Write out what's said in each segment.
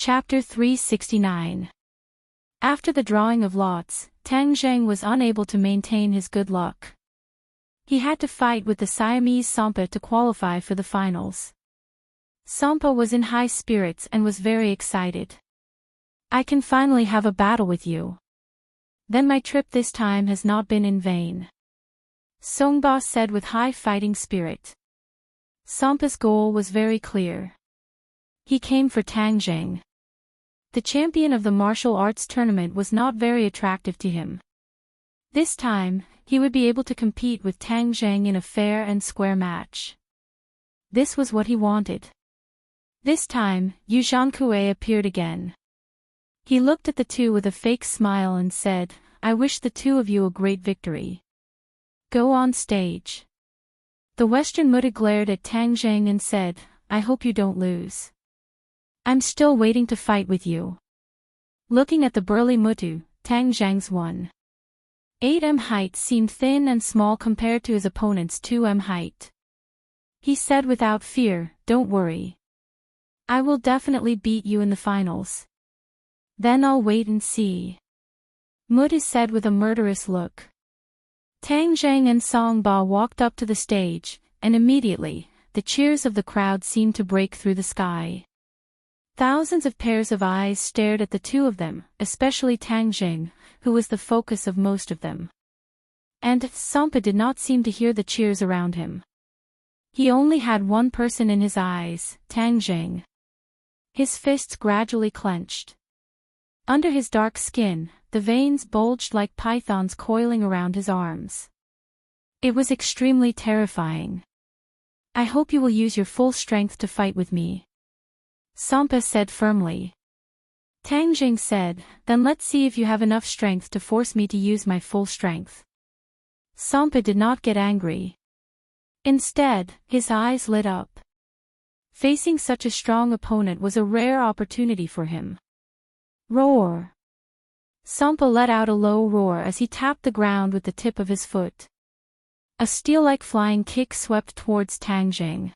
Chapter 369. After the drawing of lots, Tang Zheng was unable to maintain his good luck. He had to fight with the Siamese Sampa to qualify for the finals. Sampa was in high spirits and was very excited. "I can finally have a battle with you. Then my trip this time has not been in vain," Songba said with high fighting spirit. Sampa's goal was very clear. He came for Tang Zheng. The champion of the martial arts tournament was not very attractive to him. This time, he would be able to compete with Tang Zheng in a fair and square match. This was what he wanted. This time, Yu Zhankue appeared again. He looked at the two with a fake smile and said, "I wish the two of you a great victory. Go on stage." The Western Muta glared at Tang Zheng and said, "I hope you don't lose. I'm still waiting to fight with you." Looking at the burly Mutu, Tang Zheng's 1.8 m height seemed thin and small compared to his opponent's 2 m height. He said without fear, "Don't worry. I will definitely beat you in the finals. Then I'll wait and see," Mutu said with a murderous look. Tang Zheng and Songba walked up to the stage, and immediately, the cheers of the crowd seemed to break through the sky. Thousands of pairs of eyes stared at the two of them, especially Tang Zheng, who was the focus of most of them. And Sampa did not seem to hear the cheers around him. He only had one person in his eyes, Tang Zheng. His fists gradually clenched. Under his dark skin, the veins bulged like pythons coiling around his arms. It was extremely terrifying. "I hope you will use your full strength to fight with me," Sampa said firmly. Tang Zheng said, "Then let's see if you have enough strength to force me to use my full strength." Sampa did not get angry. Instead, his eyes lit up. Facing such a strong opponent was a rare opportunity for him. Roar! Sampa let out a low roar as he tapped the ground with the tip of his foot. A steel-like flying kick swept towards Tang Zheng.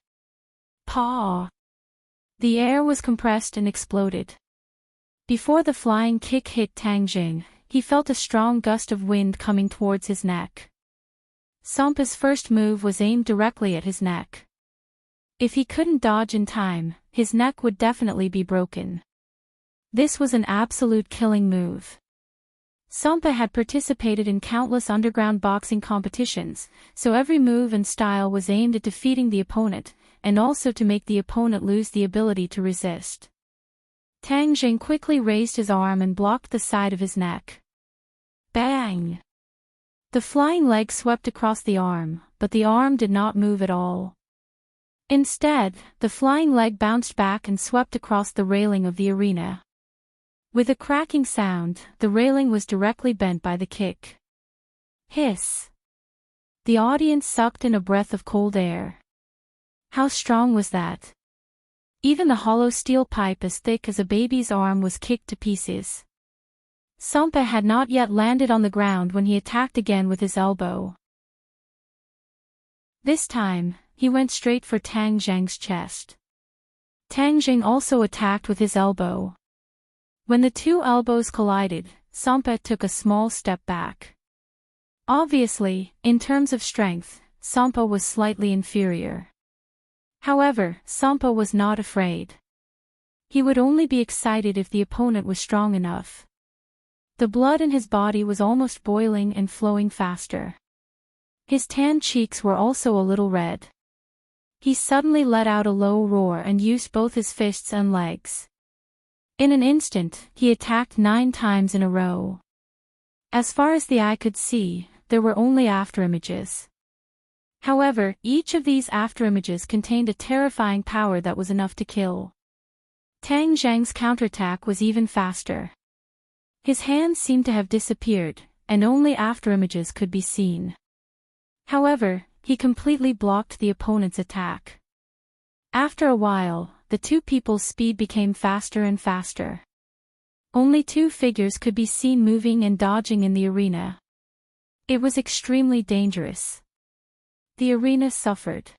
Paw! The air was compressed and exploded. Before the flying kick hit Tang Zheng, he felt a strong gust of wind coming towards his neck. Sampa's first move was aimed directly at his neck. If he couldn't dodge in time, his neck would definitely be broken. This was an absolute killing move. Sampa had participated in countless underground boxing competitions, so every move and style was aimed at defeating the opponent, and also to make the opponent lose the ability to resist. Tang Zheng quickly raised his arm and blocked the side of his neck. Bang! The flying leg swept across the arm, but the arm did not move at all. Instead, the flying leg bounced back and swept across the railing of the arena. With a cracking sound, the railing was directly bent by the kick. Hiss! The audience sucked in a breath of cold air. How strong was that? Even the hollow steel pipe as thick as a baby's arm was kicked to pieces. Sampa had not yet landed on the ground when he attacked again with his elbow. This time, he went straight for Tang Zheng's chest. Tang Zheng also attacked with his elbow. When the two elbows collided, Sampa took a small step back. Obviously, in terms of strength, Sampa was slightly inferior. However, Sampa was not afraid. He would only be excited if the opponent was strong enough. The blood in his body was almost boiling and flowing faster. His tan cheeks were also a little red. He suddenly let out a low roar and used both his fists and legs. In an instant, he attacked 9 times in a row. As far as the eye could see, there were only afterimages. However, each of these afterimages contained a terrifying power that was enough to kill. Tang Zheng's counterattack was even faster. His hands seemed to have disappeared, and only afterimages could be seen. However, he completely blocked the opponent's attack. After a while, the two people's speed became faster and faster. Only 2 figures could be seen moving and dodging in the arena. It was extremely dangerous. The arena suffered.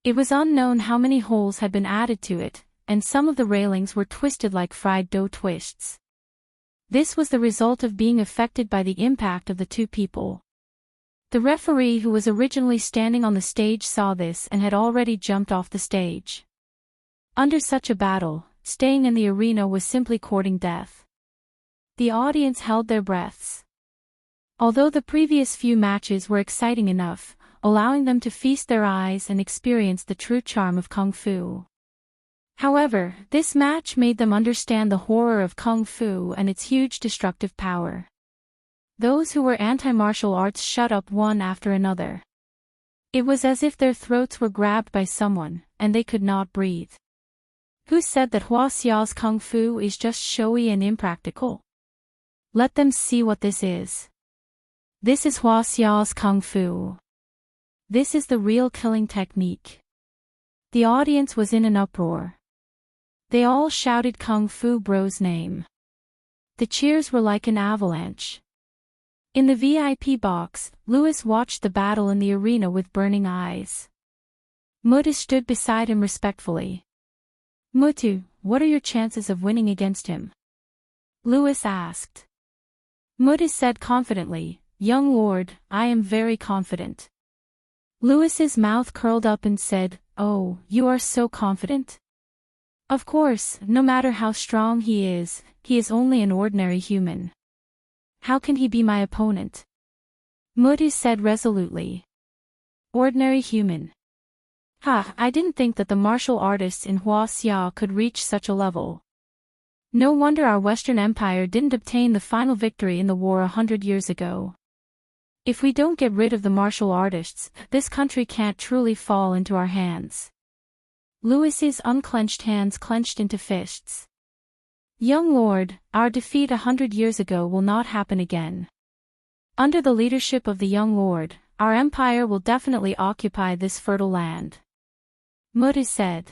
It was unknown how many holes had been added to it, and some of the railings were twisted like fried dough twists. This was the result of being affected by the impact of the two people. The referee who was originally standing on the stage saw this and had already jumped off the stage. Under such a battle, staying in the arena was simply courting death. The audience held their breaths. Although the previous few matches were exciting enough, allowing them to feast their eyes and experience the true charm of Kung Fu. However, this match made them understand the horror of Kung Fu and its huge destructive power. Those who were anti-martial arts shut up one after another. It was as if their throats were grabbed by someone, and they could not breathe. Who said that Hua Xiao's Kung Fu is just showy and impractical? Let them see what this is. This is Hua Xiao's Kung Fu. This is the real killing technique. The audience was in an uproar. They all shouted Kung Fu Bro's name. The cheers were like an avalanche. In the VIP box, Louis watched the battle in the arena with burning eyes. Mutu stood beside him respectfully. Mutu, what are your chances of winning against him? Louis asked. Mutu said confidently, Young Lord, I am very confident. Louis's mouth curled up and said, Oh, you are so confident? Of course, no matter how strong he is only an ordinary human. How can he be my opponent? Mutu said resolutely. Ordinary human. I didn't think that the martial artists in Hua Xia could reach such a level. No wonder our Western Empire didn't obtain the final victory in the war 100 years ago. If we don't get rid of the martial artists, this country can't truly fall into our hands. Louis's unclenched hands clenched into fists. Young Lord, our defeat 100 years ago will not happen again. Under the leadership of the Young Lord, our empire will definitely occupy this fertile land. Mutu said.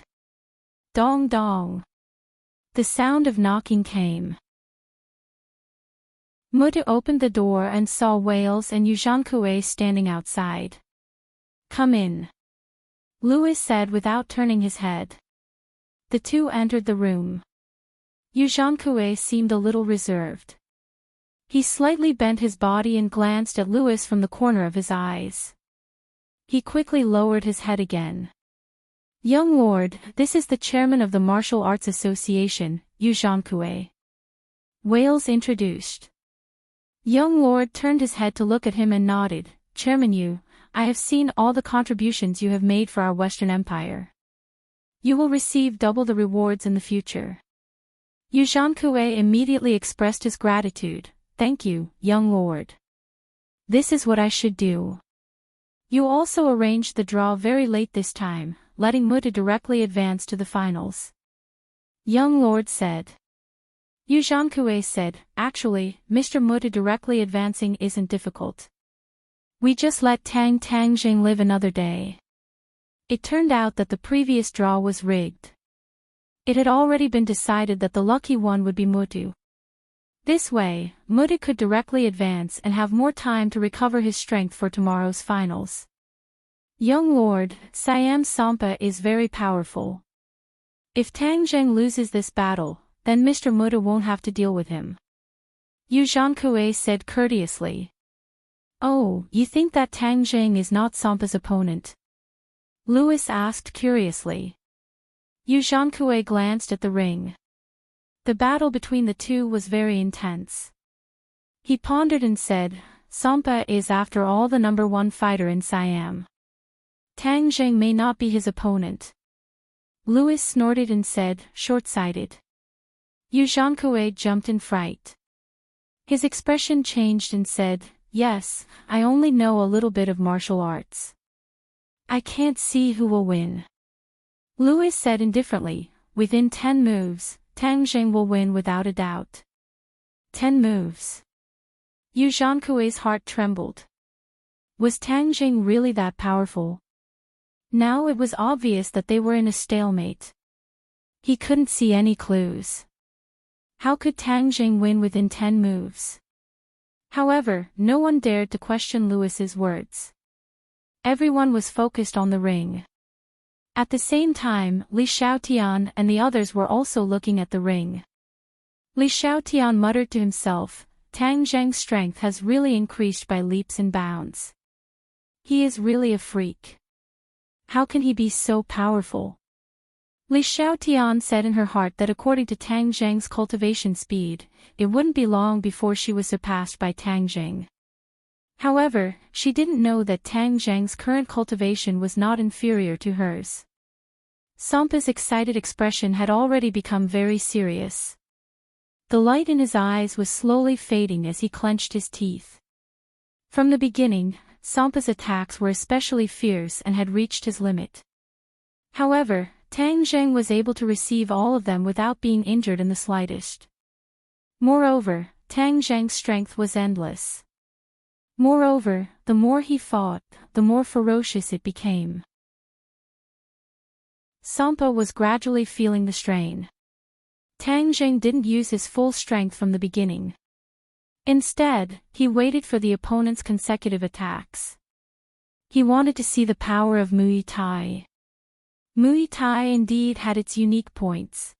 Dong dong. The sound of knocking came. Mutu opened the door and saw Wales and Yu Zhankue standing outside. Come in. Louis said without turning his head. The two entered the room. Yu Zhankue seemed a little reserved. He slightly bent his body and glanced at Louis from the corner of his eyes. He quickly lowered his head again. Young Lord, this is the chairman of the Martial Arts Association, Yu Zhankue. Wales introduced. Young Lord turned his head to look at him and nodded. Chairman Yu, I have seen all the contributions you have made for our Western Empire. You will receive double the rewards in the future. Yu Zhankue immediately expressed his gratitude. Thank you, young lord. This is what I should do. You also arranged the draw very late this time, letting Mutu directly advance to the finals. Young lord said. Yu Zhankue said, actually, Mr. Mutu directly advancing isn't difficult. We just let Tang Tangjing live another day. It turned out that the previous draw was rigged. It had already been decided that the lucky one would be Mutu. This way, Mutu could directly advance and have more time to recover his strength for tomorrow's finals. Young lord, Siam Sampa is very powerful. If Tang Zheng loses this battle, then Mr. Mutu won't have to deal with him. Yu Zhankue said courteously. Oh, you think that Tang Zheng is not Sampa's opponent? Louis asked curiously. Yu Zhankue glanced at the ring. The battle between the two was very intense. He pondered and said, Sampa is after all the number one fighter in Siam. Tang Zheng may not be his opponent. Louis snorted and said, short-sighted. Yu Zhankue jumped in fright. His expression changed and said, yes, I only know a little bit of martial arts. I can't see who will win. Louis said indifferently, within 10 moves, Tang Zheng will win without a doubt. 10 moves. Yu Zhankue's heart trembled. Was Tang Zheng really that powerful? Now it was obvious that they were in a stalemate. He couldn't see any clues. How could Tang Zheng win within 10 moves? However, no one dared to question Louis's words. Everyone was focused on the ring. At the same time, Li Xiaotian and the others were also looking at the ring. Li Xiaotian muttered to himself, Tang Zheng's strength has really increased by leaps and bounds. He is really a freak. How can he be so powerful? Li Xiaotian said in her heart that according to Tang Zheng's cultivation speed, it wouldn't be long before she was surpassed by Tang Zheng. However, she didn't know that Tang Zheng's current cultivation was not inferior to hers. Sampa's excited expression had already become very serious. The light in his eyes was slowly fading as he clenched his teeth. From the beginning, Sampa's attacks were especially fierce and had reached his limit. However, Tang Zheng was able to receive all of them without being injured in the slightest. Moreover, Tang Zheng's strength was endless. Moreover, the more he fought, the more ferocious it became. Sampa was gradually feeling the strain. Tang Zheng didn't use his full strength from the beginning. Instead, he waited for the opponent's consecutive attacks. He wanted to see the power of Muay Thai. Muay Thai indeed had its unique points.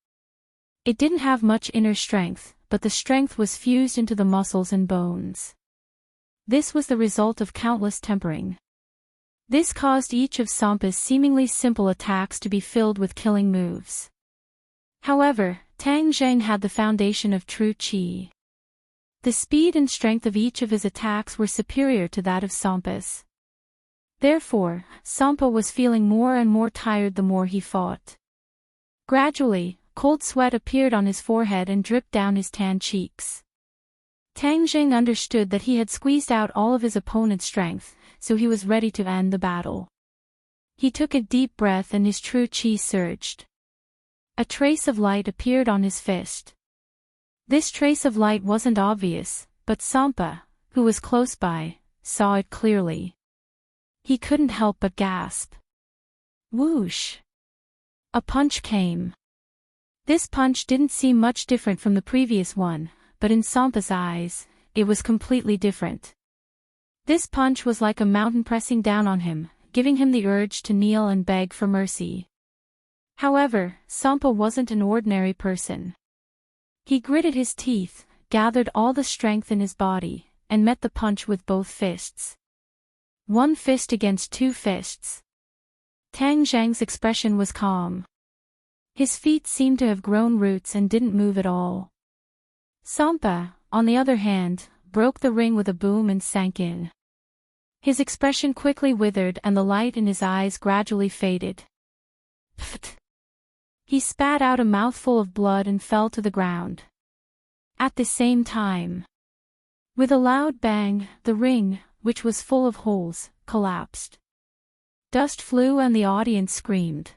It didn't have much inner strength, but the strength was fused into the muscles and bones. This was the result of countless tempering. This caused each of Sampa's seemingly simple attacks to be filled with killing moves. However, Tang Zheng had the foundation of true qi. The speed and strength of each of his attacks were superior to that of Sampa's. Therefore, Sampa was feeling more and more tired the more he fought. Gradually, cold sweat appeared on his forehead and dripped down his tan cheeks. Tang Zheng understood that he had squeezed out all of his opponent's strength, so he was ready to end the battle. He took a deep breath and his true qi surged. A trace of light appeared on his fist. This trace of light wasn't obvious, but Sampa, who was close by, saw it clearly. He couldn't help but gasp. Whoosh! A punch came. This punch didn't seem much different from the previous one, but in Sampa's eyes, it was completely different. This punch was like a mountain pressing down on him, giving him the urge to kneel and beg for mercy. However, Sampa wasn't an ordinary person. He gritted his teeth, gathered all the strength in his body, and met the punch with both fists. One fist against two fists. Tang Zheng's expression was calm. His feet seemed to have grown roots and didn't move at all. Sampa, on the other hand, broke the ring with a boom and sank in. His expression quickly withered and the light in his eyes gradually faded. Pfft! He spat out a mouthful of blood and fell to the ground. At the same time, with a loud bang, the ring, which was full of holes, collapsed. Dust flew and the audience screamed.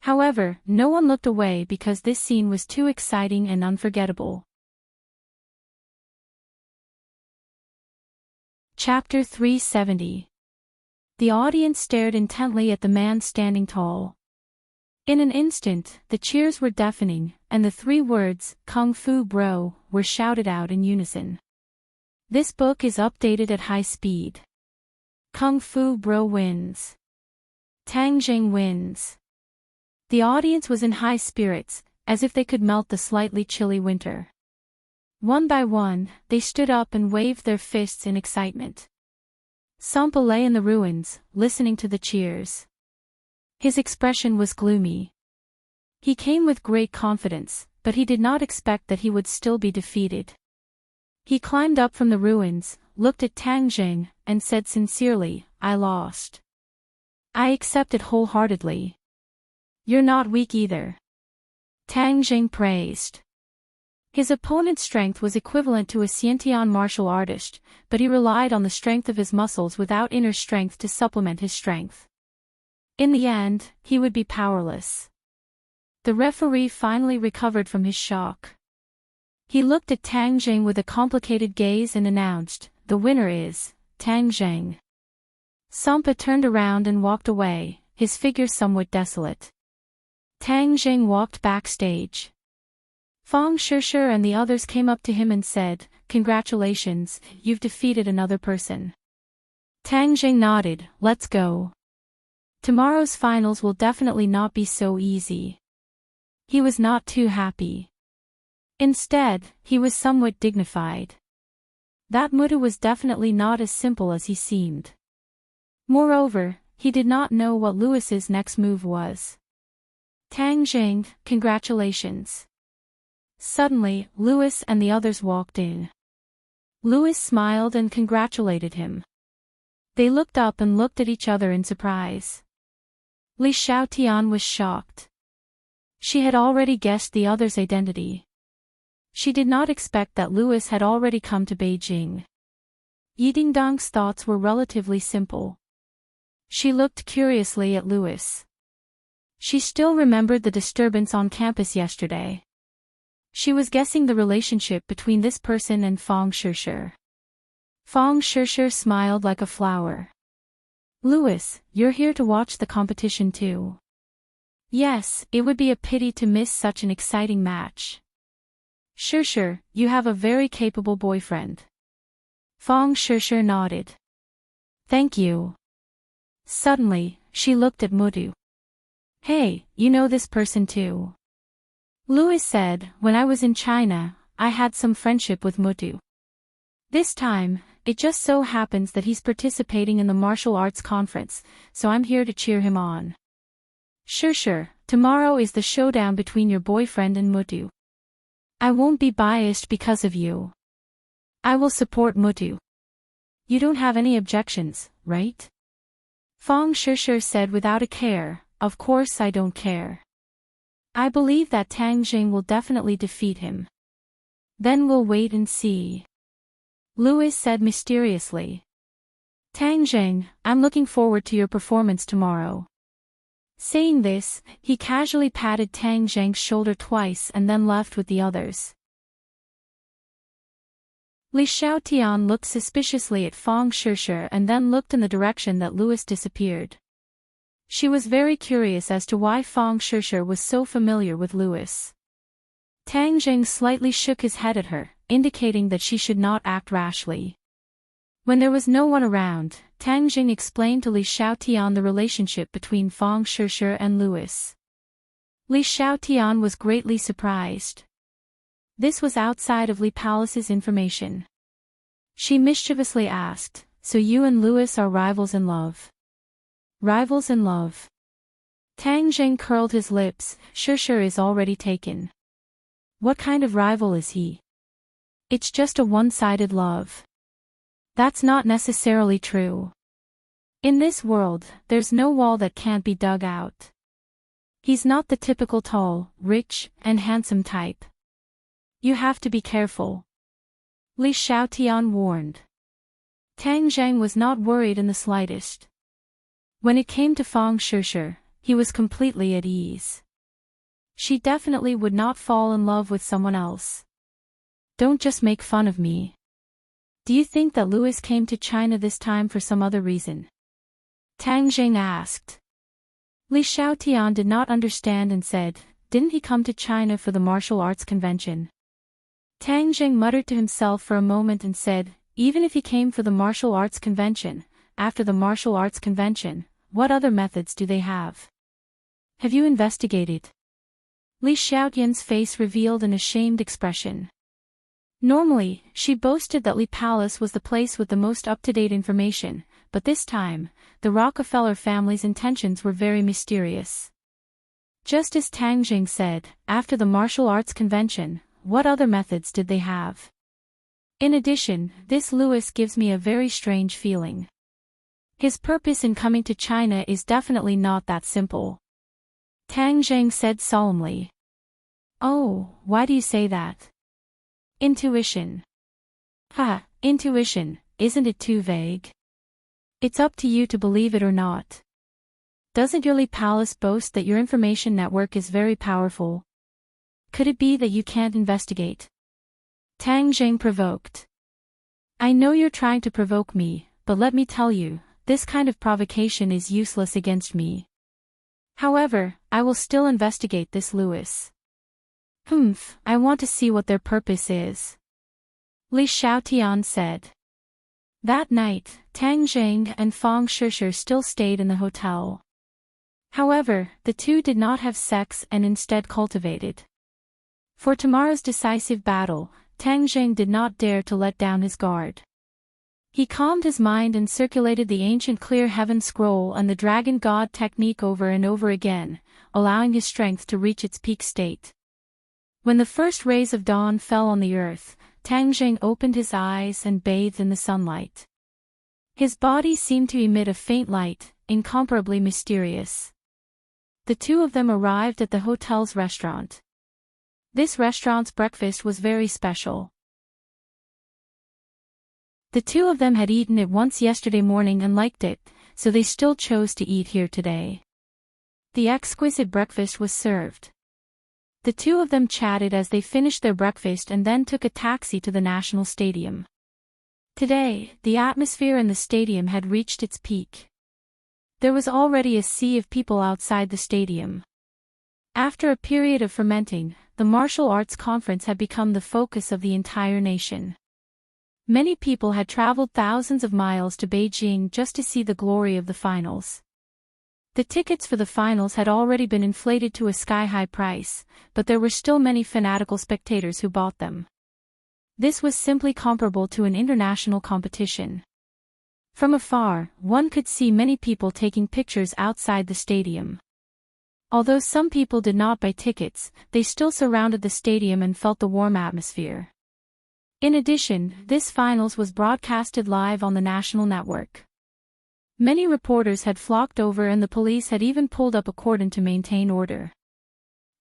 However, no one looked away because this scene was too exciting and unforgettable. Chapter 370. The audience stared intently at the man standing tall. In an instant, the cheers were deafening, and the three words, Kung Fu Bro, were shouted out in unison. This book is updated at high speed. Kung Fu Bro wins. Tang Zheng wins. The audience was in high spirits, as if they could melt the slightly chilly winter. One by one, they stood up and waved their fists in excitement. Sampa lay in the ruins, listening to the cheers. His expression was gloomy. He came with great confidence, but he did not expect that he would still be defeated. He climbed up from the ruins, looked at Tang Zheng, and said sincerely, I lost. I accept it wholeheartedly. You're not weak either. Tang Zheng praised. His opponent's strength was equivalent to a Xiantian martial artist, but he relied on the strength of his muscles without inner strength to supplement his strength. In the end, he would be powerless. The referee finally recovered from his shock. He looked at Tang Zheng with a complicated gaze and announced, the winner is Tang Zheng. Sampa turned around and walked away, his figure somewhat desolate. Tang Zheng walked backstage. Fang Shishir and the others came up to him and said, Congratulations, you've defeated another person. Tang Zheng nodded, Let's go. Tomorrow's finals will definitely not be so easy. He was not too happy. Instead, he was somewhat dignified. That Mutu was definitely not as simple as he seemed. Moreover, he did not know what Louis's next move was. Tang Jing, congratulations. Suddenly, Louis and the others walked in. Louis smiled and congratulated him. They looked up and looked at each other in surprise. Li Xiaotian was shocked. She had already guessed the other's identity. She did not expect that Louis had already come to Beijing. Yidingdang's thoughts were relatively simple. She looked curiously at Louis. She still remembered the disturbance on campus yesterday. She was guessing the relationship between this person and Fang Shishir. Fang Shishir smiled like a flower. Louis, you're here to watch the competition too. Yes, it would be a pity to miss such an exciting match. Shishir, you have a very capable boyfriend. Fang Shishir nodded. Thank you. Suddenly, she looked at Mutu. Hey, you know this person too. Louis said, when I was in China, I had some friendship with Mutu. This time, it just so happens that he's participating in the martial arts conference, so I'm here to cheer him on. Sure, tomorrow is the showdown between your boyfriend and Mutu. I won't be biased because of you. I will support Mutu. You don't have any objections, right? Fang Shishir said without a care, of course I don't care. I believe that Tang Jing will definitely defeat him. Then we'll wait and see. Louis said mysteriously. Tang Jing, I'm looking forward to your performance tomorrow. Saying this, he casually patted Tang Jing's shoulder twice and then left with the others. Li Xiaotian looked suspiciously at Fang Shishir and then looked in the direction that Louis disappeared. She was very curious as to why Fang Shishir was so familiar with Louis. Tang Jing slightly shook his head at her, indicating that she should not act rashly. When there was no one around, Tang Jing explained to Li Xiaotian the relationship between Fang Shishir and Louis. Li Xiaotian was greatly surprised. This was outside of Li Palace's information. She mischievously asked, so you and Louis are rivals in love? Rivals in love. Tang Jing curled his lips, Shishir is already taken. What kind of rival is he? It's just a one-sided love. That's not necessarily true. In this world, there's no wall that can't be dug out. He's not the typical tall, rich, and handsome type. You have to be careful. Li Xiaotian warned. Tang Jing was not worried in the slightest. When it came to Fang Shishir, he was completely at ease. She definitely would not fall in love with someone else. Don't just make fun of me. Do you think that Louis came to China this time for some other reason? Tang Jing asked. Li Xiaotian did not understand and said, didn't he come to China for the martial arts convention? Tang Jing muttered to himself for a moment and said, even if he came for the martial arts convention, after the martial arts convention, what other methods do they have? Have you investigated? Li Xiaotian's face revealed an ashamed expression. Normally, she boasted that Li Palace was the place with the most up-to-date information, but this time, the Rockefeller family's intentions were very mysterious. Just as Tang Jing said, after the martial arts convention, what other methods did they have? In addition, this Louis gives me a very strange feeling. His purpose in coming to China is definitely not that simple. Tang Jing said solemnly. Oh, why do you say that? Intuition. Intuition, isn't it too vague? It's up to you to believe it or not. Doesn't your Li Palace boast that your information network is very powerful? Could it be that you can't investigate? Tang Jing provoked. I know you're trying to provoke me, but let me tell you, this kind of provocation is useless against me. However, I will still investigate this Louis. I want to see what their purpose is. Li Xiaotian said. That night, Tang Jing and Fang Shishir still stayed in the hotel. However, the two did not have sex and instead cultivated. For tomorrow's decisive battle, Tang Zheng did not dare to let down his guard. He calmed his mind and circulated the ancient clear heaven scroll and the dragon god technique over and over again, allowing his strength to reach its peak state. When the first rays of dawn fell on the earth, Tang Zheng opened his eyes and bathed in the sunlight. His body seemed to emit a faint light, incomparably mysterious. The two of them arrived at the hotel's restaurant. This restaurant's breakfast was very special. The two of them had eaten it once yesterday morning and liked it, so they still chose to eat here today. The exquisite breakfast was served. The two of them chatted as they finished their breakfast and then took a taxi to the National Stadium. Today, the atmosphere in the stadium had reached its peak. There was already a sea of people outside the stadium. After a period of fermenting, the martial arts conference had become the focus of the entire nation. Many people had traveled thousands of miles to Beijing just to see the glory of the finals. The tickets for the finals had already been inflated to a sky-high price, but there were still many fanatical spectators who bought them. This was simply comparable to an international competition. From afar, one could see many people taking pictures outside the stadium. Although some people did not buy tickets, they still surrounded the stadium and felt the warm atmosphere. In addition, this finals was broadcasted live on the national network. Many reporters had flocked over and the police had even pulled up a cordon to maintain order.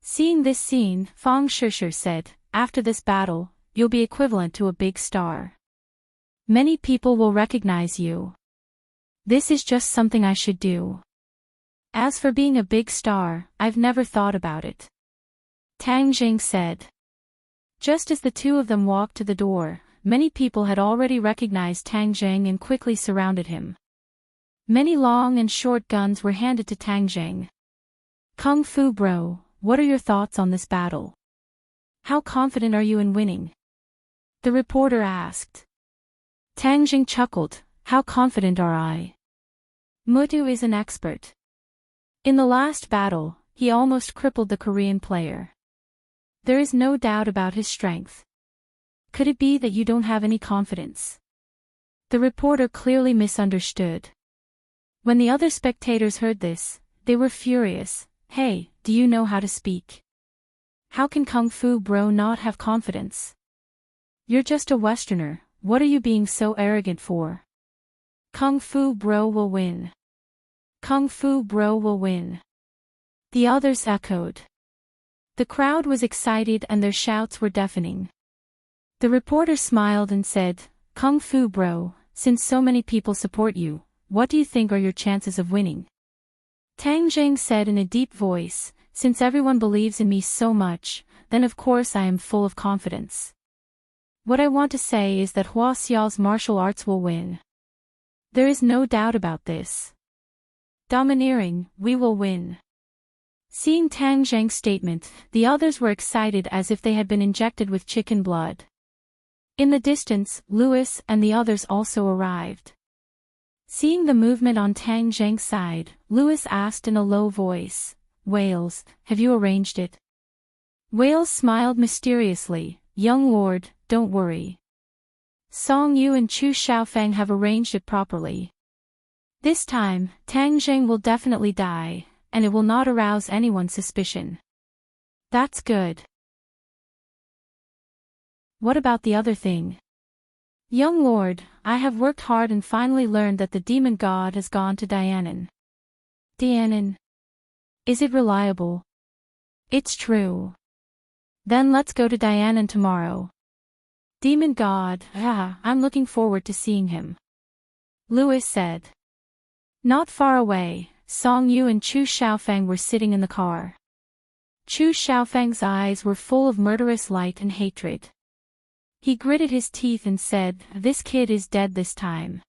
Seeing this scene, Fang Shishir said, "After this battle, you'll be equivalent to a big star. Many people will recognize you. This is just something I should do. As for being a big star, I've never thought about it." Tang Zheng said. Just as the two of them walked to the door, many people had already recognized Tang Zheng and quickly surrounded him. Many long and short guns were handed to Tang Zheng. "Kung Fu Bro, what are your thoughts on this battle? How confident are you in winning?" the reporter asked. Tang Zheng chuckled, "How confident are I? Mutu is an expert. In the last battle, he almost crippled the Korean player. There is no doubt about his strength. Could it be that you don't have any confidence?" The reporter clearly misunderstood. When the other spectators heard this, they were furious. "Hey, do you know how to speak? How can Kung Fu Bro not have confidence? You're just a Westerner, what are you being so arrogant for? Kung Fu Bro will win. Kung Fu Bro will win." The others echoed. The crowd was excited and their shouts were deafening. The reporter smiled and said, "Kung Fu Bro, since so many people support you, what do you think are your chances of winning?" Tang Zheng said in a deep voice, "Since everyone believes in me so much, then of course I am full of confidence. What I want to say is that Hua Xiao's martial arts will win. There is no doubt about this. Domineering, we will win." Seeing Tang Zheng's statement, the others were excited as if they had been injected with chicken blood. In the distance, Louis and the others also arrived. Seeing the movement on Tang Zheng's side, Louis asked in a low voice, "Wales, have you arranged it?" Wales smiled mysteriously, "Young lord, don't worry. Song Yu and Chu Xiaofeng have arranged it properly. This time, Tang Zheng will definitely die, and it will not arouse anyone's suspicion." "That's good. What about the other thing?" "Young lord, I have worked hard and finally learned that the demon god has gone to Dianan." "Dianan? Is it reliable?" "It's true." "Then let's go to Dianan tomorrow." "Demon god, I'm looking forward to seeing him," Louis said. Not far away, Song Yu and Chu Xiaofeng were sitting in the car. Chu Xiaofeng's eyes were full of murderous light and hatred. He gritted his teeth and said, "This kid is dead this time.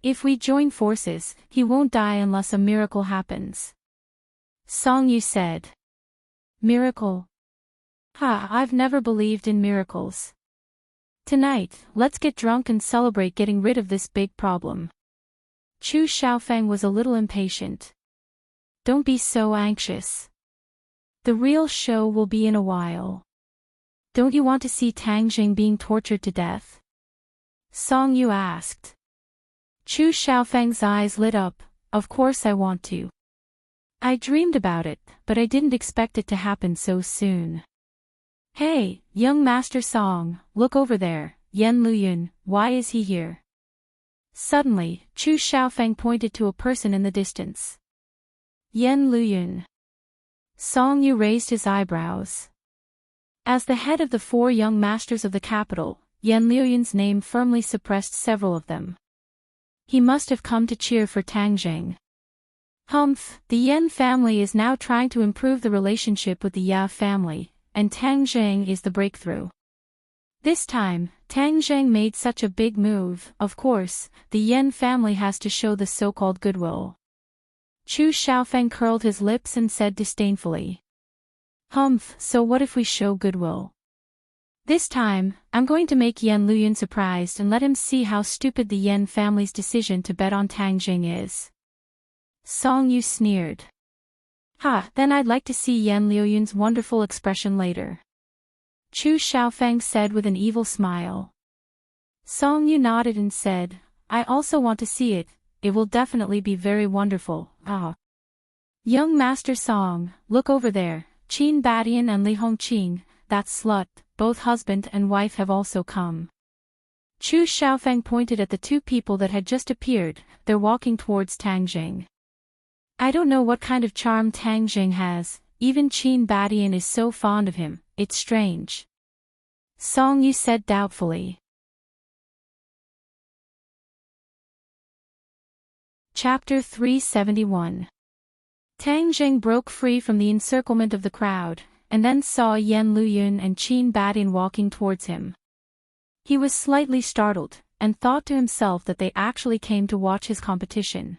If we join forces, he won't die unless a miracle happens." Song Yu said. "Miracle? I've never believed in miracles. Tonight, let's get drunk and celebrate getting rid of this big problem." Chu Xiaofeng was a little impatient. don't be so anxious. The real show will be in a while. Don't you want to see Tang Jing being tortured to death? Song Yu asked. Chu Xiaofeng's eyes lit up. Of course I want to. I dreamed about it, but I didn't expect it to happen so soon. Hey, young Master Song, look over there, Yan Luyun, why is he here? Suddenly, Chu Xiaofeng pointed to a person in the distance. Yan Luyun. Song Yu raised his eyebrows. As the head of the 4 young masters of the capital, Yan Luyun's name firmly suppressed several of them. He must have come to cheer for Tang Jing. Humph, the Yan family is now trying to improve the relationship with the Ya family, and Tang Jing is the breakthrough. This time, Tang Jing made such a big move, of course, the Yan family has to show the so-called goodwill. Chu Xiaofeng curled his lips and said disdainfully. Humph, so what if we show goodwill? This time, I'm going to make Yan Luyun surprised and let him see how stupid the Yan family's decision to bet on Tang Jing is. Song Yu sneered. Ha, then I'd like to see Yan Luyun's wonderful expression later. Chu Xiaofeng said with an evil smile. Song Yu nodded and said, I also want to see it, it will definitely be very wonderful, ah. Young Master Song, look over there, Qin Badian and Li Hongqing, that slut, both husband and wife have also come. Chu Xiaofeng pointed at the 2 people that had just appeared, they're walking towards Tang Jing. I don't know what kind of charm Tang Jing has, even Qin Badian is so fond of him, it's strange. Song Yu said doubtfully. Chapter 371. Tang Jing broke free from the encirclement of the crowd, and then saw Yan Luyun and Qin Badian walking towards him. He was slightly startled, and thought to himself that they actually came to watch his competition.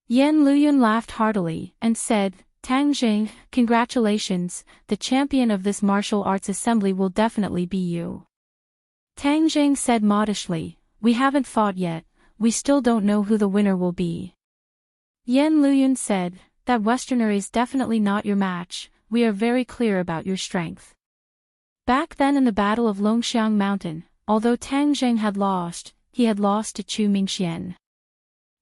Yan Luyun laughed heartily, and said, Tang Jing, congratulations, the champion of this martial arts assembly will definitely be you. Tang Jing said modestly, we haven't fought yet, we still don't know who the winner will be. Yan Luyun said, that Westerner is definitely not your match, we are very clear about your strength. Back then in the Battle of Longxiang Mountain, although Tang Jing had lost, he had lost to Chu Mingxian.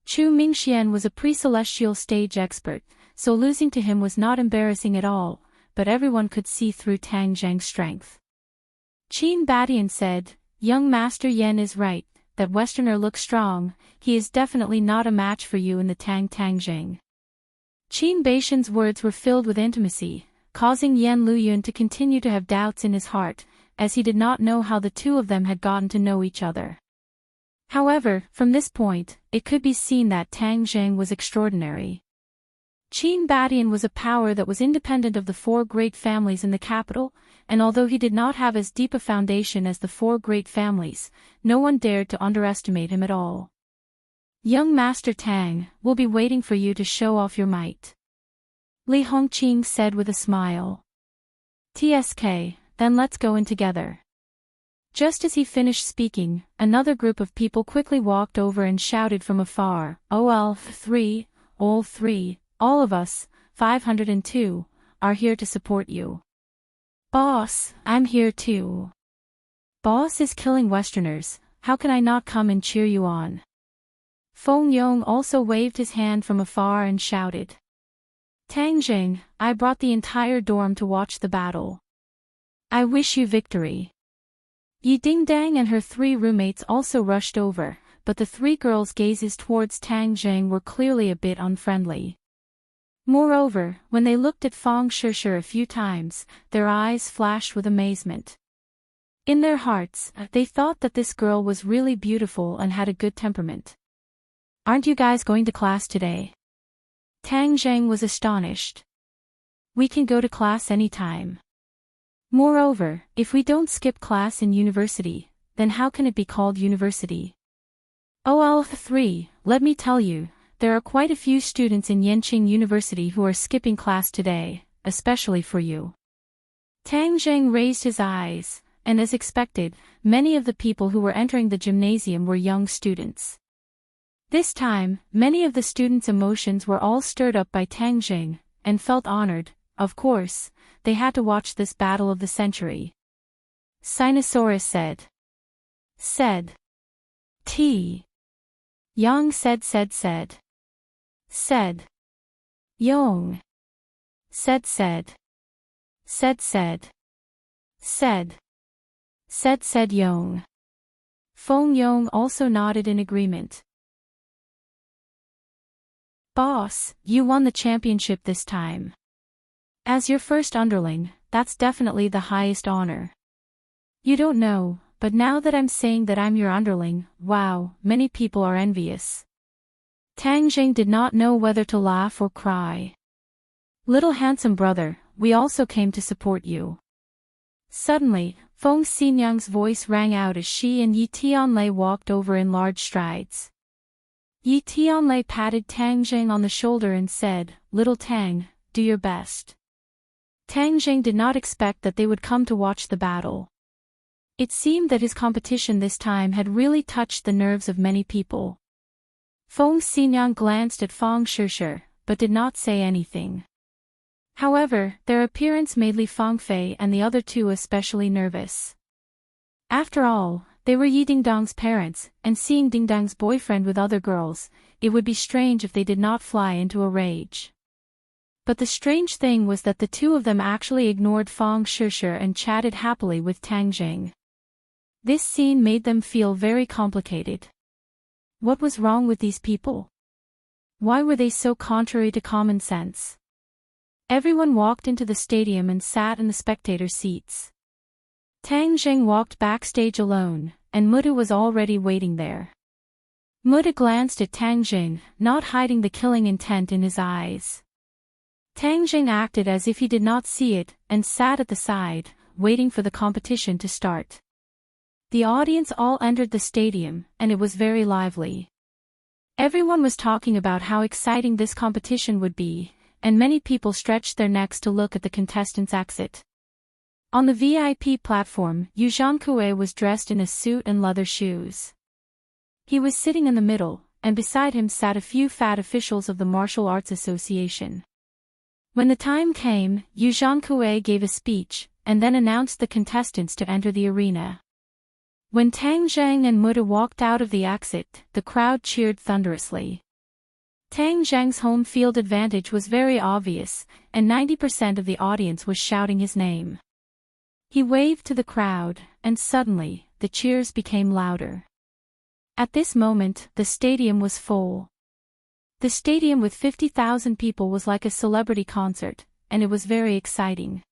Chu Mingxian was a pre-celestial stage expert, so losing to him was not embarrassing at all, but everyone could see through Tang Jing's strength. Qin Badian said, young Master Yan is right, that Westerner looks strong, he is definitely not a match for you in the Tang Jing. Qin Baixian's words were filled with intimacy, causing Yan Luyun to continue to have doubts in his heart, as he did not know how the 2 of them had gotten to know each other. However, from this point, it could be seen that Tang Jing was extraordinary. Qin Badian was a power that was independent of the 4 great families in the capital, and although he did not have as deep a foundation as the 4 great families, no one dared to underestimate him at all. Young Master Tang, we'll be waiting for you to show off your might. Li Hongqing said with a smile. TSK, then let's go in together. Just as he finished speaking, another group of people quickly walked over and shouted from afar, all 3, all of us, 502, are here to support you. Boss, I'm here too. Boss is killing Westerners, how can I not come and cheer you on? Feng Yong also waved his hand from afar and shouted. Tang Jing, I brought the entire dorm to watch the battle. I wish you victory. Yi Dingdang and her 3 roommates also rushed over, but the 3 girls' gazes towards Tang Jing were clearly a bit unfriendly. Moreover, when they looked at Fang Shishir a few times, their eyes flashed with amazement. In their hearts, they thought that this girl was really beautiful and had a good temperament. Aren't you guys going to class today? Tang Jing was astonished. We can go to class anytime. Moreover, if we don't skip class in university, then how can it be called university? OL3, let me tell you, there are quite a few students in Yenqing University who are skipping class today, especially for you. Tang Jing raised his eyes, and as expected, many of the people who were entering the gymnasium were young students. This time, many of the students' emotions were all stirred up by Tang Jing, and felt honored. Of course, they had to watch this battle of the century. Sinosaurus said. Said. T. Yang said. Said. Yong. Said. Said. Yong. Feng Yong also nodded in agreement. Boss, you won the championship this time. As your first underling, that's definitely the highest honor. You don't know, but now that I'm saying that I'm your underling, wow, many people are envious. Tang Jing did not know whether to laugh or cry. Little handsome brother, we also came to support you. Suddenly, Feng Xinyang's voice rang out as she and Yi Tianlei walked over in large strides. Yi Tianlei patted Tang Jing on the shoulder and said, "Little Tang, do your best." Tang Jing did not expect that they would come to watch the battle. It seemed that his competition this time had really touched the nerves of many people. Feng Xinyang glanced at Feng Shishir, but did not say anything. However, their appearance made Li Fengfei and the other two especially nervous. After all, they were Yi Dingdong's parents, and seeing Dingdong's boyfriend with other girls, it would be strange if they did not fly into a rage. But the strange thing was that the two of them actually ignored Feng Shishir and chatted happily with Tang Jing. This scene made them feel very complicated. What was wrong with these people? Why were they so contrary to common sense? Everyone walked into the stadium and sat in the spectator seats. Tang Jing walked backstage alone, and Muda was already waiting there. Muda glanced at Tang Jing, not hiding the killing intent in his eyes. Tang Jing acted as if he did not see it, and sat at the side, waiting for the competition to start. The audience all entered the stadium, and it was very lively. Everyone was talking about how exciting this competition would be, and many people stretched their necks to look at the contestants' exit. On the VIP platform, Yu Zhankue was dressed in a suit and leather shoes. He was sitting in the middle, and beside him sat a few fat officials of the Martial Arts Association. When the time came, Yu Zhankue gave a speech, and then announced the contestants to enter the arena. When Tang Zhang and Muda walked out of the exit, the crowd cheered thunderously. Tang Zhang's home field advantage was very obvious, and 90% of the audience was shouting his name. He waved to the crowd, and suddenly, the cheers became louder. At this moment, the stadium was full. The stadium with 50,000 people was like a celebrity concert, and it was very exciting.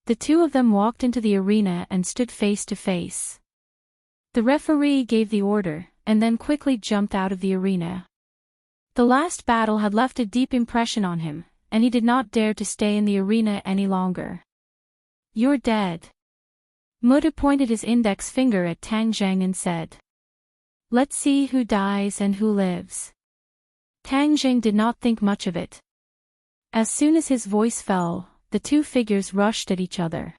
The two of them walked into the arena and stood face to face. The referee gave the order, and then quickly jumped out of the arena. The last battle had left a deep impression on him, and he did not dare to stay in the arena any longer. "You're dead." Muda pointed his index finger at Tang Zhang and said. "Let's see who dies and who lives." Tang Jing did not think much of it. As soon as his voice fell, the two figures rushed at each other.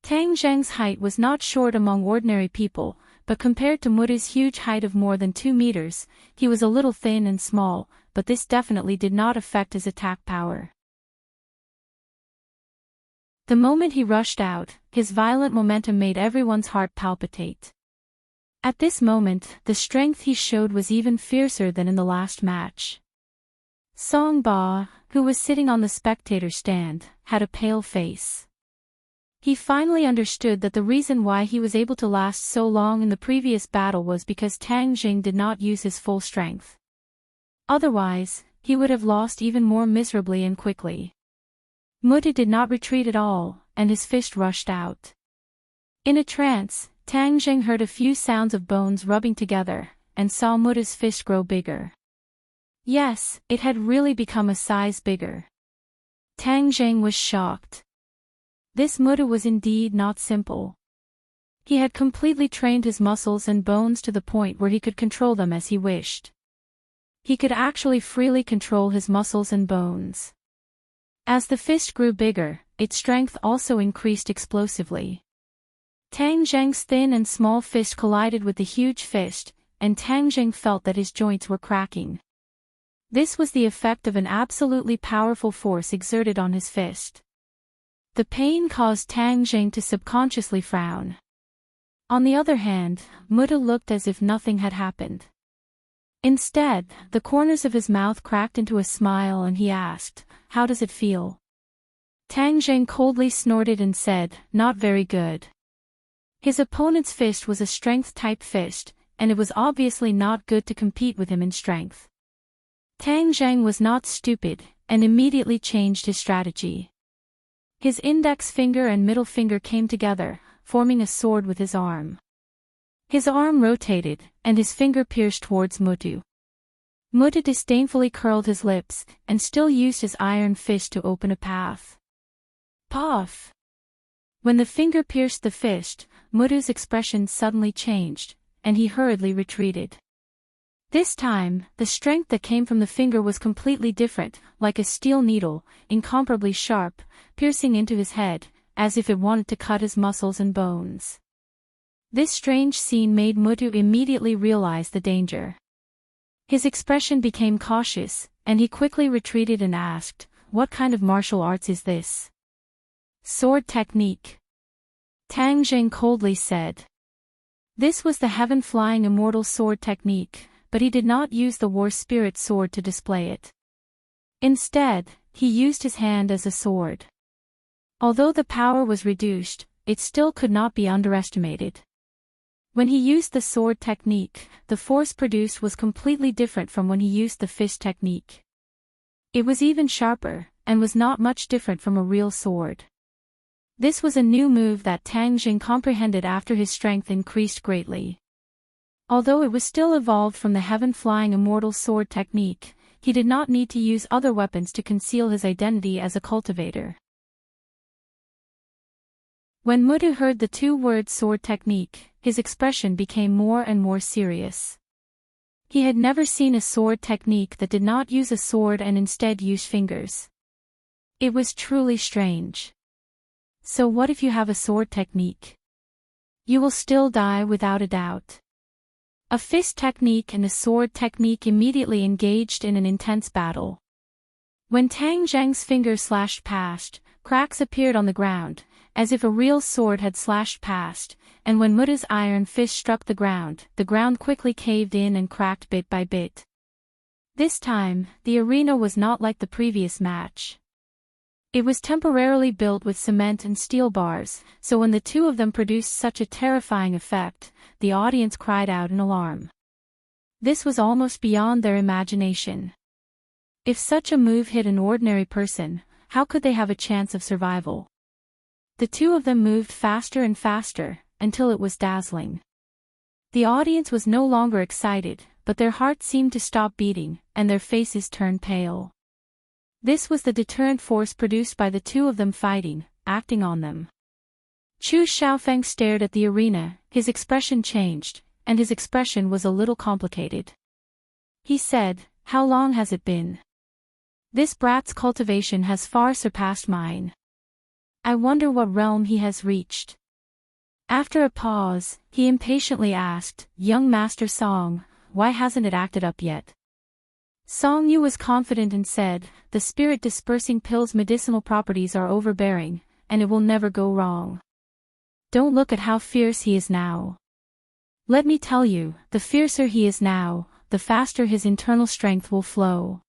Tang Zhang's height was not short among ordinary people, but compared to Muda's huge height of more than 2 meters, he was a little thin and small, but this definitely did not affect his attack power. The moment he rushed out, his violent momentum made everyone's heart palpitate. At this moment, the strength he showed was even fiercer than in the last match. Song Ba, who was sitting on the spectator stand, had a pale face. He finally understood that the reason why he was able to last so long in the previous battle was because Tang Jing did not use his full strength. Otherwise, he would have lost even more miserably and quickly. Muda did not retreat at all, and his fist rushed out. In a trance, Tang Jing heard a few sounds of bones rubbing together, and saw Muda's fist grow bigger. Yes, it had really become a size bigger. Tang Jing was shocked. This Muda was indeed not simple. He had completely trained his muscles and bones to the point where he could control them as he wished. He could actually freely control his muscles and bones. As the fist grew bigger, its strength also increased explosively. Tang Zhang's thin and small fist collided with the huge fist, and Tang Jing felt that his joints were cracking. This was the effect of an absolutely powerful force exerted on his fist. The pain caused Tang Jing to subconsciously frown. On the other hand, Mutu looked as if nothing had happened. Instead, the corners of his mouth cracked into a smile and he asked, "How does it feel?" Tang Jing coldly snorted and said, "Not very good." His opponent's fist was a strength-type fist, and it was obviously not good to compete with him in strength. Tang Jing was not stupid, and immediately changed his strategy. His index finger and middle finger came together, forming a sword with his arm. His arm rotated, and his finger pierced towards Mutu. Mutu disdainfully curled his lips, and still used his iron fist to open a path. Puff! When the finger pierced the fist, Mutu's expression suddenly changed, and he hurriedly retreated. This time, the strength that came from the finger was completely different, like a steel needle, incomparably sharp, piercing into his head, as if it wanted to cut his muscles and bones. This strange scene made Mutu immediately realize the danger. His expression became cautious, and he quickly retreated and asked, "What kind of martial arts is this?" "Sword technique," Tang Jing coldly said. This was the heaven-flying immortal sword technique, but he did not use the war spirit sword to display it. Instead, he used his hand as a sword. Although the power was reduced, it still could not be underestimated. When he used the sword technique, the force produced was completely different from when he used the fist technique. It was even sharper, and was not much different from a real sword. This was a new move that Tang Jing comprehended after his strength increased greatly. Although it was still evolved from the heaven-flying immortal sword technique, he did not need to use other weapons to conceal his identity as a cultivator. When Mutu heard the two words sword technique, his expression became more and more serious. He had never seen a sword technique that did not use a sword and instead used fingers. It was truly strange. So what if you have a sword technique? You will still die without a doubt. A fist technique and a sword technique immediately engaged in an intense battle. When Tang Jing's finger slashed past, cracks appeared on the ground, as if a real sword had slashed past, and when Mutu's iron fist struck the ground quickly caved in and cracked bit by bit. This time, the arena was not like the previous match. It was temporarily built with cement and steel bars, so when the two of them produced such a terrifying effect, the audience cried out in alarm. This was almost beyond their imagination. If such a move hit an ordinary person, how could they have a chance of survival? The two of them moved faster and faster, until it was dazzling. The audience was no longer excited, but their hearts seemed to stop beating, and their faces turned pale. This was the deterrent force produced by the two of them fighting, acting on them. Chu Xiaofeng stared at the arena, his expression changed, and his expression was a little complicated. He said, "How long has it been? This brat's cultivation has far surpassed mine. I wonder what realm he has reached." After a pause, he impatiently asked, "Young Master Song, why hasn't it acted up yet?" Song Yu was confident and said, "The spirit-dispersing pill's medicinal properties are overbearing, and it will never go wrong. Don't look at how fierce he is now. Let me tell you, the fiercer he is now, the faster his internal strength will flow.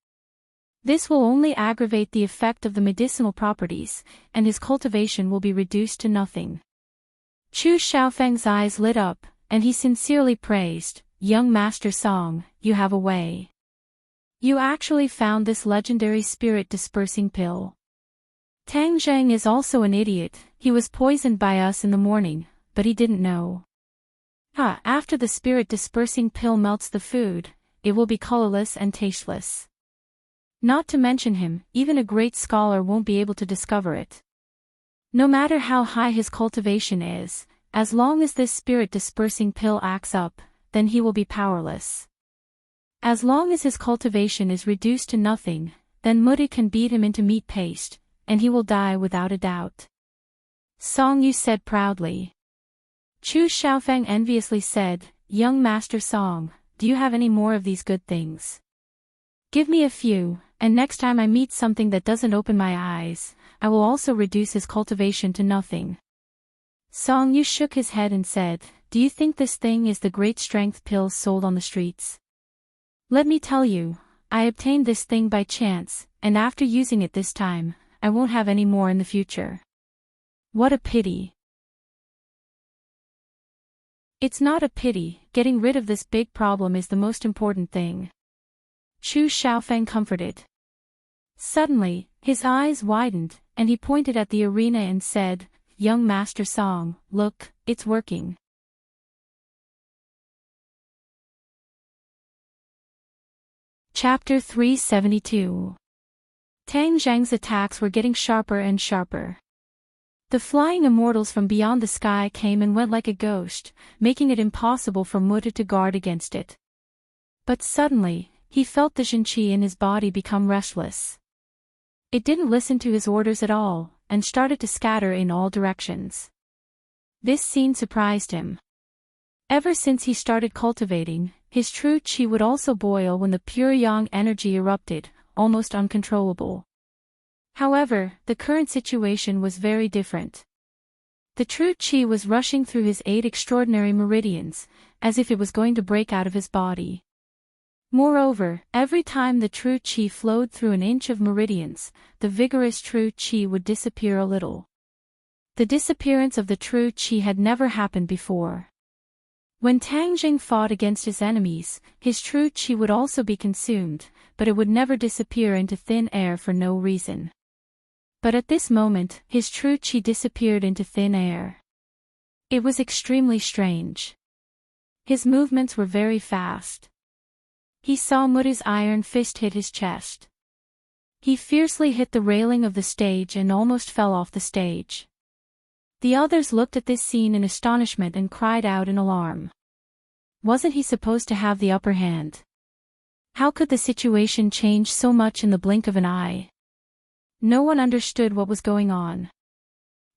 This will only aggravate the effect of the medicinal properties, and his cultivation will be reduced to nothing." Chu Xiaofeng's eyes lit up, and he sincerely praised, "Young Master Song, you have a way. You actually found this legendary spirit-dispersing pill." Tang Jing is also an idiot. He was poisoned by us in the morning, but he didn't know. After the spirit-dispersing pill melts the food, it will be colorless and tasteless. Not to mention him, even a great scholar won't be able to discover it. No matter how high his cultivation is, as long as this spirit-dispersing pill acts up, then he will be powerless. As long as his cultivation is reduced to nothing, then Mutu can beat him into meat paste, and he will die without a doubt. Song Yu said proudly. Chu Xiaofeng enviously said, "Young Master Song, do you have any more of these good things? Give me a few, and next time I meet something that doesn't open my eyes, I will also reduce his cultivation to nothing. Song Yu shook his head and said, do you think this thing is the great strength pills sold on the streets? Let me tell you, I obtained this thing by chance, and after using it this time, I won't have any more in the future. What a pity. It's not a pity, getting rid of this big problem is the most important thing. Chu Xiaofeng comforted. Suddenly, his eyes widened, and he pointed at the arena and said, young Master Song, look, it's working. Chapter 372. Tang Zhang's attacks were getting sharper and sharper. The flying immortals from beyond the sky came and went like a ghost, making it impossible for Muda to guard against it. But suddenly, he felt the Zhenqi in his body become restless. It didn't listen to his orders at all, and started to scatter in all directions. This scene surprised him. Ever since he started cultivating, his true qi would also boil when the pure yang energy erupted, almost uncontrollable. However, the current situation was very different. The true qi was rushing through his 8 extraordinary meridians, as if it was going to break out of his body. Moreover, every time the true qi flowed through an inch of meridians, the vigorous true qi would disappear a little. The disappearance of the true qi had never happened before. When Tang Jing fought against his enemies, his true qi would also be consumed, but it would never disappear into thin air for no reason. But at this moment, his true qi disappeared into thin air. It was extremely strange. His movements were very fast. He saw Muda's iron fist hit his chest. He fiercely hit the railing of the stage and almost fell off the stage. The others looked at this scene in astonishment and cried out in alarm. Wasn't he supposed to have the upper hand? How could the situation change so much in the blink of an eye? No one understood what was going on.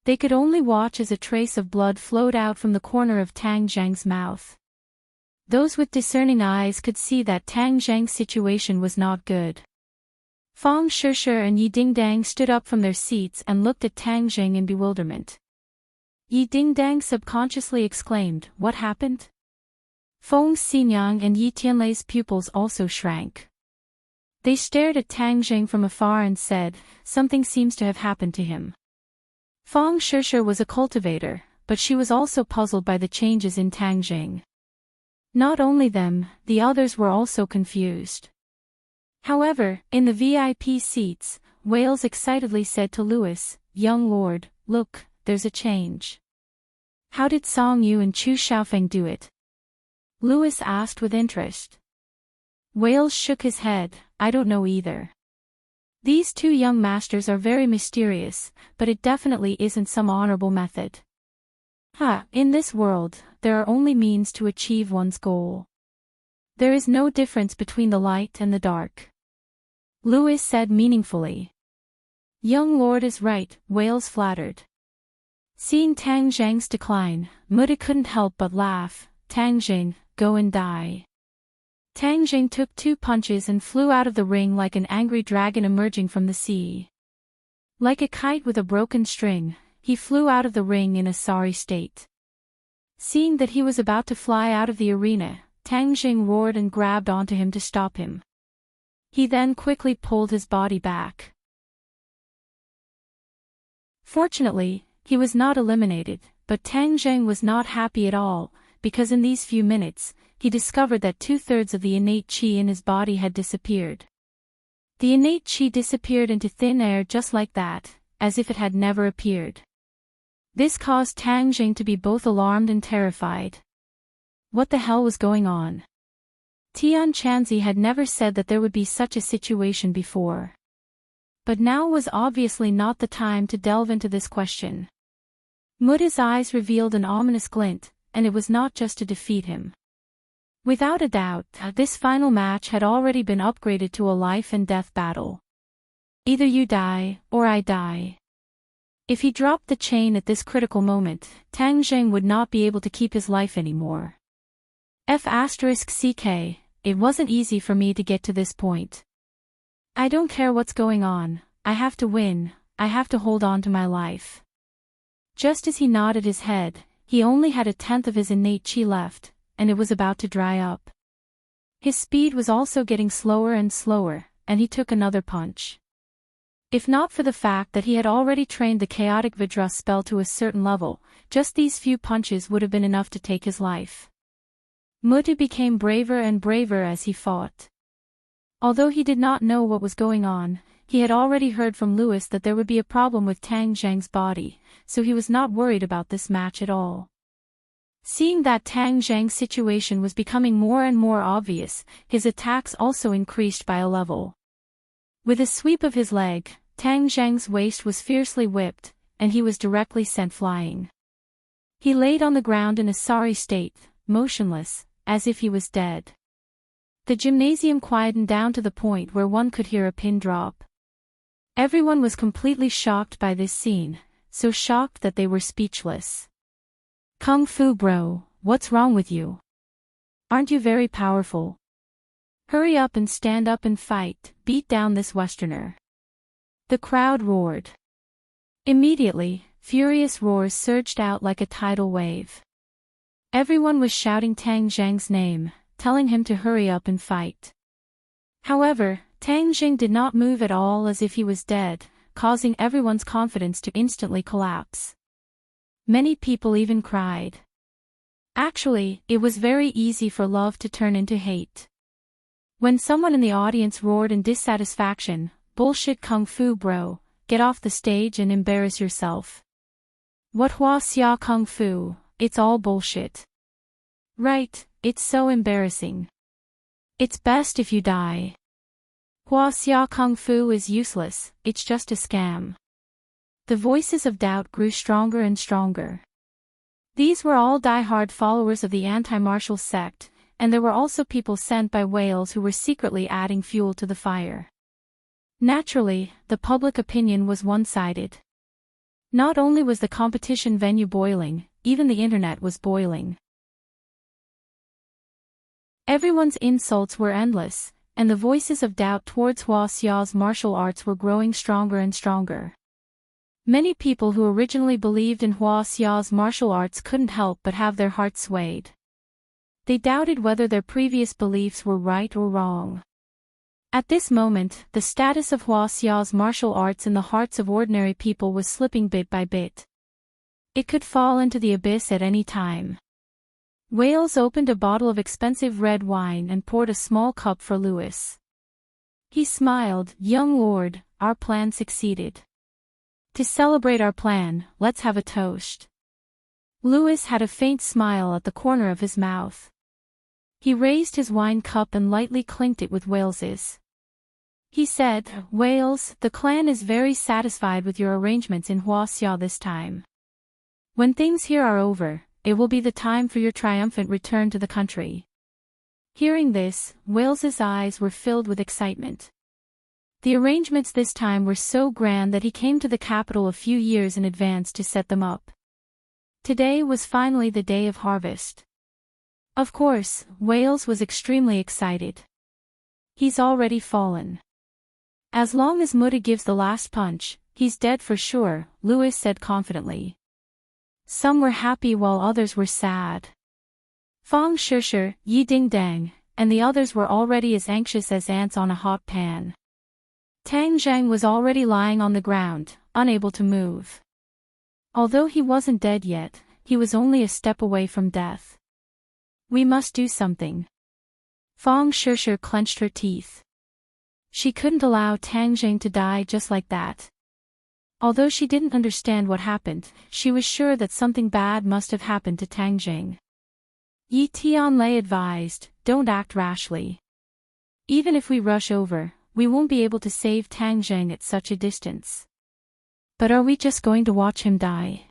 They could only watch as a trace of blood flowed out from the corner of Tang Zhang's mouth. Those with discerning eyes could see that Tang Zhang's situation was not good. Fang Shishir and Yi Dingdang stood up from their seats and looked at Tang Zhang in bewilderment. Yi Dingdang subconsciously exclaimed, what happened? Feng Xinyang and Yi Tianlei's pupils also shrank. They stared at Tang Zhang from afar and said, something seems to have happened to him. Fang Shishir was a cultivator, but she was also puzzled by the changes in Tang Zhang. Not only them, the others were also confused. However, in the VIP seats, Wales excitedly said to Louis, young lord, look, there's a change. How did Song Yu and Chu Xiaofeng do it? Louis asked with interest. Wales shook his head, I don't know either. These two young masters are very mysterious, but it definitely isn't some honorable method. In this world, there are only means to achieve one's goal. There is no difference between the light and the dark. Louis said meaningfully. Young lord is right, Wales flattered. Seeing Tang Zhang's decline, Muda couldn't help but laugh. Tang Zhang, go and die. Tang Zhang took 2 punches and flew out of the ring like an angry dragon emerging from the sea. Like a kite with a broken string, he flew out of the ring in a sorry state. Seeing that he was about to fly out of the arena, Tang Zhang roared and grabbed onto him to stop him. He then quickly pulled his body back. Fortunately, he was not eliminated, but Tang Zhang was not happy at all, because in these few minutes, he discovered that 2/3 of the innate qi in his body had disappeared. The innate qi disappeared into thin air just like that, as if it had never appeared. This caused Tang Zhang to be both alarmed and terrified. What the hell was going on? Tian Chanzi had never said that there would be such a situation before. But now was obviously not the time to delve into this question. Muda's eyes revealed an ominous glint, and it was not just to defeat him. Without a doubt, this final match had already been upgraded to a life and death battle. Either you die, or I die. If he dropped the chain at this critical moment, Tang Zhang would not be able to keep his life anymore. F***ck, it wasn't easy for me to get to this point. I don't care what's going on, I have to win, I have to hold on to my life. Just as he nodded his head, he only had 1/10 of his innate chi left, and it was about to dry up. His speed was also getting slower and slower, and he took another punch. If not for the fact that he had already trained the chaotic Vidra spell to a certain level, just these few punches would have been enough to take his life. Mutu became braver and braver as he fought. Although he did not know what was going on, he had already heard from Louis that there would be a problem with Tang Zheng's body, so he was not worried about this match at all. Seeing that Tang Zheng's situation was becoming more and more obvious, his attacks also increased by a level. With a sweep of his leg, Tang Zheng's waist was fiercely whipped, and he was directly sent flying. He laid on the ground in a sorry state, motionless, as if he was dead. The gymnasium quietened down to the point where one could hear a pin drop. Everyone was completely shocked by this scene, so shocked that they were speechless. Kung Fu bro, what's wrong with you? Aren't you very powerful? Hurry up and stand up and fight, beat down this Westerner. The crowd roared. Immediately, furious roars surged out like a tidal wave. Everyone was shouting Tang Zheng's name, telling him to hurry up and fight. However, Tang Zheng did not move at all, as if he was dead, causing everyone's confidence to instantly collapse. Many people even cried. Actually, it was very easy for love to turn into hate. When someone in the audience roared in dissatisfaction, "Bullshit Kung Fu bro, get off the stage and embarrass yourself. What hua xia Kung Fu, it's all bullshit. Right, it's so embarrassing. It's best if you die. Hua xia Kung Fu is useless, it's just a scam." The voices of doubt grew stronger and stronger. These were all die-hard followers of the anti-martial sect, and there were also people sent by Wales who were secretly adding fuel to the fire. Naturally, the public opinion was one-sided. Not only was the competition venue boiling, even the internet was boiling. Everyone's insults were endless, and the voices of doubt towards Hua Xiao's martial arts were growing stronger and stronger. Many people who originally believed in Hua Xiao's martial arts couldn't help but have their hearts swayed. They doubted whether their previous beliefs were right or wrong. At this moment, the status of Hua Xiao's martial arts in the hearts of ordinary people was slipping bit by bit. It could fall into the abyss at any time. Wales opened a bottle of expensive red wine and poured a small cup for Louis. He smiled, "Young lord, our plan succeeded. To celebrate our plan, let's have a toast." Louis had a faint smile at the corner of his mouth. He raised his wine cup and lightly clinked it with Wales's. He said, "Wales, the clan is very satisfied with your arrangements in Hua Xia this time. When things here are over, it will be the time for your triumphant return to the country." Hearing this, Wales's eyes were filled with excitement. The arrangements this time were so grand that he came to the capital a few years in advance to set them up. Today was finally the day of harvest. Of course, Wales was extremely excited. He's already fallen. As long as Muta gives the last punch, he's dead for sure, Louis said confidently. Some were happy while others were sad. Fang Shishir, Yi Ding Dang, and the others were already as anxious as ants on a hot pan. Tang Zheng was already lying on the ground, unable to move. Although he wasn't dead yet, he was only a step away from death. We must do something. Fang Shishir clenched her teeth. She couldn't allow Tang Zheng to die just like that. Although she didn't understand what happened, she was sure that something bad must have happened to Tang Zheng. Yi Tianlei advised, "Don't act rashly. Even if we rush over, we won't be able to save Tang Zheng at such a distance." "But are we just going to watch him die?"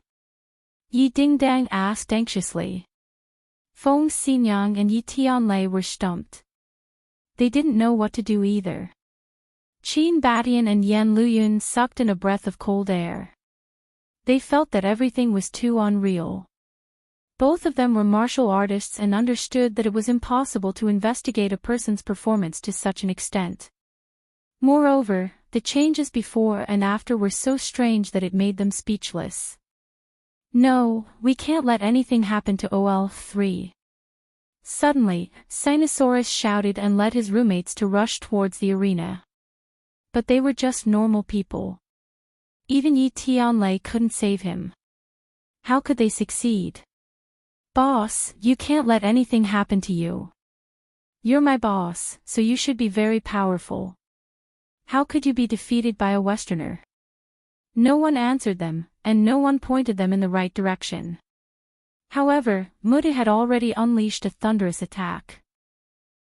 Yi Dingdang asked anxiously. Feng Xinyang and Yi Tianlei were stumped. They didn't know what to do either. Qin Batian and Yan Luyun sucked in a breath of cold air. They felt that everything was too unreal. Both of them were martial artists and understood that it was impossible to investigate a person's performance to such an extent. Moreover, the changes before and after were so strange that it made them speechless. "No, we can't let anything happen to OL3. Suddenly, Sinosaurus shouted and led his roommates to rush towards the arena. But they were just normal people. Even Yi Tianlei couldn't save him. How could they succeed? "Boss, you can't let anything happen to you. You're my boss, so you should be very powerful. How could you be defeated by a Westerner?" No one answered them, and no one pointed them in the right direction. However, Mude had already unleashed a thunderous attack.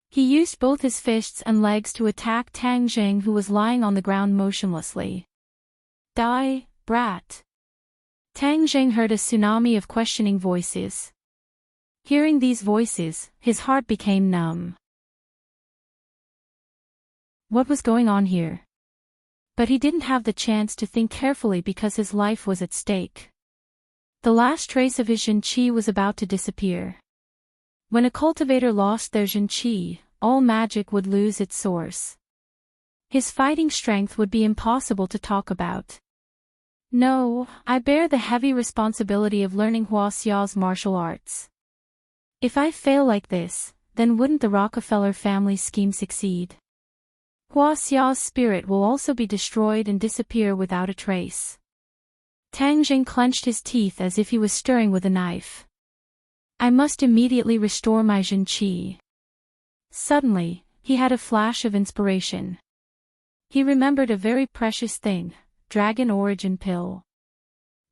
He used both his fists and legs to attack Tang Jing, who was lying on the ground motionlessly. "Die, brat!" Tang Jing heard a tsunami of questioning voices. Hearing these voices, his heart became numb. What was going on here? But he didn't have the chance to think carefully because his life was at stake. The last trace of his Jin Qi was about to disappear. When a cultivator lost their Jin Qi, all magic would lose its source. His fighting strength would be impossible to talk about. "No, I bear the heavy responsibility of learning Hua Xiao's martial arts. If I fail like this, then wouldn't the Rockefeller family scheme succeed? Hua Xiao's spirit will also be destroyed and disappear without a trace." Tang Jing clenched his teeth as if he was stirring with a knife. "I must immediately restore my Jin Qi." Suddenly, he had a flash of inspiration. He remembered a very precious thing, Dragon Origin Pill.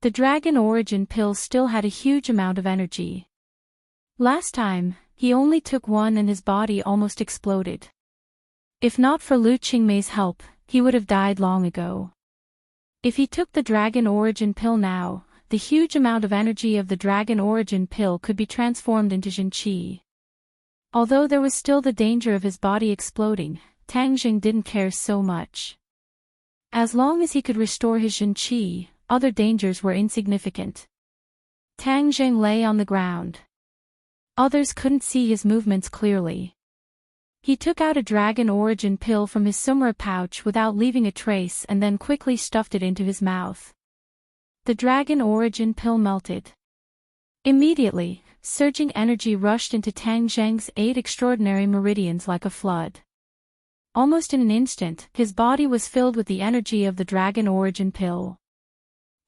The Dragon Origin Pill still had a huge amount of energy. Last time, he only took one and his body almost exploded. If not for Lu Qingmei's help, he would have died long ago. If he took the Dragon Origin Pill now, the huge amount of energy of the Dragon Origin Pill could be transformed into Jin Qi. Although there was still the danger of his body exploding, Tang Jing didn't care so much. As long as he could restore his Jin Qi, other dangers were insignificant. Tang Jing lay on the ground. Others couldn't see his movements clearly. He took out a Dragon Origin Pill from his Sumra pouch without leaving a trace and then quickly stuffed it into his mouth. The Dragon Origin Pill melted. Immediately, surging energy rushed into Tang Jing's 8 extraordinary meridians like a flood. Almost in an instant, his body was filled with the energy of the Dragon Origin Pill.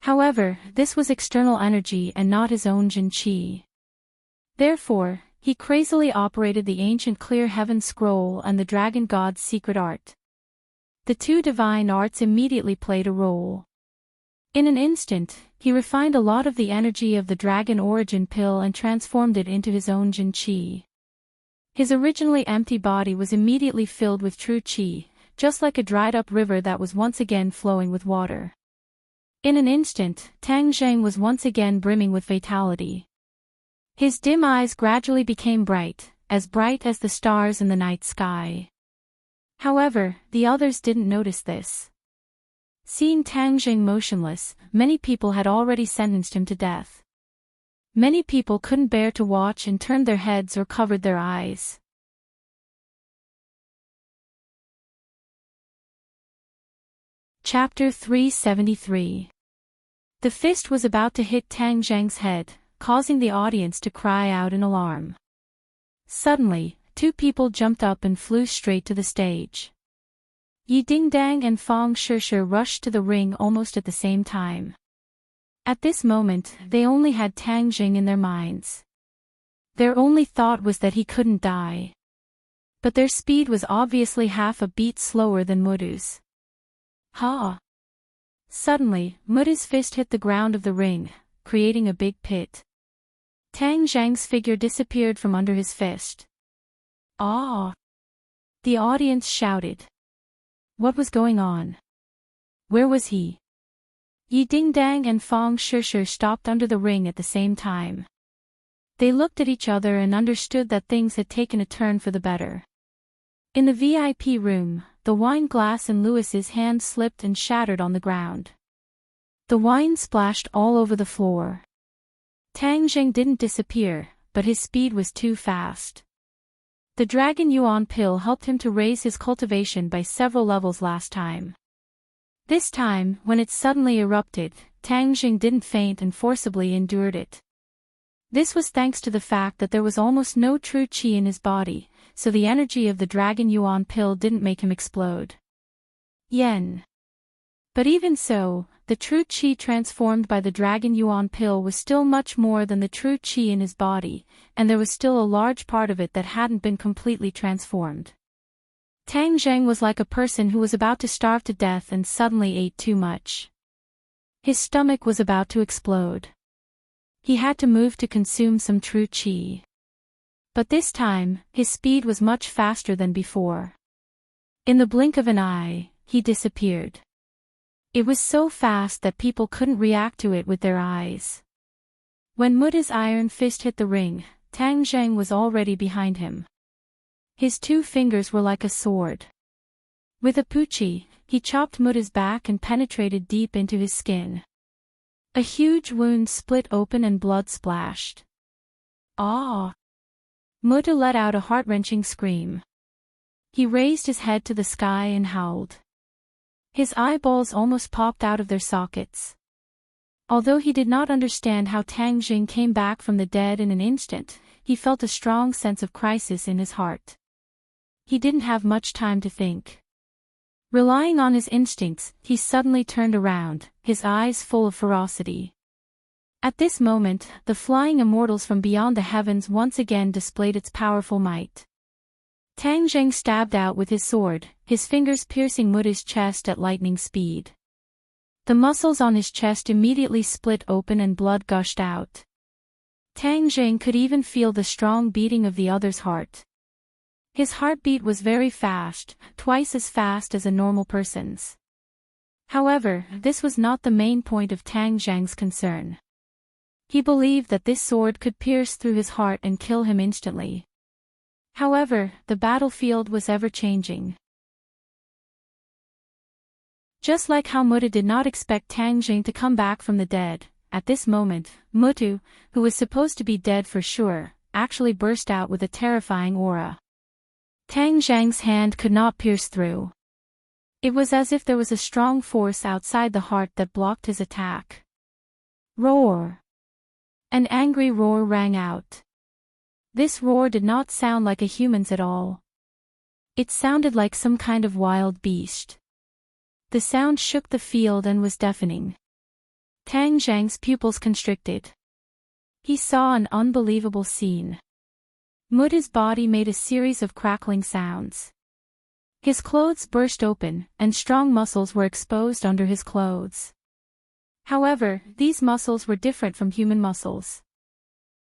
However, this was external energy and not his own Jin Qi. Therefore, he crazily operated the ancient Clear Heaven Scroll and the Dragon God's secret art. The two divine arts immediately played a role. In an instant, he refined a lot of the energy of the Dragon Origin Pill and transformed it into his own Jin Qi. His originally empty body was immediately filled with true Qi, just like a dried-up river that was once again flowing with water. In an instant, Tang Jing was once again brimming with vitality. His dim eyes gradually became bright as the stars in the night sky. However, the others didn't notice this. Seeing Tang Jing motionless, many people had already sentenced him to death. Many people couldn't bear to watch and turned their heads or covered their eyes. Chapter 373. The fist was about to hit Tang Jing's head, causing the audience to cry out in alarm. Suddenly, two people jumped up and flew straight to the stage. Yi Dingdang and Fang Shishir rushed to the ring almost at the same time. At this moment, they only had Tang Jing in their minds. Their only thought was that he couldn't die. But their speed was obviously half a beat slower than Mudu's. Ha! Suddenly, Mudu's fist hit the ground of the ring, creating a big pit. Tang Jing's figure disappeared from under his fist. Ah! The audience shouted. What was going on? Where was he? Yi Dingdang and Fang Shishir stopped under the ring at the same time. They looked at each other and understood that things had taken a turn for the better. In the VIP room, the wine glass in Louis's hand slipped and shattered on the ground. The wine splashed all over the floor. Tang Zheng didn't disappear, but his speed was too fast. The Dragon Yuan pill helped him to raise his cultivation by several levels last time. This time, when it suddenly erupted, Tang Zheng didn't faint and forcibly endured it. This was thanks to the fact that there was almost no true qi in his body, so the energy of the Dragon Yuan pill didn't make him explode. Yen. But even so, the true qi transformed by the Dragon Yuan pill was still much more than the true qi in his body, and there was still a large part of it that hadn't been completely transformed. Tang Zheng was like a person who was about to starve to death and suddenly ate too much. His stomach was about to explode. He had to move to consume some true qi. But this time, his speed was much faster than before. In the blink of an eye, he disappeared. It was so fast that people couldn't react to it with their eyes. When Muta's iron fist hit the ring, Tang Zheng was already behind him. His 2 fingers were like a sword. With a puchi, he chopped Muta's back and penetrated deep into his skin. A huge wound split open and blood splashed. Ah! Muta let out a heart-wrenching scream. He raised his head to the sky and howled. His eyeballs almost popped out of their sockets. Although he did not understand how Tang Zheng came back from the dead in an instant, he felt a strong sense of crisis in his heart. He didn't have much time to think. Relying on his instincts, he suddenly turned around, his eyes full of ferocity. At this moment, the flying immortals from beyond the heavens once again displayed its powerful might. Tang Zheng stabbed out with his sword, his fingers piercing Muta's chest at lightning speed. The muscles on his chest immediately split open and blood gushed out. Tang Zheng could even feel the strong beating of the other's heart. His heartbeat was very fast, twice as fast as a normal person's. However, this was not the main point of Tang Zheng's concern. He believed that this sword could pierce through his heart and kill him instantly. However, the battlefield was ever-changing. Just like how Muta did not expect Tang Zheng to come back from the dead, at this moment, Mutu, who was supposed to be dead for sure, actually burst out with a terrifying aura. Tang Zheng's hand could not pierce through. It was as if there was a strong force outside the heart that blocked his attack. Roar! An angry roar rang out. This roar did not sound like a human's at all. It sounded like some kind of wild beast. The sound shook the field and was deafening. Tang Zheng's pupils constricted. He saw an unbelievable scene. Muta's body made a series of crackling sounds. His clothes burst open, and strong muscles were exposed under his clothes. However, these muscles were different from human muscles.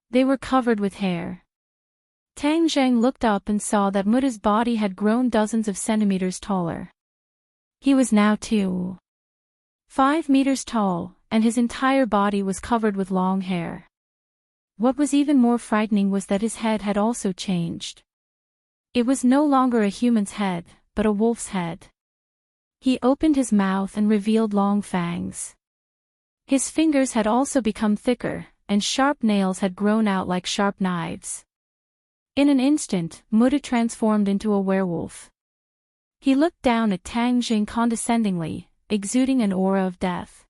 They were covered with hair. Tang Zheng looked up and saw that Muta's body had grown dozens of centimeters taller. He was now 2.5 meters tall, and his entire body was covered with long hair. What was even more frightening was that his head had also changed. It was no longer a human's head, but a wolf's head. He opened his mouth and revealed long fangs. His fingers had also become thicker, and sharp nails had grown out like sharp knives. In an instant, Muta transformed into a werewolf. He looked down at Tang Zheng condescendingly, exuding an aura of death.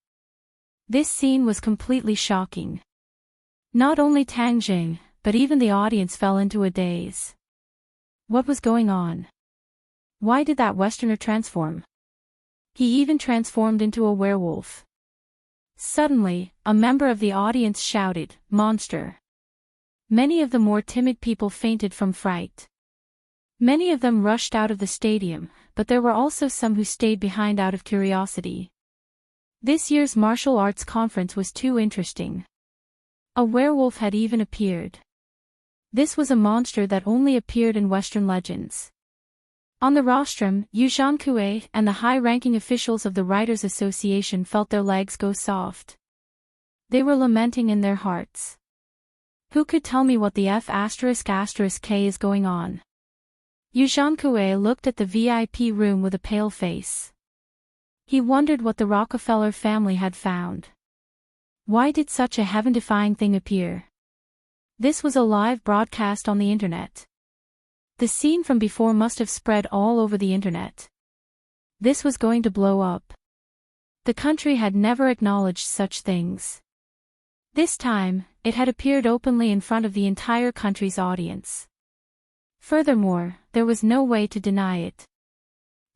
This scene was completely shocking. Not only Tang Zheng, but even the audience fell into a daze. What was going on? Why did that Westerner transform? He even transformed into a werewolf. Suddenly, a member of the audience shouted, "Monster!" Many of the more timid people fainted from fright. Many of them rushed out of the stadium, but there were also some who stayed behind out of curiosity. This year's martial arts conference was too interesting. A werewolf had even appeared. This was a monster that only appeared in Western legends. On the rostrum, Yu Zhankue and the high-ranking officials of the Writers' Association felt their legs go soft. They were lamenting in their hearts. Who could tell me what the F***K is going on? Yu Zhankue looked at the VIP room with a pale face. He wondered what the Rockefeller family had found. Why did such a heaven-defying thing appear? This was a live broadcast on the internet. The scene from before must have spread all over the internet. This was going to blow up. The country had never acknowledged such things. This time, it had appeared openly in front of the entire country's audience. Furthermore, there was no way to deny it.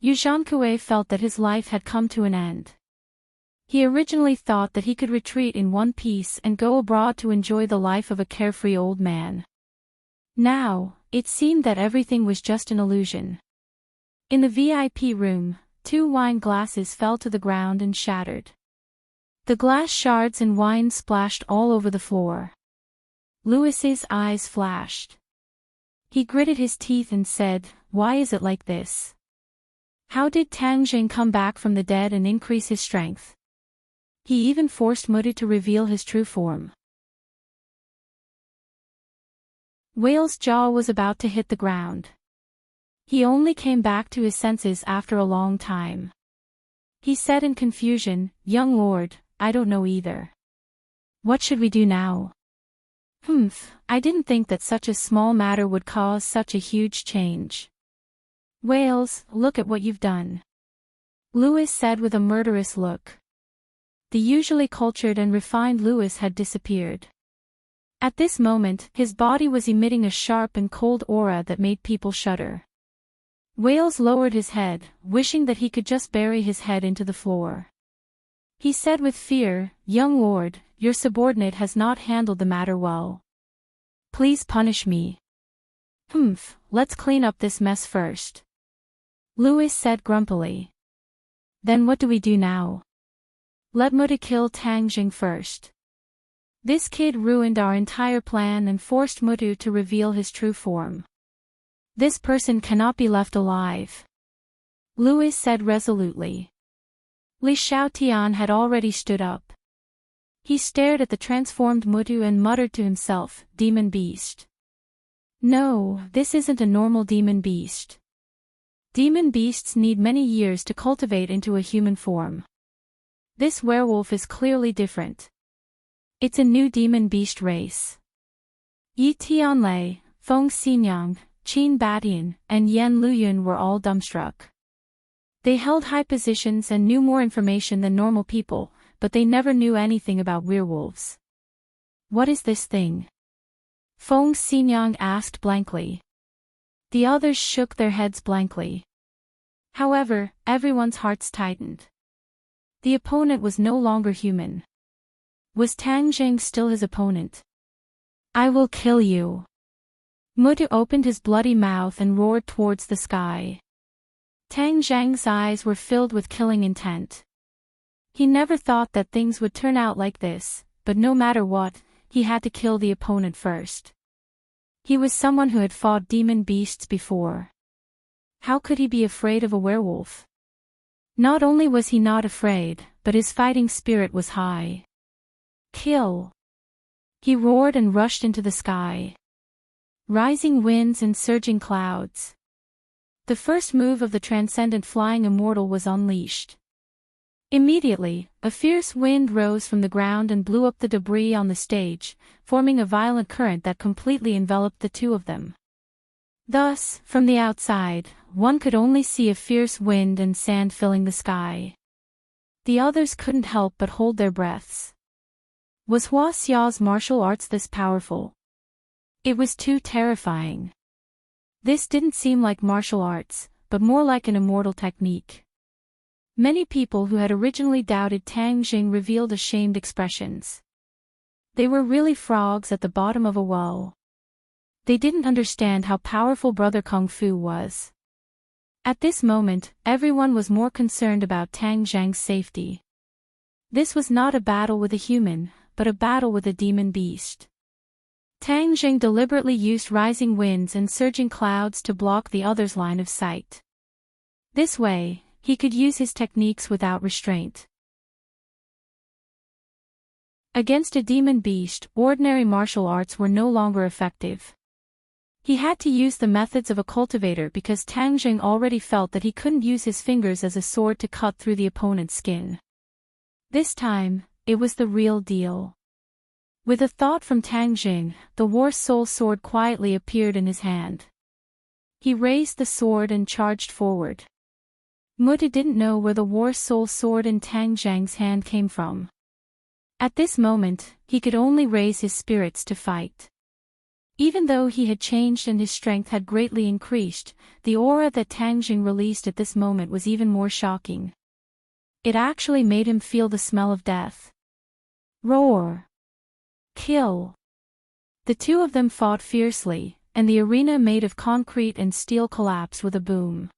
Yu Zhankue felt that his life had come to an end. He originally thought that he could retreat in one piece and go abroad to enjoy the life of a carefree old man. Now, it seemed that everything was just an illusion. In the VIP room, 2 wine glasses fell to the ground and shattered. The glass shards and wine splashed all over the floor. Louis's eyes flashed. He gritted his teeth and said, "Why is it like this? How did Tang Jing come back from the dead and increase his strength?" He even forced Mutu to reveal his true form. Whale's jaw was about to hit the ground. He only came back to his senses after a long time. He said in confusion, "Young lord, I don't know either. What should we do now?" I didn't think that such a small matter would cause such a huge change." "Whales, look at what you've done," Louis said with a murderous look. The usually cultured and refined Louis had disappeared. At this moment, his body was emitting a sharp and cold aura that made people shudder. Whales lowered his head, wishing that he could just bury his head into the floor. He said with fear, "Young lord, your subordinate has not handled the matter well. Please punish me." Let's clean up this mess first," Louis said grumpily. "Then what do we do now?" "Let Mutu kill Tang Jing first. This kid ruined our entire plan and forced Mutu to reveal his true form. This person cannot be left alive," Louis said resolutely. Li Xiaotian had already stood up. He stared at the transformed Mutu and muttered to himself, "Demon beast. No, this isn't a normal demon beast. Demon beasts need many years to cultivate into a human form. This werewolf is clearly different. It's a new demon beast race." Yi Tianlei, Feng Xinyang, Qin Batian, and Yan Luyun were all dumbstruck. They held high positions and knew more information than normal people, but they never knew anything about werewolves. "What is this thing?" Feng Xinyang asked blankly. The others shook their heads blankly. However, everyone's hearts tightened. The opponent was no longer human. Was Tang Jing still his opponent? "I will kill you." Mutu opened his bloody mouth and roared towards the sky. Tang Jing's eyes were filled with killing intent. He never thought that things would turn out like this, but no matter what, he had to kill the opponent first. He was someone who had fought demon beasts before. How could he be afraid of a werewolf? Not only was he not afraid, but his fighting spirit was high. "Kill!" He roared and rushed into the sky. Rising winds and surging clouds. The first move of the transcendent flying immortal was unleashed. Immediately, a fierce wind rose from the ground and blew up the debris on the stage, forming a violent current that completely enveloped the two of them. Thus, from the outside, one could only see a fierce wind and sand filling the sky. The others couldn't help but hold their breaths. Was Hua Xiao's martial arts this powerful? It was too terrifying. This didn't seem like martial arts, but more like an immortal technique. Many people who had originally doubted Tang Jing revealed ashamed expressions. They were really frogs at the bottom of a well. They didn't understand how powerful Brother Kung Fu was. At this moment, everyone was more concerned about Tang Jing's safety. This was not a battle with a human, but a battle with a demon beast. Tang Jing deliberately used rising winds and surging clouds to block the other's line of sight. This way, he could use his techniques without restraint. Against a demon beast, ordinary martial arts were no longer effective. He had to use the methods of a cultivator because Tang Jing already felt that he couldn't use his fingers as a sword to cut through the opponent's skin. This time, it was the real deal. With a thought from Tang Jing, the war soul sword quietly appeared in his hand. He raised the sword and charged forward. Muda didn't know where the war soul sword in Tang Jing's hand came from. At this moment, he could only raise his spirits to fight. Even though he had changed and his strength had greatly increased, the aura that Tang Jing released at this moment was even more shocking. It actually made him feel the smell of death. Roar! Kill! The two of them fought fiercely, and the arena made of concrete and steel collapsed with a boom.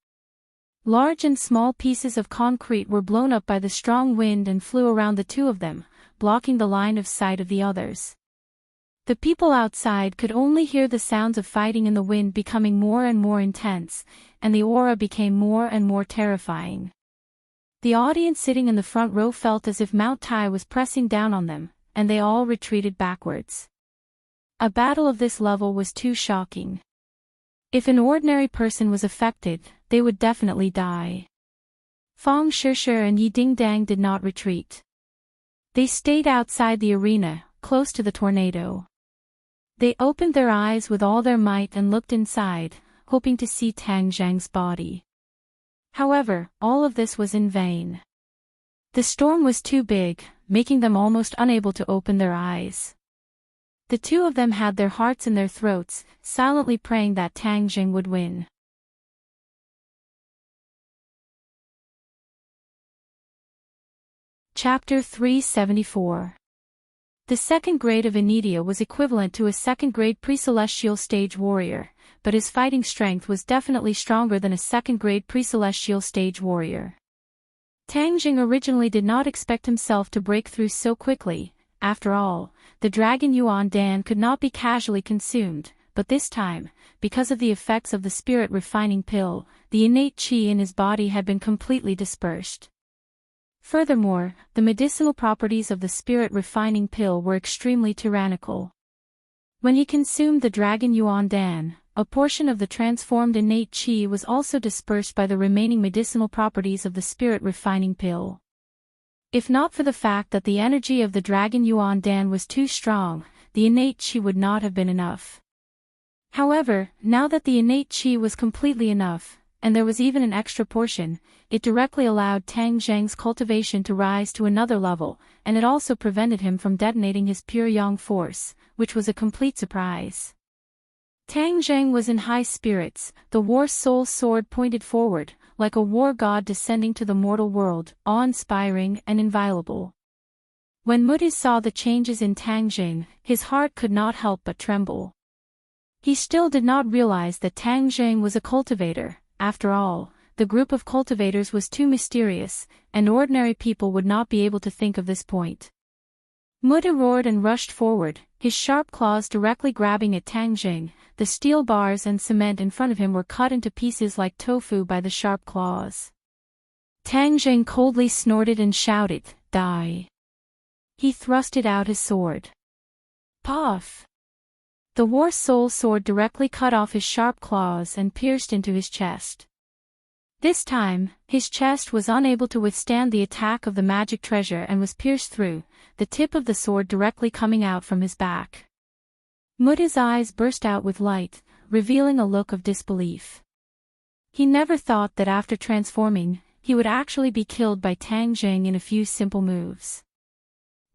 Large and small pieces of concrete were blown up by the strong wind and flew around the two of them, blocking the line of sight of the others. The people outside could only hear the sounds of fighting in the wind becoming more and more intense, and the aura became more and more terrifying. The audience sitting in the front row felt as if Mount Tai was pressing down on them, and they all retreated backwards. A battle of this level was too shocking. If an ordinary person was affected, they would definitely die. Fong Shishir and Yi Dingdang did not retreat. They stayed outside the arena, close to the tornado. They opened their eyes with all their might and looked inside, hoping to see Tang Jing's body. However, all of this was in vain. The storm was too big, making them almost unable to open their eyes. The two of them had their hearts in their throats, silently praying that Tang Jing would win. Chapter 374. The second grade of Anidia was equivalent to a second-grade pre-celestial stage warrior, but his fighting strength was definitely stronger than a second-grade pre-celestial stage warrior. Tang Jing originally did not expect himself to break through so quickly. After all, the dragon Yuan Dan could not be casually consumed, but this time, because of the effects of the spirit refining pill, the innate qi in his body had been completely dispersed. Furthermore, the medicinal properties of the spirit refining pill were extremely tyrannical. When he consumed the dragon Yuan Dan, a portion of the transformed innate qi was also dispersed by the remaining medicinal properties of the spirit refining pill. If not for the fact that the energy of the dragon Yuan Dan was too strong, the innate qi would not have been enough. However, now that the innate qi was completely enough, and there was even an extra portion, it directly allowed Tang Jing's cultivation to rise to another level, and it also prevented him from detonating his pure yang force, which was a complete surprise. Tang Jing was in high spirits, the war soul sword pointed forward, like a war god descending to the mortal world, awe-inspiring and inviolable. When Muda saw the changes in Tang Jing, his heart could not help but tremble. He still did not realize that Tang Jing was a cultivator. After all, the group of cultivators was too mysterious, and ordinary people would not be able to think of this point. Muda roared and rushed forward, his sharp claws directly grabbing at Tang Jing. The steel bars and cement in front of him were cut into pieces like tofu by the sharp claws. Tang Jing coldly snorted and shouted, "Die!" He thrusted out his sword. Puff! The war soul sword directly cut off his sharp claws and pierced into his chest. This time, his chest was unable to withstand the attack of the magic treasure and was pierced through, the tip of the sword directly coming out from his back. Muda's eyes burst out with light, revealing a look of disbelief. He never thought that after transforming, he would actually be killed by Tang Jing in a few simple moves.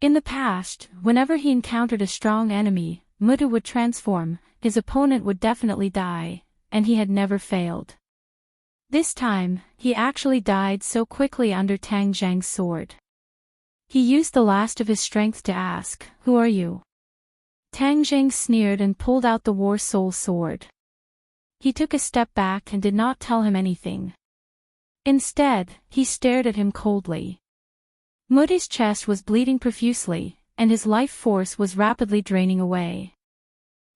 In the past, whenever he encountered a strong enemy, Muda would transform, his opponent would definitely die, and he had never failed. This time, he actually died so quickly under Tang Jing's sword. He used the last of his strength to ask, "Who are you?" Tang Jing sneered and pulled out the war soul sword. He took a step back and did not tell him anything. Instead, he stared at him coldly. Muda's chest was bleeding profusely, and his life force was rapidly draining away.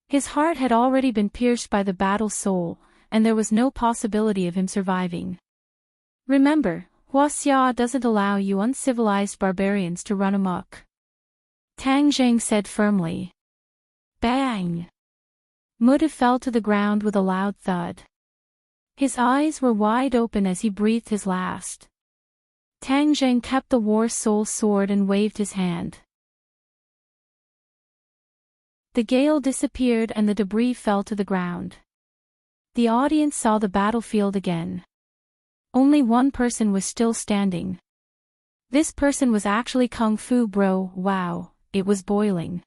His heart had already been pierced by the battle soul, and there was no possibility of him surviving. Remember, Huaxia doesn't allow you uncivilized barbarians to run amok. Tang Jing said firmly. Bang! Muda fell to the ground with a loud thud. His eyes were wide open as he breathed his last. Tang Zheng kept the War Soul sword and waved his hand. The gale disappeared and the debris fell to the ground. The audience saw the battlefield again. Only one person was still standing. This person was actually Kung Fu Bro. Wow, it was boiling.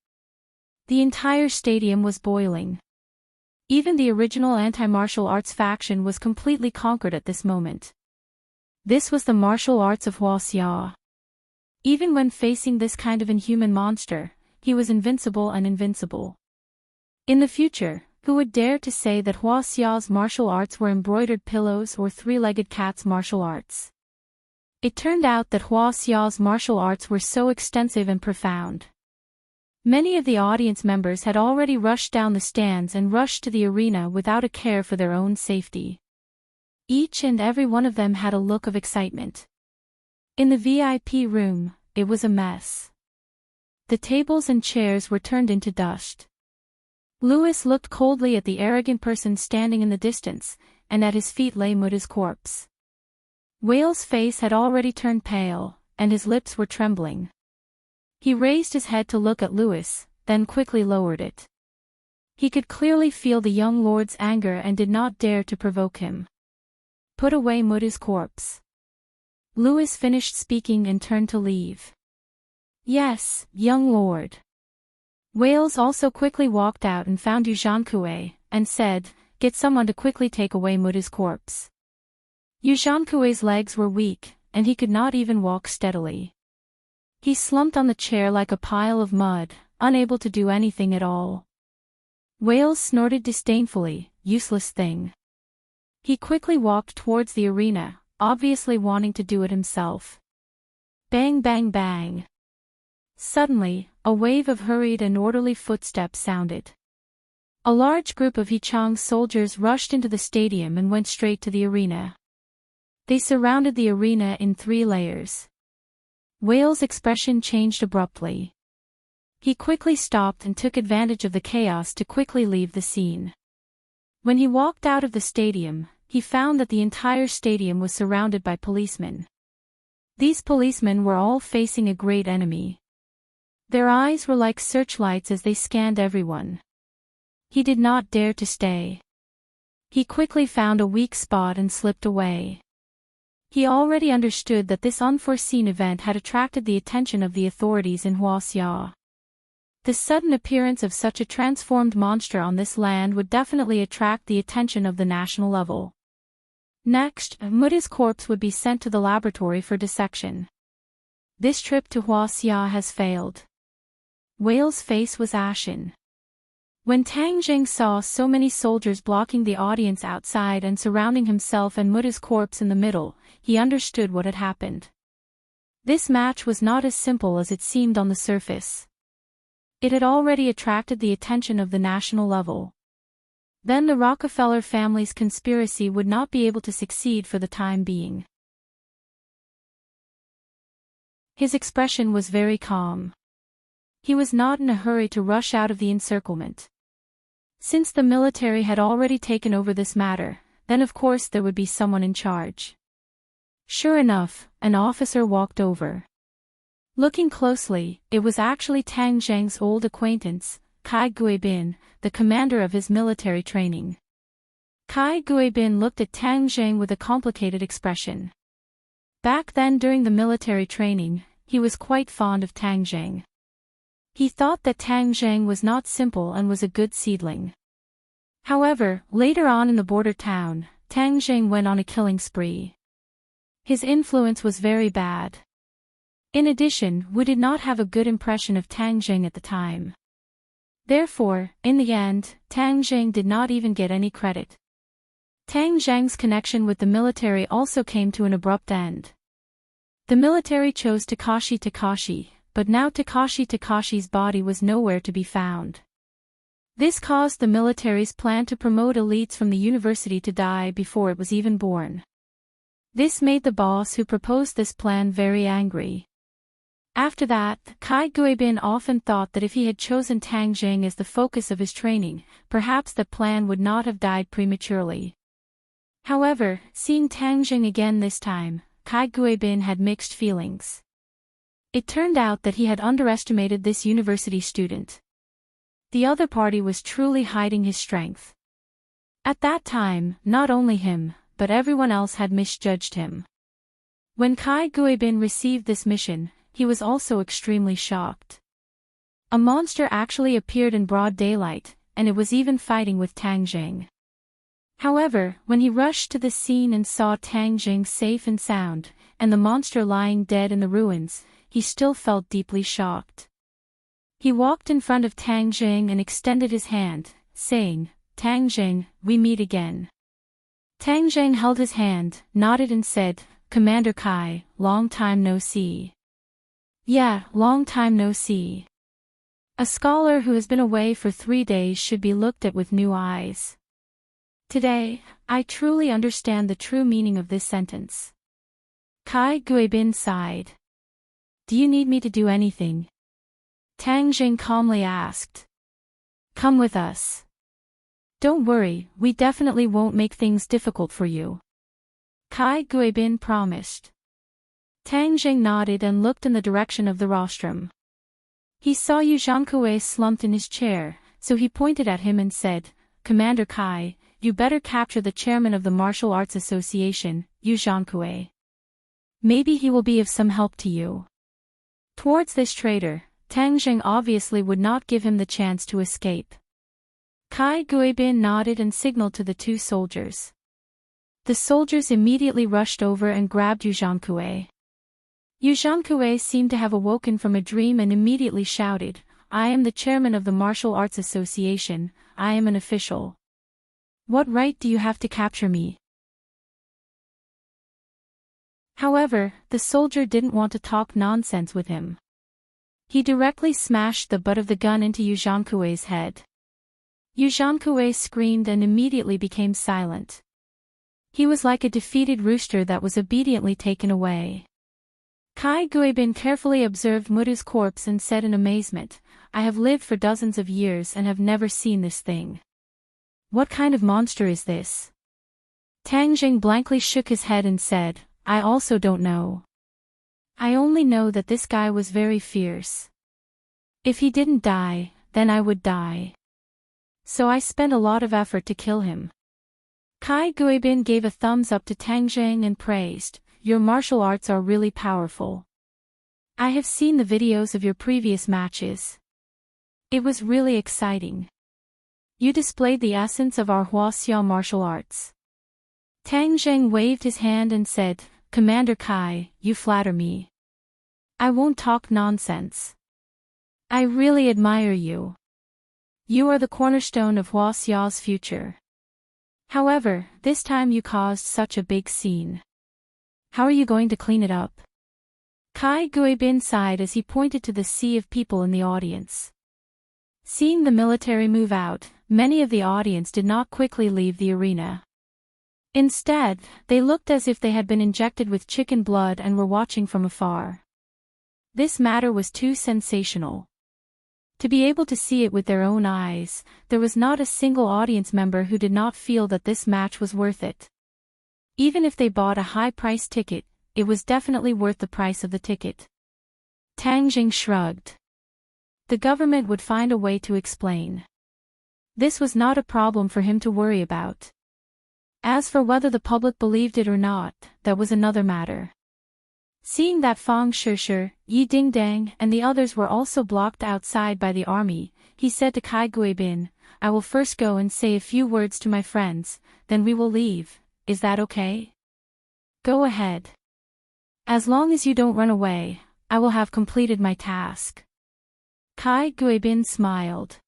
The entire stadium was boiling. Even the original anti-martial arts faction was completely conquered at this moment. This was the martial arts of Hua Xia. Even when facing this kind of inhuman monster, he was invincible and invincible. In the future, who would dare to say that Hua Xia's martial arts were embroidered pillows or three-legged cat's martial arts? It turned out that Hua Xia's martial arts were so extensive and profound. Many of the audience members had already rushed down the stands and rushed to the arena without a care for their own safety. Each and every one of them had a look of excitement. In the VIP room, it was a mess. The tables and chairs were turned into dust. Louis looked coldly at the arrogant person standing in the distance, and at his feet lay Muda's corpse. Whale's face had already turned pale, and his lips were trembling. He raised his head to look at Louis, then quickly lowered it. He could clearly feel the young lord's anger and did not dare to provoke him. Put away Muda's corpse. Louis finished speaking and turned to leave. Yes, young lord. Wales also quickly walked out and found Yu Zhankue, and said, get someone to quickly take away Muda's corpse. Yu Zhankue's legs were weak, and he could not even walk steadily. He slumped on the chair like a pile of mud, unable to do anything at all. Wales snorted disdainfully, useless thing. He quickly walked towards the arena, obviously wanting to do it himself. Bang bang bang. Suddenly, a wave of hurried and orderly footsteps sounded. A large group of Yichang's soldiers rushed into the stadium and went straight to the arena. They surrounded the arena in 3 layers. Whale's expression changed abruptly. He quickly stopped and took advantage of the chaos to quickly leave the scene. When he walked out of the stadium, he found that the entire stadium was surrounded by policemen. These policemen were all facing a great enemy. Their eyes were like searchlights as they scanned everyone. He did not dare to stay. He quickly found a weak spot and slipped away. He already understood that this unforeseen event had attracted the attention of the authorities in Huaxia. The sudden appearance of such a transformed monster on this land would definitely attract the attention of the national level. Next, Muda's corpse would be sent to the laboratory for dissection. This trip to Huaxia has failed. Whale's face was ashen. When Tang Zheng saw so many soldiers blocking the audience outside and surrounding himself and Muda's corpse in the middle, he understood what had happened. This match was not as simple as it seemed on the surface. It had already attracted the attention of the national level. Then the Rockefeller family's conspiracy would not be able to succeed for the time being. His expression was very calm. He was not in a hurry to rush out of the encirclement. Since the military had already taken over this matter, then of course there would be someone in charge. Sure enough, an officer walked over. Looking closely, it was actually Tang Zheng's old acquaintance, Kai Guibin, the commander of his military training. Kai Guibin looked at Tang Zheng with a complicated expression. Back then during the military training, he was quite fond of Tang Zheng. He thought that Tang Zheng was not simple and was a good seedling. However, later on in the border town, Tang Zheng went on a killing spree. His influence was very bad. In addition, we did not have a good impression of Tang Zheng at the time. Therefore, in the end, Tang Zheng did not even get any credit. Tang Zheng's connection with the military also came to an abrupt end. The military chose Takashi, but now Takashi's body was nowhere to be found. This caused the military's plan to promote elites from the university to die before it was even born. This made the boss who proposed this plan very angry. After that, Kai Guibin often thought that if he had chosen Tang Zheng as the focus of his training, perhaps the plan would not have died prematurely. However, seeing Tang Zheng again this time, Kai Guibin had mixed feelings. It turned out that he had underestimated this university student. The other party was truly hiding his strength. At that time, not only him, but everyone else had misjudged him. When Kai Guibin received this mission, he was also extremely shocked. A monster actually appeared in broad daylight, and it was even fighting with Tang Jing. However, when he rushed to the scene and saw Tang Jing safe and sound, and the monster lying dead in the ruins, he still felt deeply shocked. He walked in front of Tang Jing and extended his hand, saying, "Tang Jing, we meet again." Tang Jing held his hand, nodded and said, "Commander Kai, long time no see." "Yeah, long time no see." A scholar who has been away for 3 days should be looked at with new eyes. Today, I truly understand the true meaning of this sentence. Kai Guibin sighed. "Do you need me to do anything?" Tang Jing calmly asked. "Come with us. Don't worry, we definitely won't make things difficult for you," Kai Guibin promised. Tang Jing nodded and looked in the direction of the rostrum. He saw Yu Zhankui slumped in his chair, so he pointed at him and said, "Commander Kai, you better capture the chairman of the Martial Arts Association, Yu Zhankui. Maybe he will be of some help to you." Towards this traitor, Tang Jing obviously would not give him the chance to escape. Kai Guibin nodded and signaled to the 2 soldiers. The soldiers immediately rushed over and grabbed Yu Zhankui. Yu Zhankui seemed to have awoken from a dream and immediately shouted, "I am the chairman of the Martial Arts Association, I am an official. What right do you have to capture me?" However, the soldier didn't want to talk nonsense with him. He directly smashed the butt of the gun into Yu Zhankui's head. Yu Zhankui screamed and immediately became silent. He was like a defeated rooster that was obediently taken away. Kai Guibin carefully observed Muda's corpse and said in amazement, "I have lived for dozens of years and have never seen this thing. What kind of monster is this?" Tang Jing blankly shook his head and said, "I also don't know. I only know that this guy was very fierce. If he didn't die, then I would die. So I spent a lot of effort to kill him." Kai Guibin gave a thumbs up to Tang Jing and praised, "Your martial arts are really powerful. I have seen the videos of your previous matches. It was really exciting. You displayed the essence of our Huaxia martial arts." Tang Jing waved his hand and said, "Commander Kai, you flatter me. I won't talk nonsense. I really admire you. You are the cornerstone of Huaxia's future. However, this time you caused such a big scene. How are you going to clean it up?" Kai Guibin sighed as he pointed to the sea of people in the audience. Seeing the military move out, many of the audience did not quickly leave the arena. Instead, they looked as if they had been injected with chicken blood and were watching from afar. This matter was too sensational. To be able to see it with their own eyes, there was not a single audience member who did not feel that this match was worth it. Even if they bought a high-priced ticket, it was definitely worth the price of the ticket. Tang Jing shrugged. The government would find a way to explain. This was not a problem for him to worry about. As for whether the public believed it or not, that was another matter. Seeing that Fang Shishir, Yi Dingdang and the others were also blocked outside by the army, he said to Kai Guibin, "I will first go and say a few words to my friends, then we will leave. Is that okay?" "Go ahead. As long as you don't run away, I will have completed my task." Kai Guibin smiled.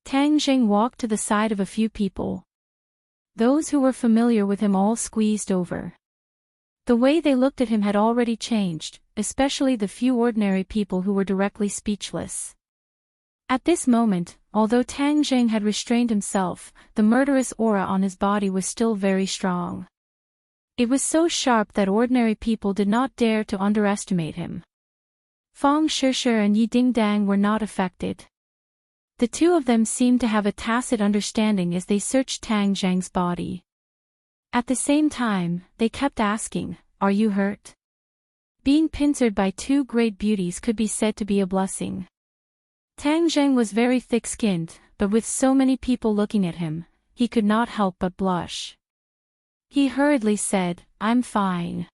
Tang Jing walked to the side of a few people. Those who were familiar with him all squeezed over. The way they looked at him had already changed, especially the few ordinary people who were directly speechless. At this moment, although Tang Jing had restrained himself, the murderous aura on his body was still very strong. It was so sharp that ordinary people did not dare to underestimate him. Fang Shishir and Yi Dingdang were not affected. The two of them seemed to have a tacit understanding as they searched Tang Jing's body. At the same time, they kept asking, are you hurt? Being pincered by two great beauties could be said to be a blessing. Tang Zheng was very thick-skinned, but with so many people looking at him, he could not help but blush. He hurriedly said, I'm fine.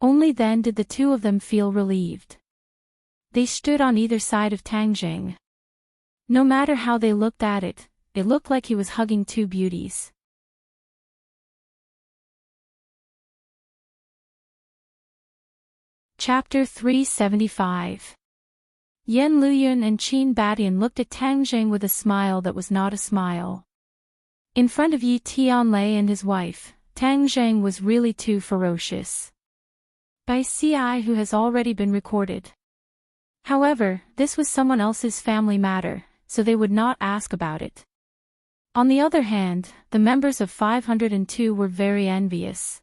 Only then did the two of them feel relieved. They stood on either side of Tang Zheng. No matter how they looked at it, it looked like he was hugging two beauties. Chapter 375. Yan Luyun and Qin Badian looked at Tang Zheng with a smile that was not a smile. In front of Yi Tianlei and his wife, Tang Zheng was really too ferocious. By CI who has already been recorded. However, this was someone else's family matter, so they would not ask about it. On the other hand, the members of 502 were very envious.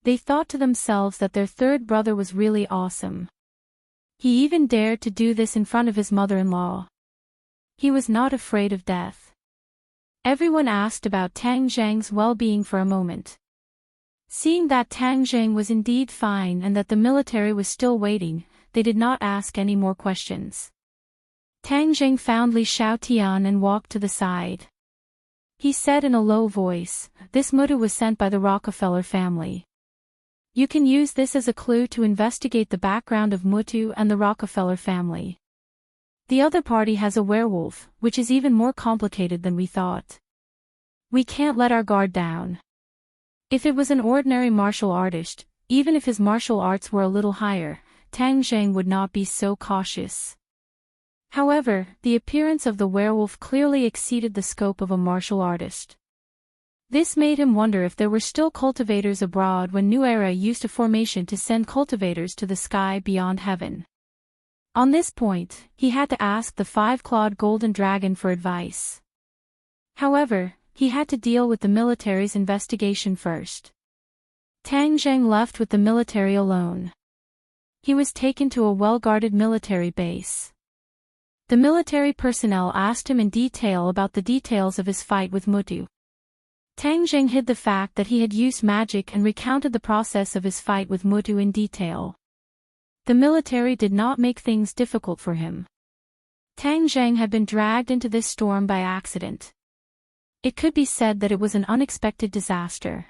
They thought to themselves that their third brother was really awesome. He even dared to do this in front of his mother-in-law. He was not afraid of death. Everyone asked about Tang Zheng's well-being for a moment. Seeing that Tang Zheng was indeed fine and that the military was still waiting, they did not ask any more questions. Tang Zheng found Li Xiaotian and walked to the side. He said in a low voice, "This mutu was sent by the Rockefeller family. You can use this as a clue to investigate the background of Mutu and the Rockefeller family. The other party has a werewolf, which is even more complicated than we thought. We can't let our guard down. If it was an ordinary martial artist, even if his martial arts were a little higher, Tang Zheng would not be so cautious." However, the appearance of the werewolf clearly exceeded the scope of a martial artist. This made him wonder if there were still cultivators abroad when New Era used a formation to send cultivators to the sky beyond heaven. On this point, he had to ask the five-clawed golden dragon for advice. However, he had to deal with the military's investigation first. Tang Zheng left with the military alone. He was taken to a well-guarded military base. The military personnel asked him in detail about the details of his fight with Mutu. Tang Zheng hid the fact that he had used magic and recounted the process of his fight with Mutu in detail. The military did not make things difficult for him. Tang Zheng had been dragged into this storm by accident. It could be said that it was an unexpected disaster.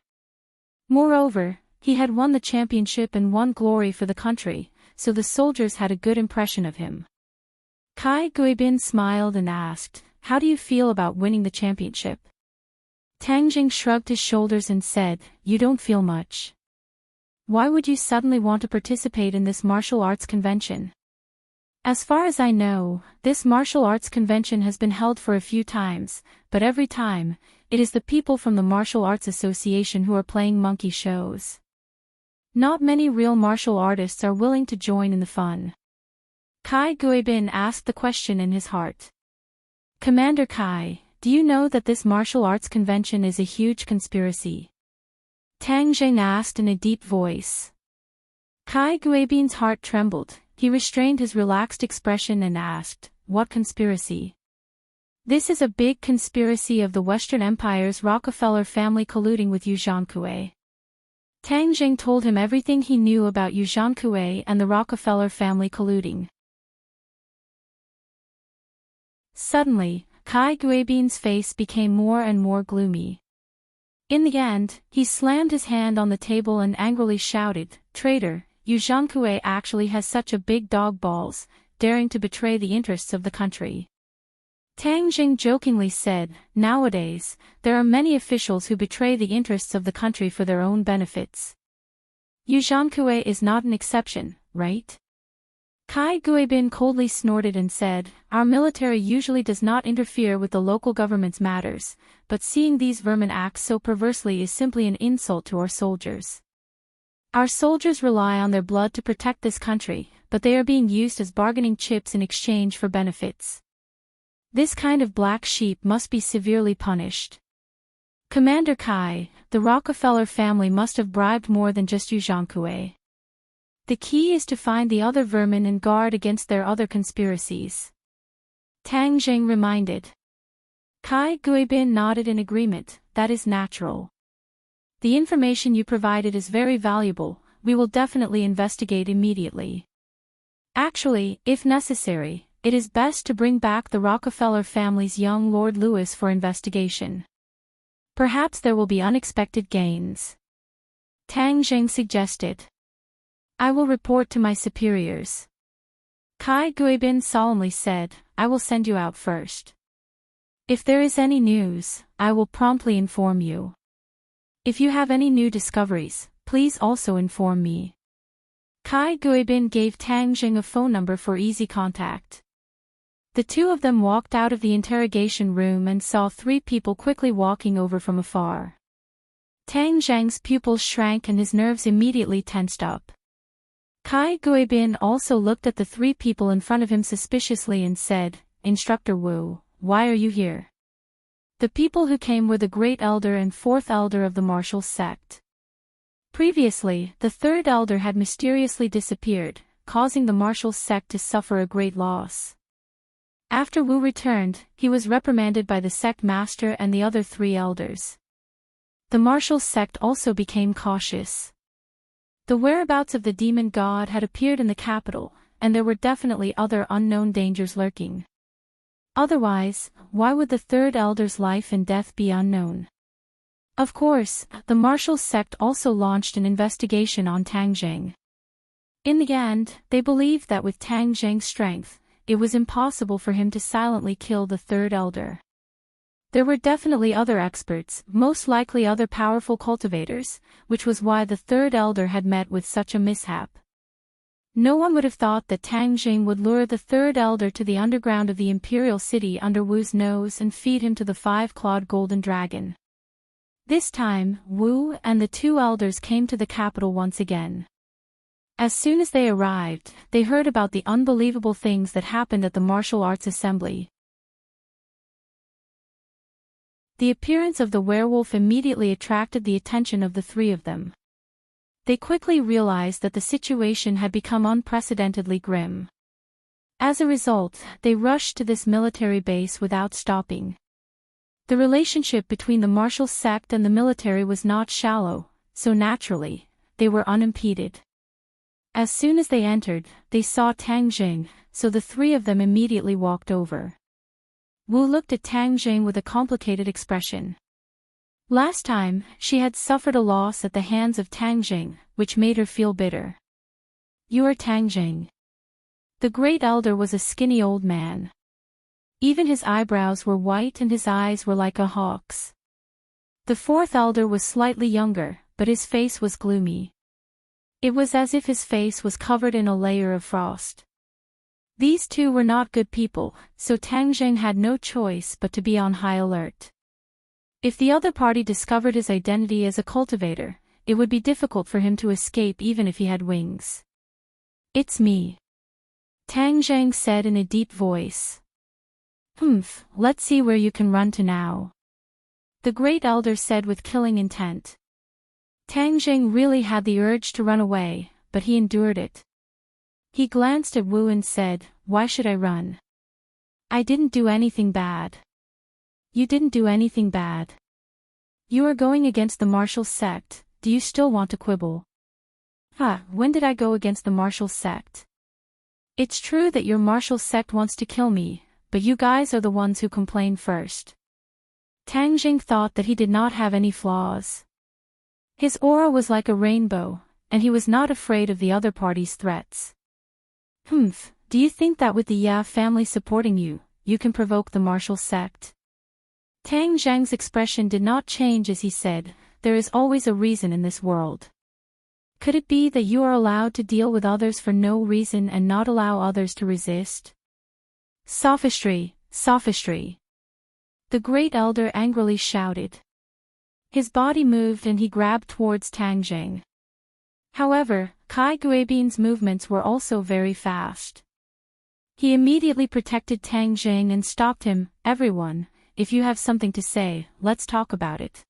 Moreover, he had won the championship and won glory for the country, so the soldiers had a good impression of him. Kai Guibin smiled and asked, "How do you feel about winning the championship?" Tang Zheng shrugged his shoulders and said, "You don't feel much. Why would you suddenly want to participate in this martial arts convention? As far as I know, this martial arts convention has been held for a few times, but every time, it is the people from the Martial Arts Association who are playing monkey shows. Not many real martial artists are willing to join in the fun." Kai Guibin asked the question in his heart. "Commander Kai, do you know that this martial arts convention is a huge conspiracy?" Tang Zheng asked in a deep voice. Kai Guibin's heart trembled. He restrained his relaxed expression and asked, "What conspiracy?" "This is a big conspiracy of the Western Empire's Rockefeller family colluding with Yu Zhankue." Tang Zheng told him everything he knew about Yu Zhankue and the Rockefeller family colluding. Suddenly, Kai Guibin's face became more and more gloomy. In the end, he slammed his hand on the table and angrily shouted, "Traitor, Yu Zhankue actually has such a big dog balls, daring to betray the interests of the country." Tang Zheng jokingly said, "Nowadays, there are many officials who betray the interests of the country for their own benefits. Yu Zhankue is not an exception, right?" Kai Guibin coldly snorted and said, "Our military usually does not interfere with the local government's matters, but seeing these vermin act so perversely is simply an insult to our soldiers. Our soldiers rely on their blood to protect this country, but they are being used as bargaining chips in exchange for benefits. This kind of black sheep must be severely punished. Commander Kai, the Rockefeller family must have bribed more than just Yu Zhankue. The key is to find the other vermin and guard against their other conspiracies." Tang Zheng reminded. Kai Guibin nodded in agreement. "That is natural. The information you provided is very valuable, we will definitely investigate immediately. Actually, if necessary, it is best to bring back the Rockefeller family's young Lord Louis for investigation. Perhaps there will be unexpected gains. Tang Jing suggested. I will report to my superiors. Kai Guibin solemnly said, I will send you out first. If there is any news, I will promptly inform you. If you have any new discoveries, please also inform me. Kai Guibin gave Tang Jing a phone number for easy contact. The two of them walked out of the interrogation room and saw three people quickly walking over from afar. Tang Zhang's pupils shrank and his nerves immediately tensed up. Kai Guibin also looked at the three people in front of him suspiciously and said, Instructor Wu, why are you here? The people who came were the Great Elder and Fourth Elder of the martial sect. Previously, the Third Elder had mysteriously disappeared, causing the martial sect to suffer a great loss. After Wu returned, he was reprimanded by the sect master and the other three elders. The martial sect also became cautious. The whereabouts of the demon god had appeared in the capital, and there were definitely other unknown dangers lurking. Otherwise, why would the Third Elder's life and death be unknown? Of course, the martial sect also launched an investigation on Tang Jing. In the end, they believed that with Tang Jing's strength, it was impossible for him to silently kill the Third Elder. There were definitely other experts, most likely other powerful cultivators, which was why the Third Elder had met with such a mishap. No one would have thought that Tang Jing would lure the Third Elder to the underground of the Imperial City under Wu's nose and feed him to the five-clawed golden dragon. This time, Wu and the two elders came to the capital once again. As soon as they arrived, they heard about the unbelievable things that happened at the martial arts assembly. The appearance of the werewolf immediately attracted the attention of the three of them. They quickly realized that the situation had become unprecedentedly grim. As a result, they rushed to this military base without stopping. The relationship between the martial sect and the military was not shallow, so naturally, they were unimpeded. As soon as they entered, they saw Tang Jing, so the three of them immediately walked over. Wu looked at Tang Jing with a complicated expression. Last time, she had suffered a loss at the hands of Tang Jing, which made her feel bitter. You are Tang Jing. The Great Elder was a skinny old man. Even his eyebrows were white and his eyes were like a hawk's. The Fourth Elder was slightly younger, but his face was gloomy. It was as if his face was covered in a layer of frost. These two were not good people, so Tang Jing had no choice but to be on high alert. If the other party discovered his identity as a cultivator, it would be difficult for him to escape even if he had wings. It's me. Tang Jing said in a deep voice. Let's see where you can run to now. The Great Elder said with killing intent. Tang Jing really had the urge to run away, but he endured it. He glanced at Wu and said, Why should I run? I didn't do anything bad. You didn't do anything bad. You are going against the martial sect, do you still want to quibble? When did I go against the martial sect? It's true that your martial sect wants to kill me, but you guys are the ones who complain first. Tang Jing thought that he did not have any flaws. His aura was like a rainbow, and he was not afraid of the other party's threats. Do you think that with the Ya family supporting you, you can provoke the martial sect? Tang Zhang's expression did not change as he said, There is always a reason in this world. Could it be that you are allowed to deal with others for no reason and not allow others to resist? Sophistry, sophistry. The Great Elder angrily shouted. His body moved and he grabbed towards Tang Jing. However, Kai Guibin's movements were also very fast. He immediately protected Tang Jing and stopped him. Everyone, if you have something to say, let's talk about it.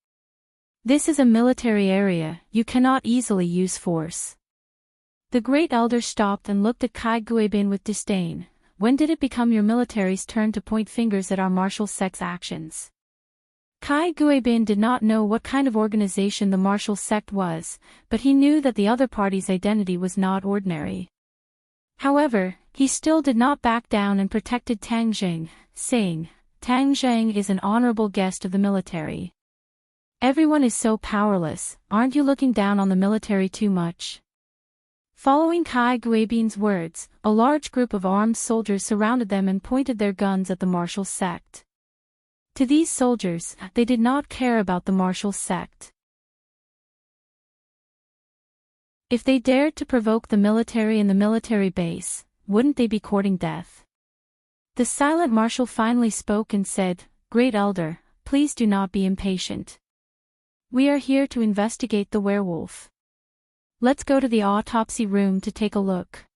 This is a military area, you cannot easily use force. The Great Elder stopped and looked at Kai Guibin with disdain. When did it become your military's turn to point fingers at our martial sect's actions? Kai Guibin did not know what kind of organization the martial sect was, but he knew that the other party's identity was not ordinary. However, he still did not back down and protected Tang Jing, saying, "Tang Jing is an honorable guest of the military. Everyone is so powerless, aren't you looking down on the military too much?" Following Kai Guibin's words, a large group of armed soldiers surrounded them and pointed their guns at the martial sect. To these soldiers, they did not care about the martial sect. If they dared to provoke the military in the military base, wouldn't they be courting death? The silent marshal finally spoke and said, "Great Elder, please do not be impatient. We are here to investigate the werewolf. Let's go to the autopsy room to take a look."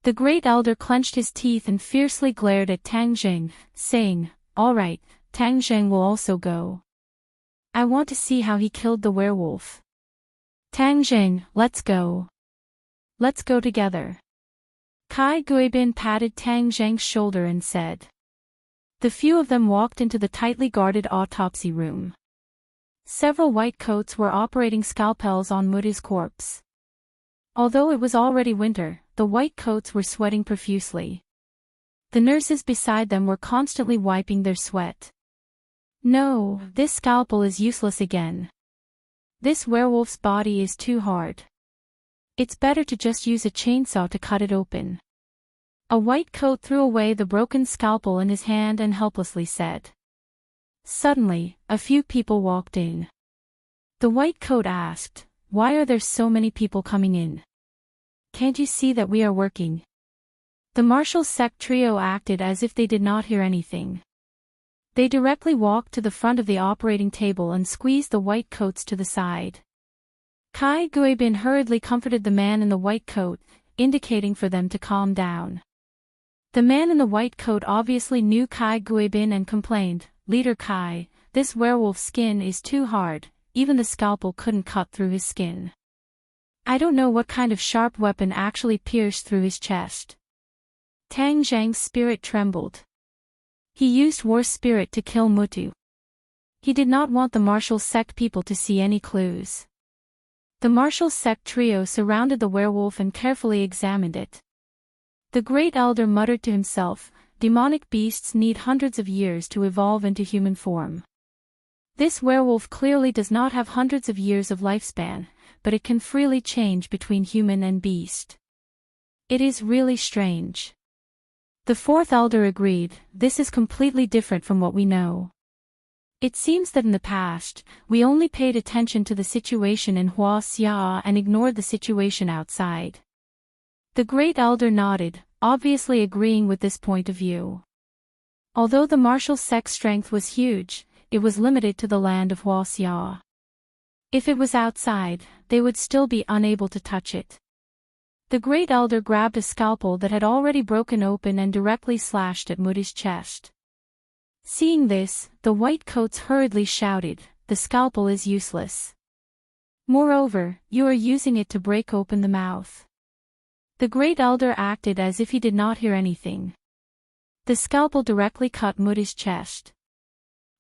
The Great Elder clenched his teeth and fiercely glared at Tang Jing, saying, "All right, Tang Jing will also go. I want to see how he killed the werewolf. Tang Jing, let's go. Let's go together." Kai Guibin patted Tang Jing's shoulder and said. The few of them walked into the tightly guarded autopsy room. Several white coats were operating scalpels on Muti's corpse. Although it was already winter, the white coats were sweating profusely. The nurses beside them were constantly wiping their sweat. "No, this scalpel is useless again. This werewolf's body is too hard. It's better to just use a chainsaw to cut it open." A white coat threw away the broken scalpel in his hand and helplessly said. Suddenly, a few people walked in. The white coat asked, "Why are there so many people coming in? Can't you see that we are working?" The martial sect trio acted as if they did not hear anything. They directly walked to the front of the operating table and squeezed the white coats to the side. Kai Guibin hurriedly comforted the man in the white coat, indicating for them to calm down. The man in the white coat obviously knew Kai Guibin and complained, "Leader Kai, this werewolf's skin is too hard, even the scalpel couldn't cut through his skin. I don't know what kind of sharp weapon actually pierced through his chest." Tang Zhang's spirit trembled. He used war spirit to kill Mutu. He did not want the martial sect people to see any clues. The martial sect trio surrounded the werewolf and carefully examined it. The Great Elder muttered to himself, "Demonic beasts need hundreds of years to evolve into human form. This werewolf clearly does not have hundreds of years of lifespan, but it can freely change between human and beast. It is really strange." The fourth elder agreed, "This is completely different from what we know. It seems that in the past, we only paid attention to the situation in Huaxia and ignored the situation outside." The Great Elder nodded, obviously agreeing with this point of view. Although the martial sect's strength was huge, it was limited to the land of Huaxia. If it was outside, they would still be unable to touch it. The Great Elder grabbed a scalpel that had already broken open and directly slashed at Muti's chest. Seeing this, the white coats hurriedly shouted, "The scalpel is useless. Moreover, you are using it to break open the mouth." The Great Elder acted as if he did not hear anything. The scalpel directly cut Muti's chest.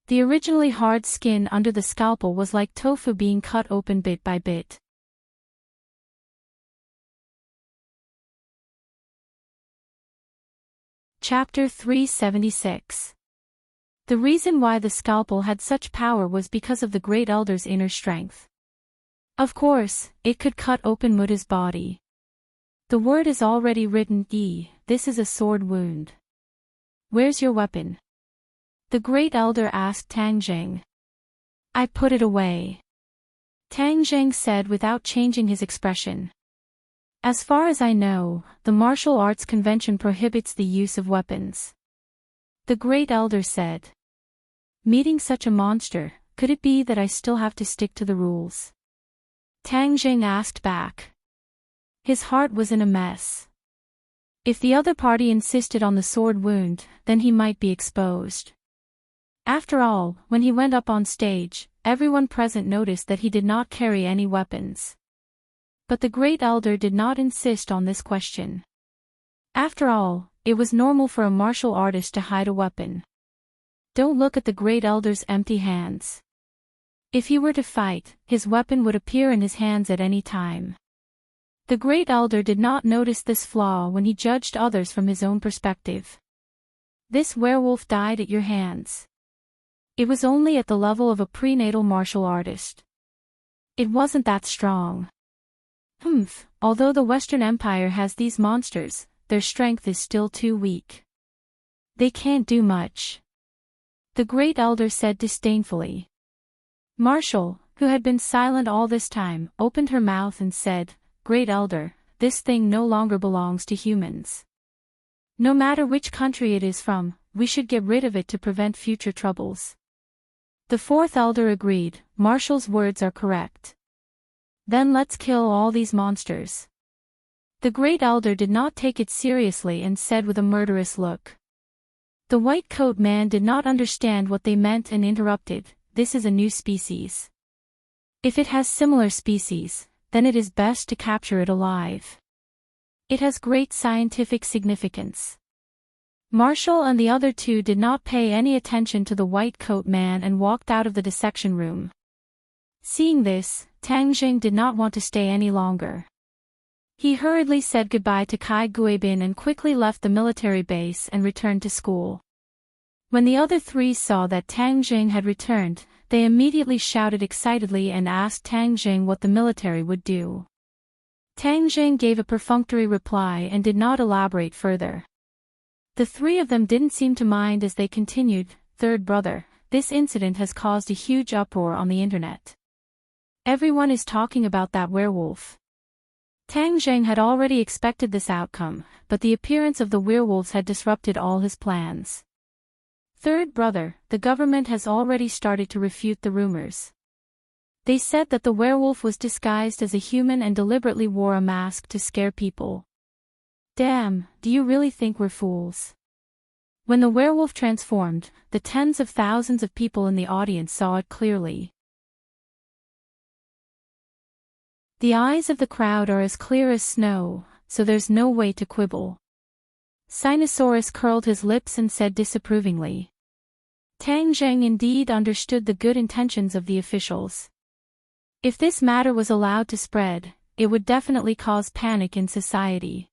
The originally hard skin under the scalpel was like tofu being cut open bit by bit. Chapter 376. The reason why the scalpel had such power was because of the Great Elder's inner strength. Of course, it could cut open Muta's body. The word is already written, this is a sword wound. Where's your weapon? The Great Elder asked Tang Jing. I put it away. Tang Jing said without changing his expression. As far as I know, the martial arts convention prohibits the use of weapons. The Great Elder said. Meeting such a monster, could it be that I still have to stick to the rules? Tang Jing asked back. His heart was in a mess. If the other party insisted on the sword wound, then he might be exposed. After all, when he went up on stage, everyone present noticed that he did not carry any weapons. But the Great Elder did not insist on this question. After all, it was normal for a martial artist to hide a weapon. Don't look at the Great Elder's empty hands. If he were to fight, his weapon would appear in his hands at any time. The Great Elder did not notice this flaw when he judged others from his own perspective. This werewolf died at your hands. It was only at the level of a prenatal martial artist. It wasn't that strong. Although the Western Empire has these monsters, their strength is still too weak. They can't do much. The Great Elder said disdainfully. Marshall, who had been silent all this time, opened her mouth and said, Great Elder, this thing no longer belongs to humans. No matter which country it is from, we should get rid of it to prevent future troubles. The fourth elder agreed, Marshall's words are correct. Then let's kill all these monsters. The Great Elder did not take it seriously and said with a murderous look. The white coat man did not understand what they meant and interrupted, this is a new species. If it has similar species, then it is best to capture it alive. It has great scientific significance. Marshall and the other two did not pay any attention to the white coat man and walked out of the dissection room. Seeing this, Tang Jing did not want to stay any longer. He hurriedly said goodbye to Kai Guibin and quickly left the military base and returned to school. When the other three saw that Tang Jing had returned, they immediately shouted excitedly and asked Tang Jing what the military would do. Tang Jing gave a perfunctory reply and did not elaborate further. The three of them didn't seem to mind as they continued, Third brother, this incident has caused a huge uproar on the internet. Everyone is talking about that werewolf. Tang Jing had already expected this outcome, but the appearance of the werewolves had disrupted all his plans. Third brother, the government has already started to refute the rumors. They said that the werewolf was disguised as a human and deliberately wore a mask to scare people. Damn, do you really think we're fools? When the werewolf transformed, the tens of thousands of people in the audience saw it clearly. The eyes of the crowd are as clear as snow, so there's no way to quibble. Sinosaurus curled his lips and said disapprovingly. Tang Jing indeed understood the good intentions of the officials. If this matter was allowed to spread, it would definitely cause panic in society.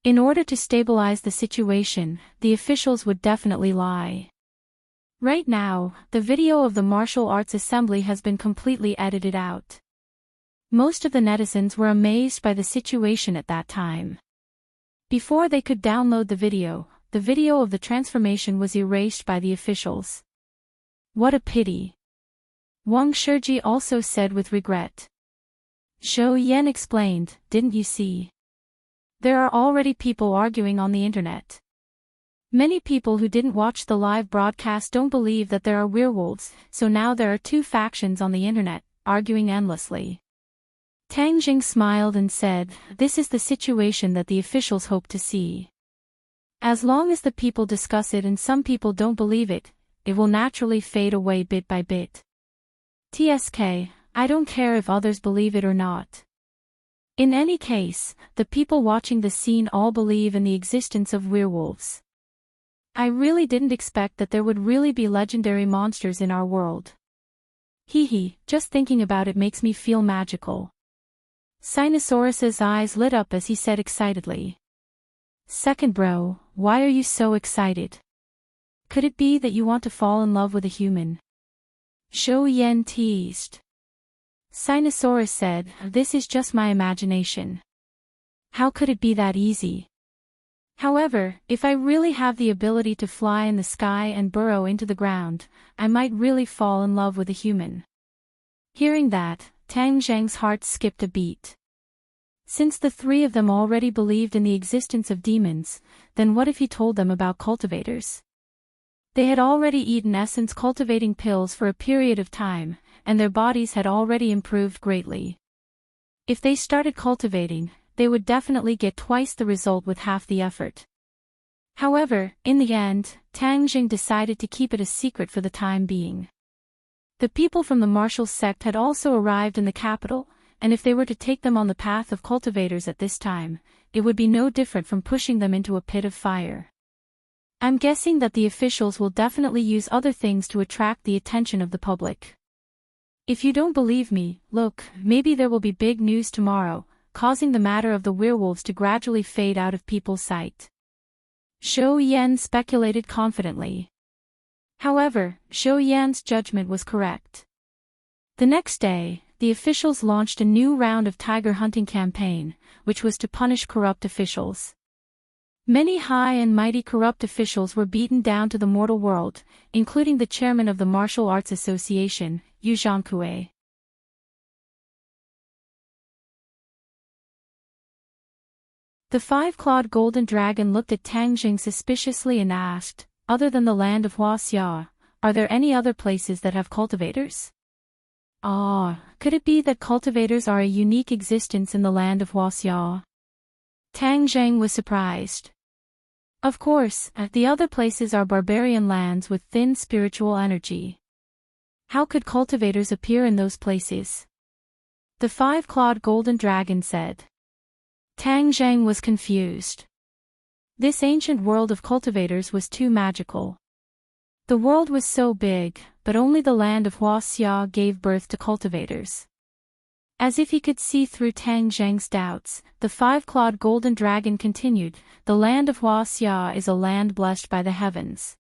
In order to stabilize the situation, the officials would definitely lie. Right now, the video of the martial arts assembly has been completely edited out. Most of the netizens were amazed by the situation at that time. Before they could download the video of the transformation was erased by the officials. What a pity. Wang Shiji also said with regret. Zhou Yan explained, didn't you see? There are already people arguing on the internet. Many people who didn't watch the live broadcast don't believe that there are werewolves, so now there are two factions on the internet, arguing endlessly. Tang Jing smiled and said, this is the situation that the officials hope to see. As long as the people discuss it and some people don't believe it, it will naturally fade away bit by bit. TSK, I don't care if others believe it or not. In any case, the people watching the scene all believe in the existence of werewolves. I really didn't expect that there would really be legendary monsters in our world. Hee, just thinking about it makes me feel magical. Sinosaurus's eyes lit up as he said excitedly. Second bro, why are you so excited? Could it be that you want to fall in love with a human? Zhou Yan teased. Sinosaurus said, this is just my imagination. How could it be that easy? However, if I really have the ability to fly in the sky and burrow into the ground, I might really fall in love with a human. Hearing that, Tang Zhang's heart skipped a beat. Since the three of them already believed in the existence of demons, then what if he told them about cultivators? They had already eaten essence cultivating pills for a period of time, and their bodies had already improved greatly. If they started cultivating, they would definitely get twice the result with half the effort. However, in the end, Tang Jing decided to keep it a secret for the time being. The people from the martial sect had also arrived in the capital, and if they were to take them on the path of cultivators at this time, it would be no different from pushing them into a pit of fire. I'm guessing that the officials will definitely use other things to attract the attention of the public. If you don't believe me, look, maybe there will be big news tomorrow, causing the matter of the werewolves to gradually fade out of people's sight. Zhou Yan speculated confidently. However, Zhou Yan's judgment was correct. The next day, the officials launched a new round of tiger hunting campaign, which was to punish corrupt officials. Many high and mighty corrupt officials were beaten down to the mortal world, including the chairman of the Martial Arts Association, Yu Zhangkue. The five-clawed golden dragon looked at Tang Jing suspiciously and asked, other than the land of Huaxia, are there any other places that have cultivators? Could it be that cultivators are a unique existence in the land of Huaxia? Tang Jing was surprised. Of course, the other places are barbarian lands with thin spiritual energy. How could cultivators appear in those places? The five-clawed golden dragon said. Tang Jing was confused. This ancient world of cultivators was too magical. The world was so big, but only the land of Huaxia gave birth to cultivators. As if he could see through Tang Jing's doubts, the five-clawed golden dragon continued, the land of Huaxia is a land blessed by the heavens.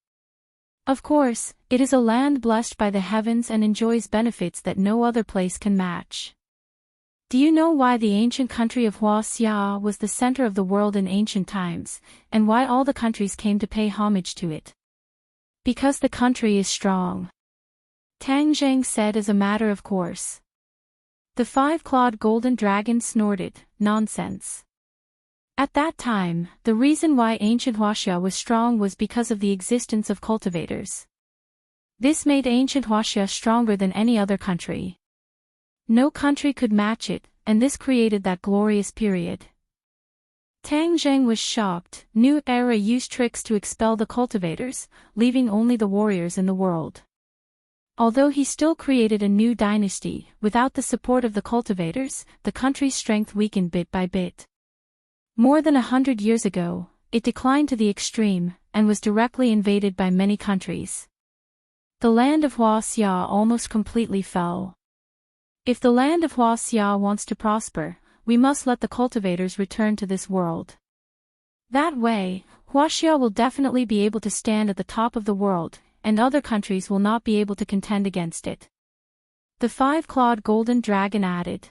Of course, it is a land blessed by the heavens and enjoys benefits that no other place can match. Do you know why the ancient country of Huaxia was the center of the world in ancient times, and why all the countries came to pay homage to it? Because the country is strong. Tang Jing said as a matter of course. The five-clawed golden dragon snorted, nonsense. At that time, the reason why ancient Huaxia was strong was because of the existence of cultivators. This made ancient Huaxia stronger than any other country. No country could match it, and this created that glorious period. Tang Jing was shocked. New Era used tricks to expel the cultivators, leaving only the warriors in the world. Although he still created a new dynasty, without the support of the cultivators, the country's strength weakened bit by bit. More than 100 years ago, it declined to the extreme, and was directly invaded by many countries. The land of Huaxia almost completely fell. If the land of Huaxia wants to prosper, we must let the cultivators return to this world. That way, Huaxia will definitely be able to stand at the top of the world, and other countries will not be able to contend against it. The five-clawed golden dragon added.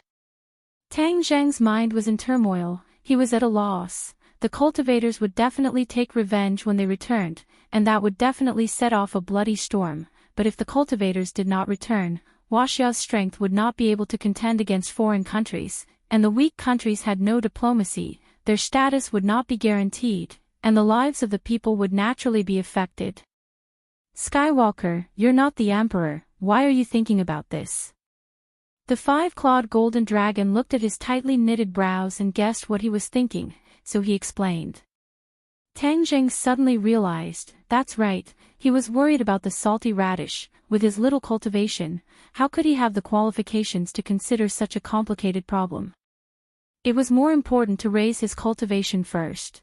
Tang Jing's mind was in turmoil, he was at a loss. The cultivators would definitely take revenge when they returned, and that would definitely set off a bloody storm, but if the cultivators did not return, Huaxia's strength would not be able to contend against foreign countries, and the weak countries had no diplomacy, their status would not be guaranteed, and the lives of the people would naturally be affected. Skywalker, you're not the Emperor, why are you thinking about this? The five-clawed golden dragon looked at his tightly knitted brows and guessed what he was thinking, so he explained. Tang Jing suddenly realized, that's right, he was worried about the salty radish. With his little cultivation, how could he have the qualifications to consider such a complicated problem? It was more important to raise his cultivation first.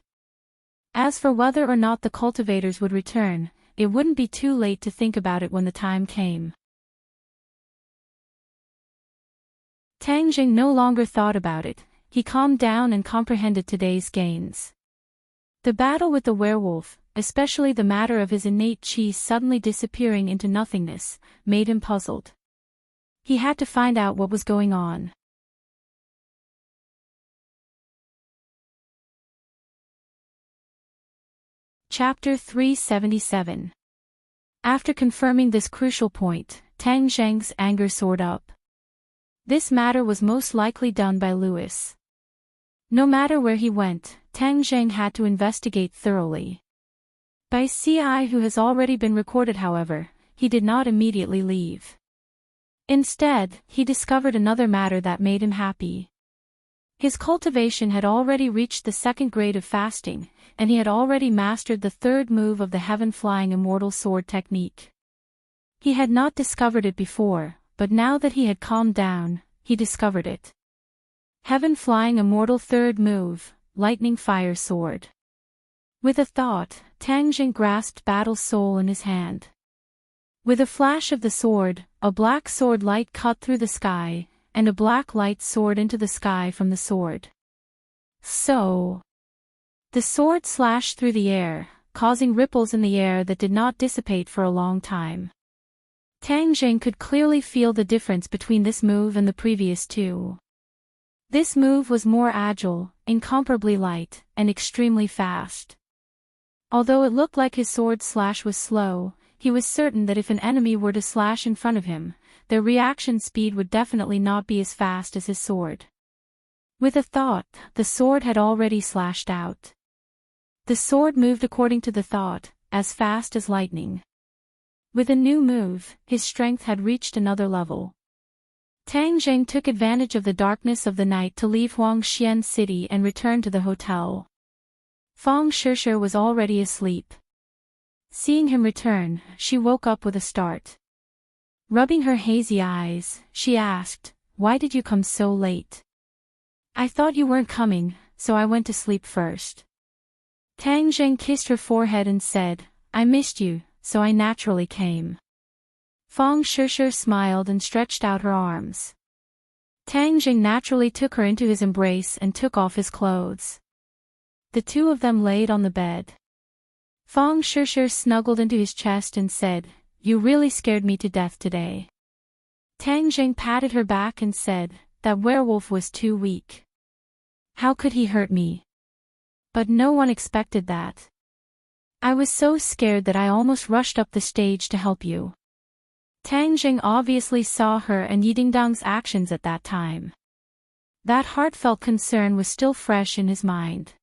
As for whether or not the cultivators would return, it wouldn't be too late to think about it when the time came. Tang Jing no longer thought about it, he calmed down and comprehended today's gains. The battle with the werewolf, especially the matter of his innate qi suddenly disappearing into nothingness, made him puzzled. He had to find out what was going on. Chapter 377. After confirming this crucial point, Tang Jing's anger soared up. This matter was most likely done by Louis. No matter where he went, Tang Jing had to investigate thoroughly. By CI who has already been recorded however, he did not immediately leave. Instead, he discovered another matter that made him happy. His cultivation had already reached the second grade of fasting, and he had already mastered the third move of the heaven-flying immortal sword technique. He had not discovered it before, but now that he had calmed down, he discovered it. Heaven-flying immortal third move, lightning fire sword. With a thought, Tang Jing grasped Battle's soul in his hand. With a flash of the sword, a black sword light cut through the sky, and a black light soared into the sky from the sword. So, the sword slashed through the air, causing ripples in the air that did not dissipate for a long time. Tang Jing could clearly feel the difference between this move and the previous two. This move was more agile, incomparably light, and extremely fast. Although it looked like his sword slash was slow, he was certain that if an enemy were to slash in front of him, their reaction speed would definitely not be as fast as his sword. With a thought, the sword had already slashed out. The sword moved according to the thought, as fast as lightning. With a new move, his strength had reached another level. Tang Jing took advantage of the darkness of the night to leave Huangxian City and return to the hotel. Fang Shishir was already asleep. Seeing him return, she woke up with a start. Rubbing her hazy eyes, she asked, "Why did you come so late?" "I thought you weren't coming, so I went to sleep first." Tang Jing kissed her forehead and said, "I missed you, so I naturally came." Fang Shishir smiled and stretched out her arms. Tang Jing naturally took her into his embrace and took off his clothes. The two of them laid on the bed. Fang Shishir snuggled into his chest and said, "You really scared me to death today." Tang Jing patted her back and said, "That werewolf was too weak. How could he hurt me? But no one expected that. I was so scared that I almost rushed up the stage to help you." Tang Jing obviously saw her and Yidingdang's actions at that time. That heartfelt concern was still fresh in his mind.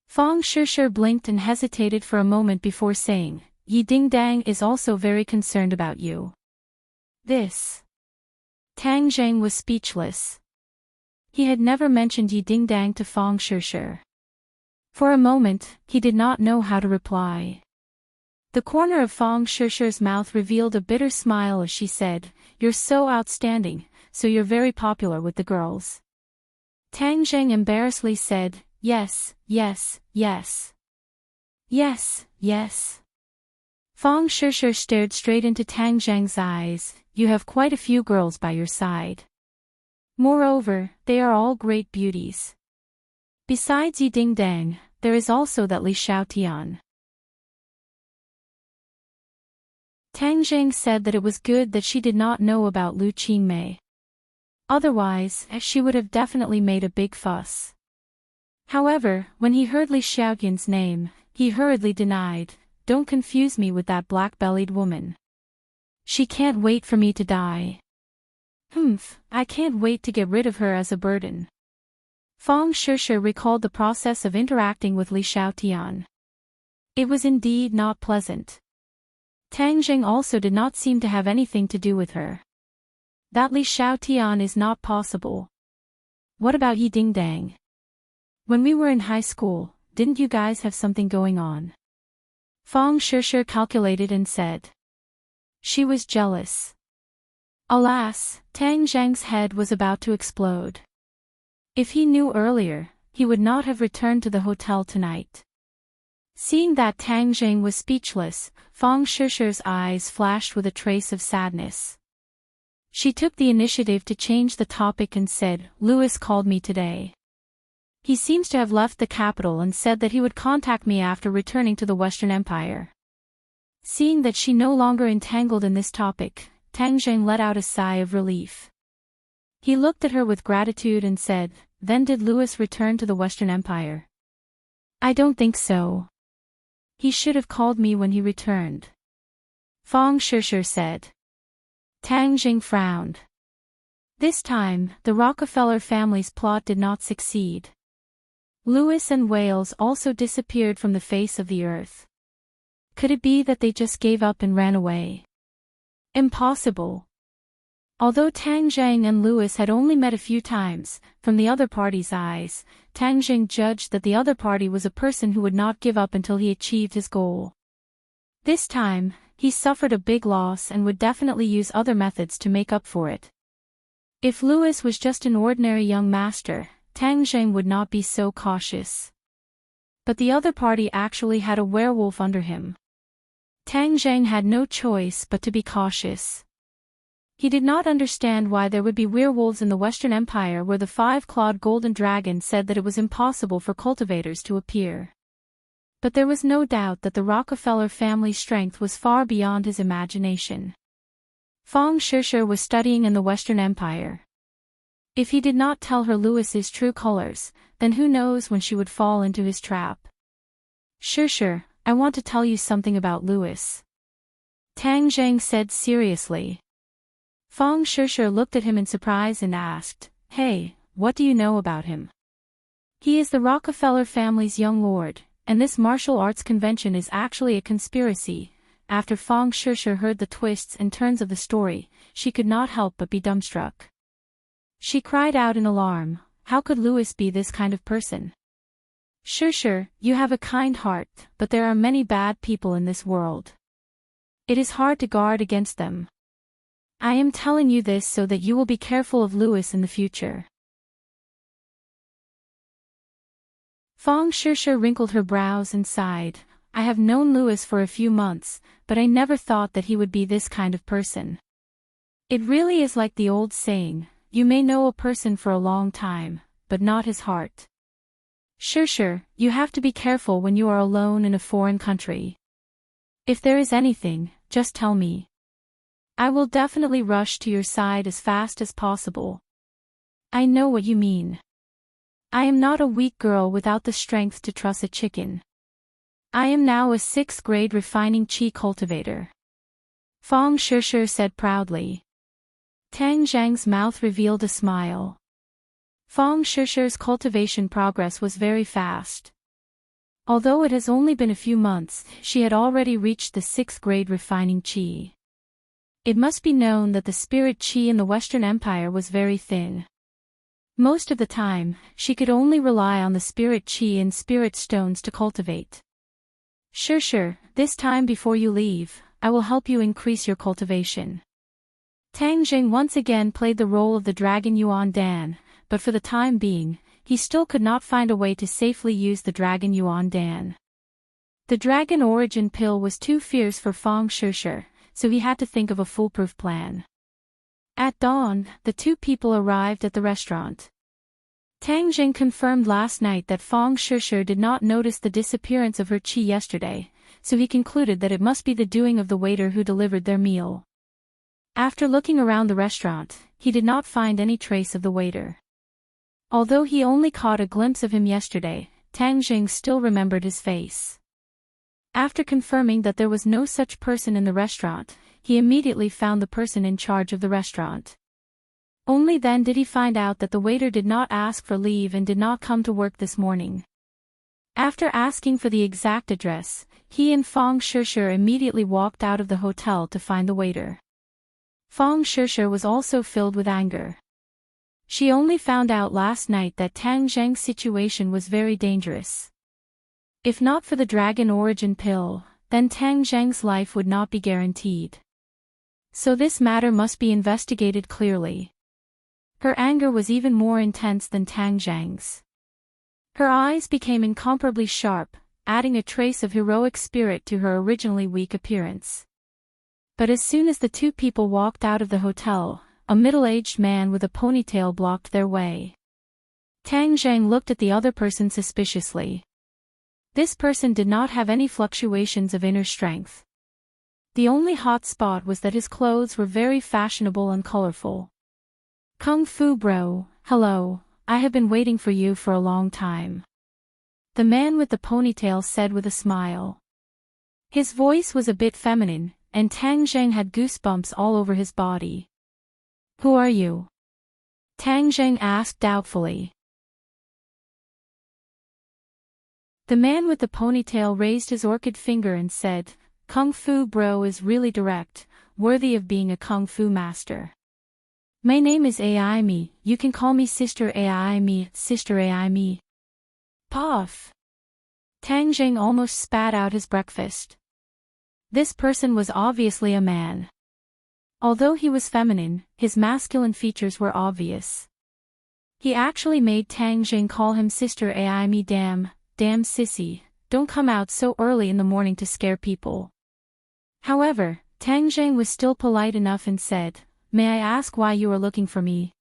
Fang Shishir blinked and hesitated for a moment before saying, "Yidingdang is also very concerned about you." This. Tang Jing was speechless. He had never mentioned Yidingdang to Fang Shishir. For a moment, he did not know how to reply. The corner of Fang Shishir's mouth revealed a bitter smile as she said, "You're so outstanding, so you're very popular with the girls." Tang Jing embarrassedly said, "Yes, yes, yes. Yes, yes." Fang Shishir stared straight into Tang Jing's eyes. "You have quite a few girls by your side. Moreover, they are all great beauties. Besides Yidingdang, there is also that Li Xiaotian." Tang Jing said that it was good that she did not know about Lu Qingmei. Otherwise, she would have definitely made a big fuss. However, when he heard Li Xiaotian's name, he hurriedly denied, "Don't confuse me with that black-bellied woman. She can't wait for me to die. I can't wait to get rid of her as a burden." Fang Shishir recalled the process of interacting with Li Xiaotian. It was indeed not pleasant. Tang Jing also did not seem to have anything to do with her. That Li Xiaotian is not possible. What about Yidingdang? When we were in high school, didn't you guys have something going on? Fang Shishir calculated and said. She was jealous. Alas, Tang Jing's head was about to explode. If he knew earlier, he would not have returned to the hotel tonight. Seeing that Tang Jing was speechless, Fang Shishir's eyes flashed with a trace of sadness. She took the initiative to change the topic and said, "Louis called me today. He seems to have left the capital and said that he would contact me after returning to the Western Empire." Seeing that she no longer entangled in this topic, Tang Jing let out a sigh of relief. He looked at her with gratitude and said, "Then did Louis return to the Western Empire?" "I don't think so. He should have called me when he returned," Fang Shishir said. Tang Jing frowned. This time, the Rockefeller family's plot did not succeed. Louis and Wales also disappeared from the face of the earth. Could it be that they just gave up and ran away? Impossible. Although Tang Jing and Louis had only met a few times, from the other party's eyes, Tang Jing judged that the other party was a person who would not give up until he achieved his goal. This time, he suffered a big loss and would definitely use other methods to make up for it. If Louis was just an ordinary young master, Tang Jing would not be so cautious. But the other party actually had a werewolf under him. Tang Zheng had no choice but to be cautious. He did not understand why there would be werewolves in the Western Empire where the five-clawed golden dragon said that it was impossible for cultivators to appear. But there was no doubt that the Rockefeller family's strength was far beyond his imagination. Fang Shishir was studying in the Western Empire. If he did not tell her Louis's true colors, then who knows when she would fall into his trap. Shishir, I want to tell you something about Louis. Tang Zheng said seriously. Fang Shishir looked at him in surprise and asked, Hey, what do you know about him? He is the Rockefeller family's young lord, and this martial arts convention is actually a conspiracy. After Fang Shishir heard the twists and turns of the story, she could not help but be dumbstruck. She cried out in alarm, how could Louis be this kind of person? Shishir, you have a kind heart, but there are many bad people in this world. It is hard to guard against them. I am telling you this so that you will be careful of Louis in the future. Fang Shishir wrinkled her brows and sighed. I have known Louis for a few months, but I never thought that he would be this kind of person. It really is like the old saying, you may know a person for a long time, but not his heart. Shishir, you have to be careful when you are alone in a foreign country. If there is anything, just tell me. I will definitely rush to your side as fast as possible. I know what you mean. I am not a weak girl without the strength to truss a chicken. I am now a 6th grade refining chi cultivator. Fang Shishir said proudly. Tang Zheng's mouth revealed a smile. Fang Shishir's cultivation progress was very fast. Although it has only been a few months, she had already reached the 6th grade refining chi. It must be known that the spirit chi in the Western Empire was very thin. Most of the time, she could only rely on the spirit chi and spirit stones to cultivate. Shishir, this time before you leave, I will help you increase your cultivation. Tang Zheng once again played the role of the Dragon Yuan Dan, but for the time being, he still could not find a way to safely use the Dragon Yuan Dan. The Dragon Origin pill was too fierce for Fang Shishir, so he had to think of a foolproof plan. At dawn, the two people arrived at the restaurant. Tang Zheng confirmed last night that Fang Shishir did not notice the disappearance of her chi yesterday, so he concluded that it must be the doing of the waiter who delivered their meal. After looking around the restaurant, he did not find any trace of the waiter. Although he only caught a glimpse of him yesterday, Tang Zheng still remembered his face. After confirming that there was no such person in the restaurant, he immediately found the person in charge of the restaurant. Only then did he find out that the waiter did not ask for leave and did not come to work this morning. After asking for the exact address, he and Fang Shishir immediately walked out of the hotel to find the waiter. Fang Shishir was also filled with anger. She only found out last night that Tang Zheng's situation was very dangerous. If not for the Dragon Origin pill, then Tang Zheng's life would not be guaranteed. So this matter must be investigated clearly. Her anger was even more intense than Tang Zheng's. Her eyes became incomparably sharp, adding a trace of heroic spirit to her originally weak appearance. But as soon as the two people walked out of the hotel, a middle-aged man with a ponytail blocked their way. Tang Zheng looked at the other person suspiciously. This person did not have any fluctuations of inner strength. The only hot spot was that his clothes were very fashionable and colorful. Kung Fu Bro, hello, I have been waiting for you for a long time. The man with the ponytail said with a smile. His voice was a bit feminine, and Tang Zheng had goosebumps all over his body. Who are you? Tang Zheng asked doubtfully. The man with the ponytail raised his orchid finger and said, Kung Fu Bro is really direct, worthy of being a Kung Fu master. My name is Ai Mi, you can call me Sister Ai Mi, Sister Ai Mi. Puff. Tang Zheng almost spat out his breakfast. This person was obviously a man. Although he was feminine, his masculine features were obvious. He actually made Tang Zheng call him Sister Ai Mi. Damn, damn sissy, don't come out so early in the morning to scare people. However, Tang Zheng was still polite enough and said, may I ask why you are looking for me?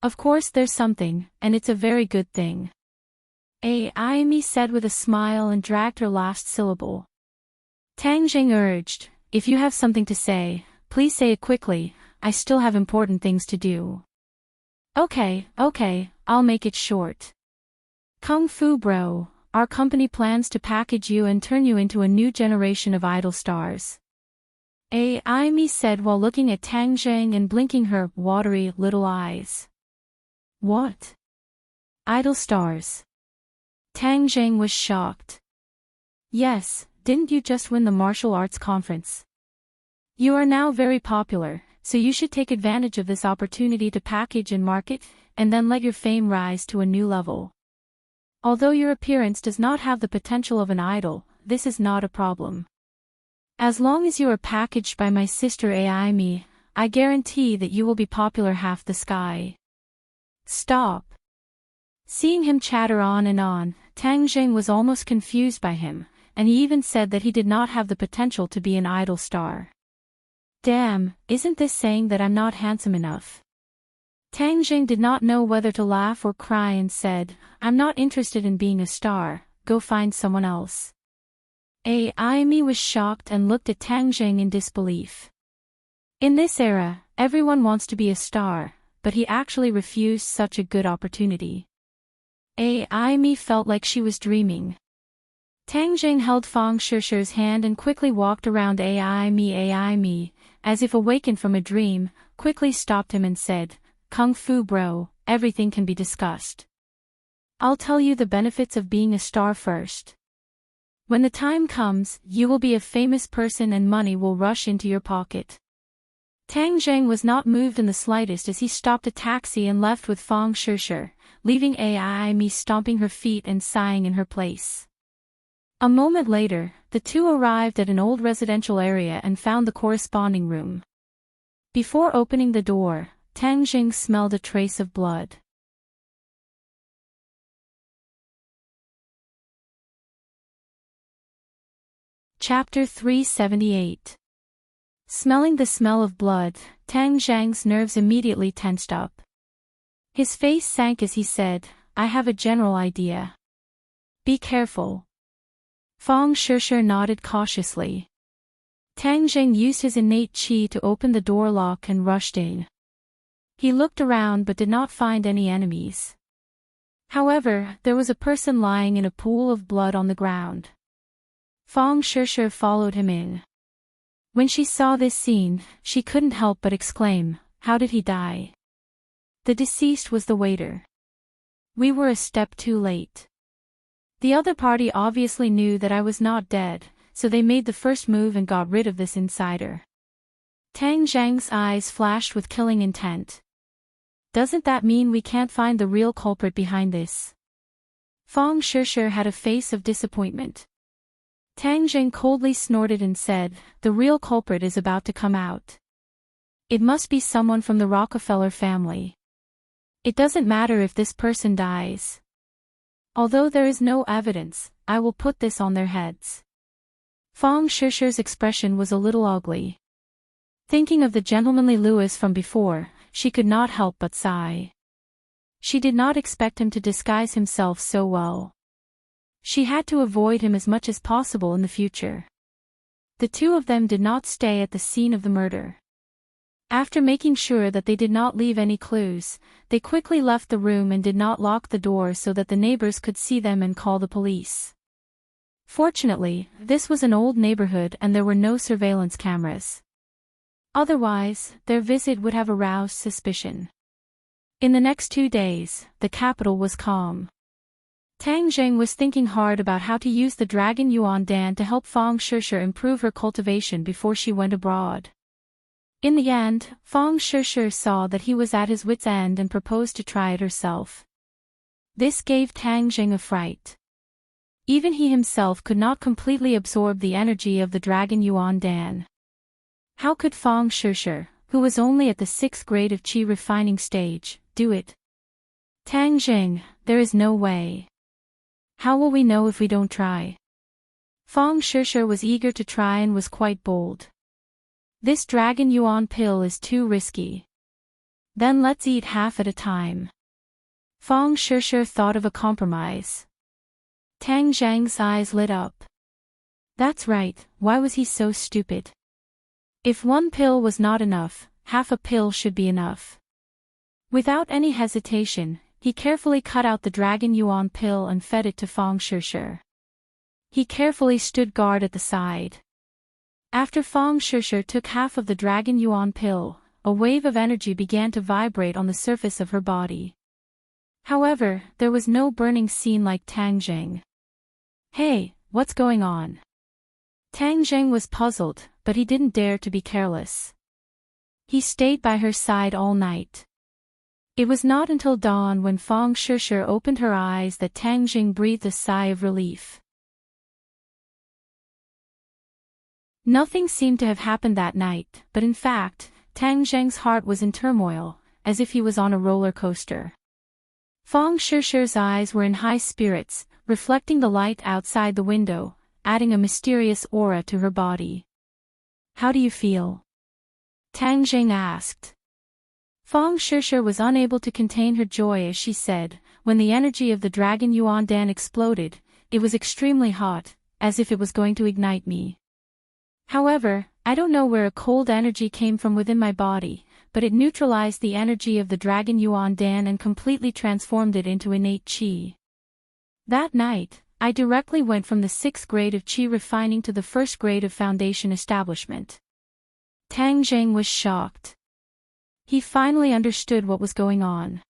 Of course there's something, and it's a very good thing. Amy said with a smile and dragged her last syllable. Tang Zheng urged, if you have something to say, please say it quickly, I still have important things to do. Okay, I'll make it short. Kung Fu Bro, our company plans to package you and turn you into a new generation of idol stars. Amy said while looking at Tang Zheng and blinking her watery little eyes. What? Idol stars? Tang Zheng was shocked. Yes, didn't you just win the martial arts conference? You are now very popular, so you should take advantage of this opportunity to package and market, and then let your fame rise to a new level. Although your appearance does not have the potential of an idol, this is not a problem. As long as you are packaged by my sister Amy, I guarantee that you will be popular half the sky. Stop. Seeing him chatter on and on, Tang Zheng was almost confused by him, and he even said that he did not have the potential to be an idol star. Damn, isn't this saying that I'm not handsome enough? Tang Zheng did not know whether to laugh or cry and said, I'm not interested in being a star, go find someone else. Amy was shocked and looked at Tang Zheng in disbelief. In this era, everyone wants to be a star, but he actually refused such a good opportunity. Amy felt like she was dreaming. Tang Zheng held Fang Shishi's hand and quickly walked around Amy, as if awakened from a dream, quickly stopped him and said, Kung Fu Bro, everything can be discussed. I'll tell you the benefits of being a star first. When the time comes, you will be a famous person and money will rush into your pocket. Tang Zheng was not moved in the slightest as he stopped a taxi and left with Fang Shishi, leaving Amy stomping her feet and sighing in her place. A moment later, the two arrived at an old residential area and found the corresponding room. Before opening the door, Tang Zheng smelled a trace of blood. Chapter 378. Smelling the smell of blood, Tang Zheng's nerves immediately tensed up. His face sank as he said, I have a general idea. Be careful. Fang Shishi nodded cautiously. Tang Zheng used his innate qi to open the door lock and rushed in. He looked around but did not find any enemies. However, there was a person lying in a pool of blood on the ground. Fang Shishi followed him in. When she saw this scene, she couldn't help but exclaim, how did he die? The deceased was the waiter. We were a step too late. The other party obviously knew that I was not dead, so they made the first move and got rid of this insider. Tang Zheng's eyes flashed with killing intent. Doesn't that mean we can't find the real culprit behind this? Fang Shishi had a face of disappointment. Tang Zheng coldly snorted and said, the real culprit is about to come out. It must be someone from the Rockefeller family. It doesn't matter if this person dies. Although there is no evidence, I will put this on their heads. Fang Shishi's expression was a little ugly. Thinking of the gentlemanly Louis from before, she could not help but sigh. She did not expect him to disguise himself so well. She had to avoid him as much as possible in the future. The two of them did not stay at the scene of the murder. After making sure that they did not leave any clues, they quickly left the room and did not lock the door so that the neighbors could see them and call the police. Fortunately, this was an old neighborhood and there were no surveillance cameras. Otherwise, their visit would have aroused suspicion. In the next 2 days, the capital was calm. Tang Zheng was thinking hard about how to use the Dragon Yuan Dan to help Fang Shishi improve her cultivation before she went abroad. In the end, Fang Shishi saw that he was at his wit's end and proposed to try it herself. This gave Tang Zheng a fright. Even he himself could not completely absorb the energy of the Dragon Yuan Dan. How could Fang Shishi, who was only at the 6th grade of qi refining stage, do it? Tang Zheng, there is no way. How will we know if we don't try? Fang Shishir was eager to try and was quite bold. This dragon yuan pill is too risky. Then let's eat half at a time. Fang Shishir thought of a compromise. Tang Zhang's eyes lit up. That's right, why was he so stupid? If one pill was not enough, half a pill should be enough. Without any hesitation, he carefully cut out the dragon yuan pill and fed it to Fang Shishir. He carefully stood guard at the side. After Fang Shishir took half of the dragon yuan pill, a wave of energy began to vibrate on the surface of her body. However, there was no burning scene like Tang Zheng. Hey, what's going on? Tang Zheng was puzzled, but he didn't dare to be careless. He stayed by her side all night. It was not until dawn when Fang Shishir opened her eyes that Tang Zheng breathed a sigh of relief. Nothing seemed to have happened that night, but in fact, Tang Zheng's heart was in turmoil, as if he was on a roller coaster. Fang Shishir's eyes were in high spirits, reflecting the light outside the window, adding a mysterious aura to her body. How do you feel? Tang Zheng asked. Fang Shishir was unable to contain her joy as she said, when the energy of the dragon Yuan Dan exploded, it was extremely hot, as if it was going to ignite me. However, I don't know where a cold energy came from within my body, but it neutralized the energy of the dragon Yuan Dan and completely transformed it into innate qi. That night, I directly went from the 6th grade of qi refining to the 1st grade of foundation establishment. Tang Zheng was shocked. He finally understood what was going on.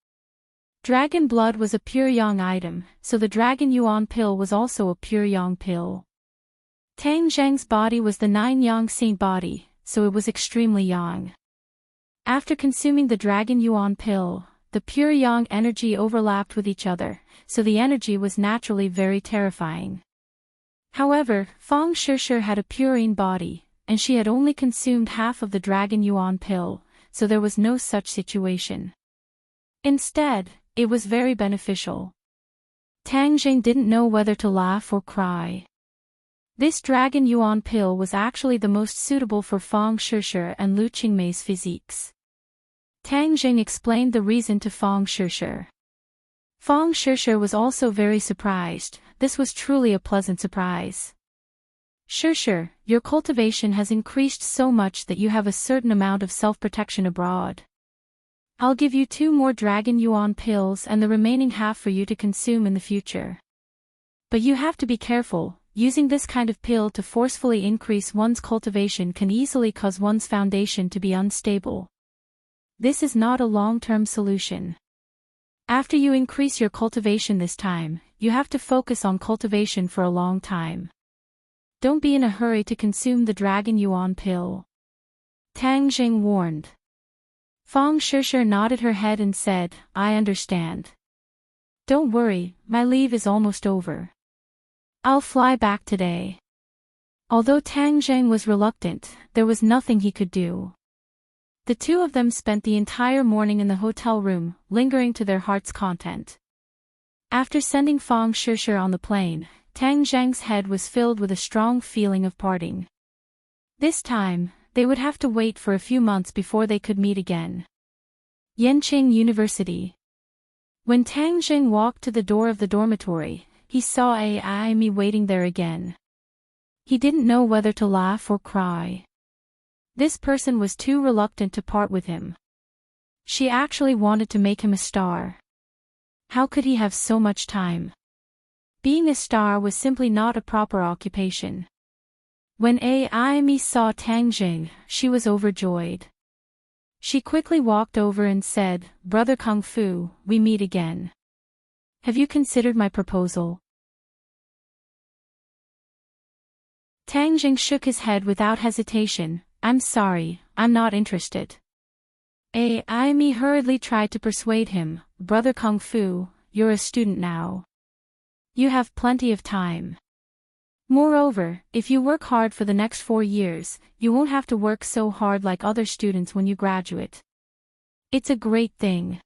Dragon blood was a pure yang item, so the dragon yuan pill was also a pure yang pill. Tang Zheng's body was the 9 yang saint body, so it was extremely yang. After consuming the dragon yuan pill, the pure yang energy overlapped with each other, so the energy was naturally very terrifying. However, Fang Shishir had a purine body, and she had only consumed half of the dragon yuan pill, so there was no such situation. Instead, it was very beneficial. Tang Zheng didn't know whether to laugh or cry. This dragon yuan pill was actually the most suitable for Fang Shishir and Lu Qingmei's physiques. Tang Zheng explained the reason to Fang Shishir. Fang Shishir was also very surprised. This was truly a pleasant surprise. Shishir, your cultivation has increased so much that you have a certain amount of self-protection abroad. I'll give you 2 more dragon yuan pills and the remaining half for you to consume in the future. But you have to be careful. Using this kind of pill to forcefully increase one's cultivation can easily cause one's foundation to be unstable. This is not a long-term solution. After you increase your cultivation this time, you have to focus on cultivation for a long time. Don't be in a hurry to consume the dragon yuan pill. Tang Zheng warned. Fang Shishir nodded her head and said, I understand. Don't worry, my leave is almost over. I'll fly back today. Although Tang Zheng was reluctant, there was nothing he could do. The two of them spent the entire morning in the hotel room, lingering to their heart's content. After sending Fang Shishir on the plane, Tang Zheng's head was filled with a strong feeling of parting. This time, they would have to wait for a few months before they could meet again. Yenqing University. When Tang Zheng walked to the door of the dormitory, he saw Amy waiting there again. He didn't know whether to laugh or cry. This person was too reluctant to part with him. She actually wanted to make him a star. How could he have so much time? Being a star was simply not a proper occupation. When Amy saw Tang Zheng, she was overjoyed. She quickly walked over and said, Brother Kung Fu, we meet again. Have you considered my proposal? Tang Zheng shook his head without hesitation. I'm sorry, I'm not interested. Amy hurriedly tried to persuade him, Brother Kung Fu, you're a student now. You have plenty of time. Moreover, if you work hard for the next 4 years, you won't have to work so hard like other students when you graduate. It's a great thing.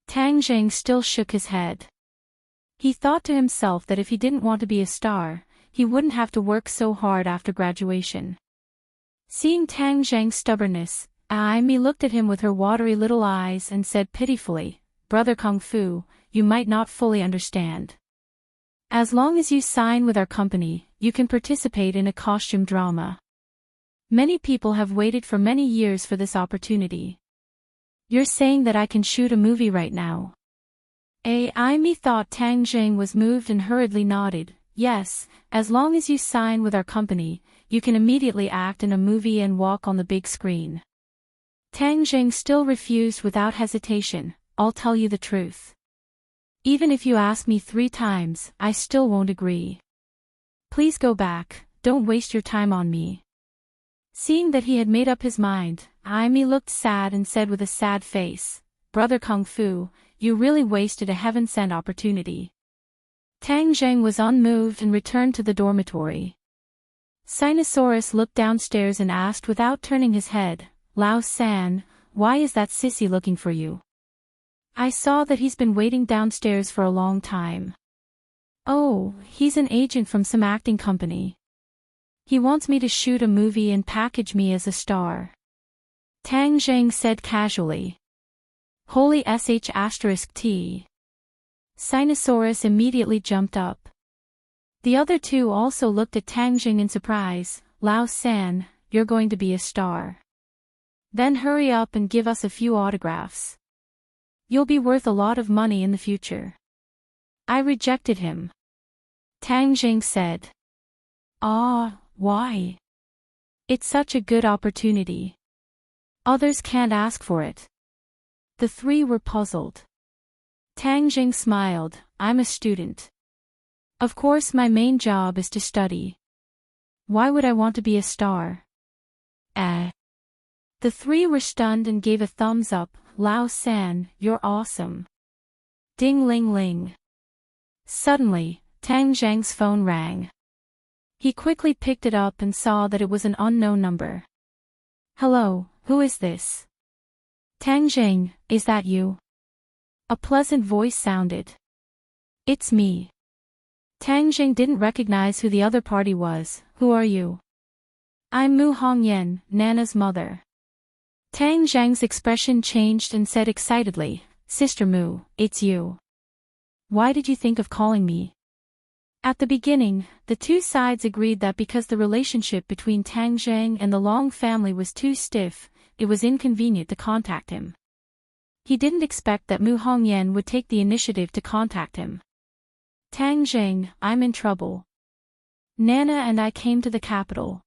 Tang Zheng still shook his head. He thought to himself that if he didn't want to be a star, he wouldn't have to work so hard after graduation. Seeing Tang Zhang's stubbornness, Amy looked at him with her watery little eyes and said pitifully, "Brother Kung Fu, you might not fully understand. As long as you sign with our company, you can participate in a costume drama. Many people have waited for many years for this opportunity. You're saying that I can shoot a movie right now?" Amy thought Tang Zhang was moved and hurriedly nodded. "Yes, as long as you sign with our company, you can immediately act in a movie and walk on the big screen." Tang Zhang still refused without hesitation. "I'll tell you the truth. Even if you ask me 3 times, I still won't agree. Please go back, don't waste your time on me." Seeing that he had made up his mind, Amy looked sad and said with a sad face, "Brother Kung Fu, you really wasted a heaven-sent opportunity." Tang Zhang was unmoved and returned to the dormitory. Sinosaurus looked downstairs and asked without turning his head, "Lao San, why is that sissy looking for you? I saw that he's been waiting downstairs for a long time." "Oh, he's an agent from some acting company. He wants me to shoot a movie and package me as a star," Tang Zhang said casually. "Holy sh**t. Sinosaurus immediately jumped up. The other two also looked at Tang Zhang in surprise. "Lao San, you're going to be a star? Then hurry up and give us a few autographs. You'll be worth a lot of money in the future." "I rejected him," Tang Zhang said. "Ah, why? It's such a good opportunity. Others can't ask for it." The 3 were puzzled. Tang Zhang smiled. "I'm a student. Of course my main job is to study. Why would I want to be a star?" The 3 were stunned and gave a thumbs up. "Lao San, you're awesome." Ding ling ling. Suddenly, Tang Zhang's phone rang. He quickly picked it up and saw that it was an unknown number. "Hello, who is this?" "Tang Zhang, is that you?" A pleasant voice sounded. "It's me." Tang Zhang didn't recognize who the other party was. "Who are you?" "I'm Mu Hongyan, Nana's mother." Tang Zhang's expression changed and said excitedly, "Sister Mu, it's you. Why did you think of calling me?" At the beginning, the 2 sides agreed that because the relationship between Tang Zhang and the Long family was too stiff, it was inconvenient to contact him. He didn't expect that Mu Hongyan would take the initiative to contact him. "Tang Zhang, I'm in trouble. Nana and I came to the capital,"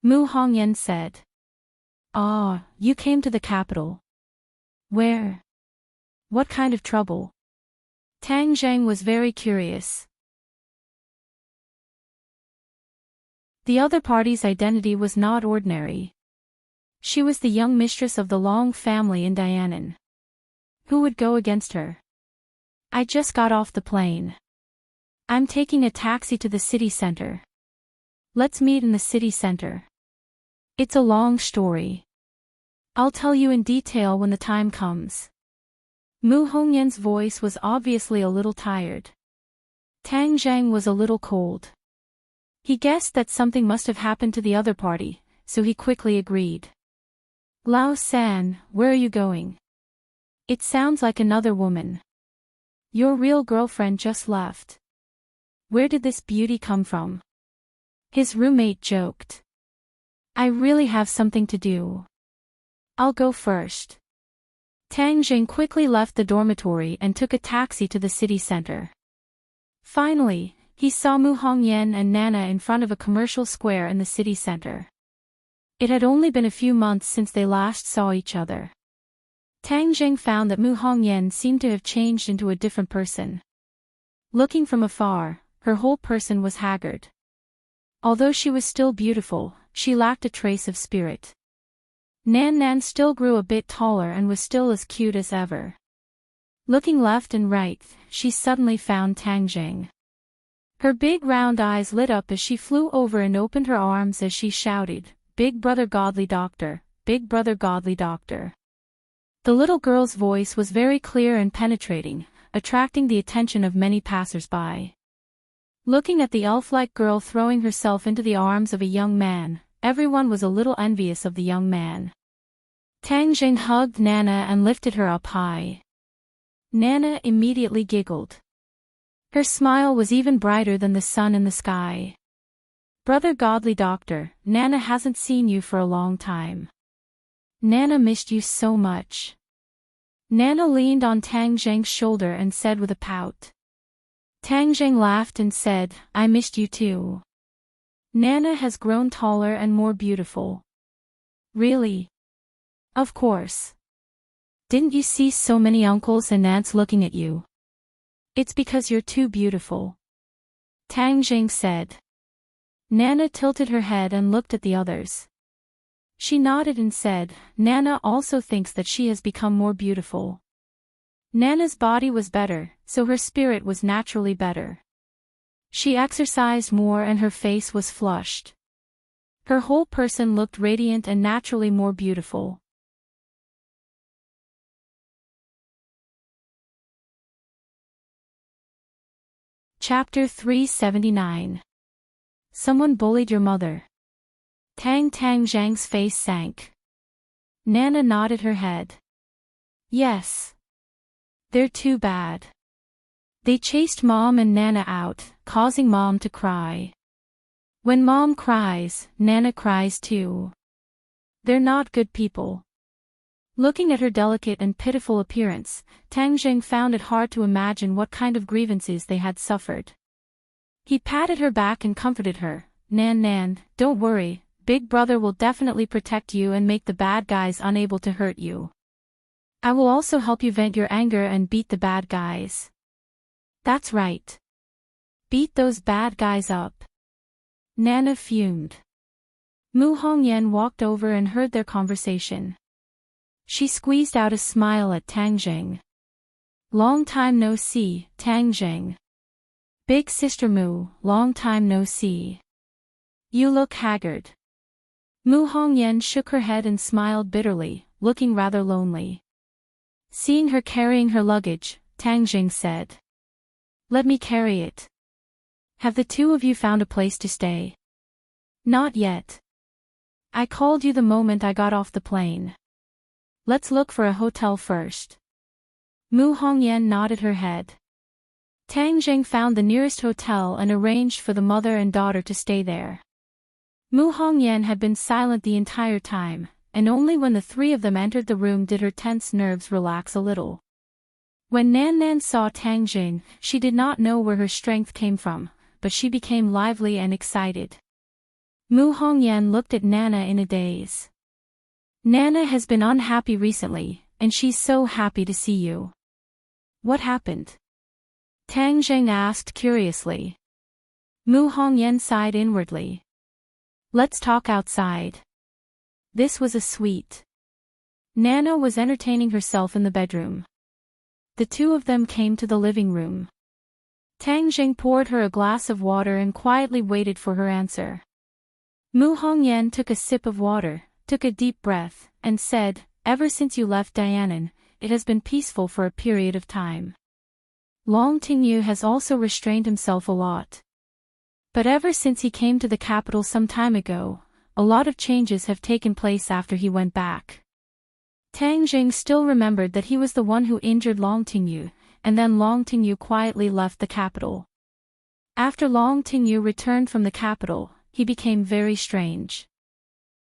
Mu Hongyan said. "Ah, you came to the capital. Where? What kind of trouble?" Tang Zhang was very curious. The other party's identity was not ordinary. She was the young mistress of the Long family in Dianan. Who would go against her? "I just got off the plane. I'm taking a taxi to the city center. Let's meet in the city center. It's a long story. I'll tell you in detail when the time comes." Mu Hongyan's voice was obviously a little tired. Tang Zhang was a little cold. He guessed that something must have happened to the other party, so he quickly agreed. "Lao San, where are you going? It sounds like another woman. Your real girlfriend just left. Where did this beauty come from?" His roommate joked. "I really have something to do. I'll go first." Tang Zhang quickly left the dormitory and took a taxi to the city center. Finally, he saw Mu Hongyan and Nana in front of a commercial square in the city center. It had only been a few months since they last saw each other. Tang Zhang found that Mu Hongyan seemed to have changed into a different person. Looking from afar, her whole person was haggard. Although she was still beautiful, she lacked a trace of spirit. Nan still grew a bit taller and was still as cute as ever. Looking left and right, she suddenly found Tang Zhang. Her big round eyes lit up as she flew over and opened her arms as she shouted, "Big brother godly doctor, big brother godly doctor." The little girl's voice was very clear and penetrating, attracting the attention of many passers-by. Looking at the elf-like girl throwing herself into the arms of a young man, everyone was a little envious of the young man. Tang Jing hugged Nana and lifted her up high. Nana immediately giggled. Her smile was even brighter than the sun in the sky. Brother Godly Doctor, Nana hasn't seen you for a long time. Nana missed you so much. Nana leaned on Tang Zheng's shoulder and said with a pout. Tang Zheng laughed and said, I missed you too. Nana has grown taller and more beautiful. Really? Of course. Didn't you see so many uncles and aunts looking at you? It's because you're too beautiful. Tang Zheng said. Nana tilted her head and looked at the others. She nodded and said, Nana also thinks that she has become more beautiful. Nana's body was better, so her spirit was naturally better. She exercised more and her face was flushed. Her whole person looked radiant and naturally more beautiful. Chapter 379. Someone bullied your mother. Tang Zhang's face sank. Nana nodded her head. Yes. They're too bad. They chased Mom and Nana out, causing Mom to cry. When Mom cries, Nana cries too. They're not good people. Looking at her delicate and pitiful appearance, Tang Zheng found it hard to imagine what kind of grievances they had suffered. He patted her back and comforted her. Nan, don't worry, Big Brother will definitely protect you and make the bad guys unable to hurt you. I will also help you vent your anger and beat the bad guys. That's right. Beat those bad guys up. Nana fumed. Mu Hongyan walked over and heard their conversation. She squeezed out a smile at Tang Zheng. Long time no see, Tang Zheng. Big sister Mu, long time no see. You look haggard. Mu Hongyan shook her head and smiled bitterly, looking rather lonely. Seeing her carrying her luggage, Tang Zheng said. Let me carry it. Have the two of you found a place to stay? Not yet. I called you the moment I got off the plane. Let's look for a hotel first. Mu Hongyan nodded her head. Tang Zheng found the nearest hotel and arranged for the mother and daughter to stay there. Mu Hongyan had been silent the entire time, and only when the three of them entered the room did her tense nerves relax a little. When Nan saw Tang Zheng, she did not know where her strength came from, but she became lively and excited. Mu Hongyan looked at Nana in a daze. Nana has been unhappy recently, and she's so happy to see you. What happened? Tang Zheng asked curiously. Mu Hongyan sighed inwardly. Let's talk outside. This was a suite. Nana was entertaining herself in the bedroom. The two of them came to the living room. Tang Zheng poured her a glass of water and quietly waited for her answer. Mu Hongyan took a sip of water, took a deep breath, and said, Ever since you left Dianan, it has been peaceful for a period of time. Long Tingyu has also restrained himself a lot. But ever since he came to the capital some time ago, a lot of changes have taken place after he went back. Tang Zheng still remembered that he was the one who injured Long Tingyu, and then Long Tingyu quietly left the capital. After Long Tingyu returned from the capital, he became very strange.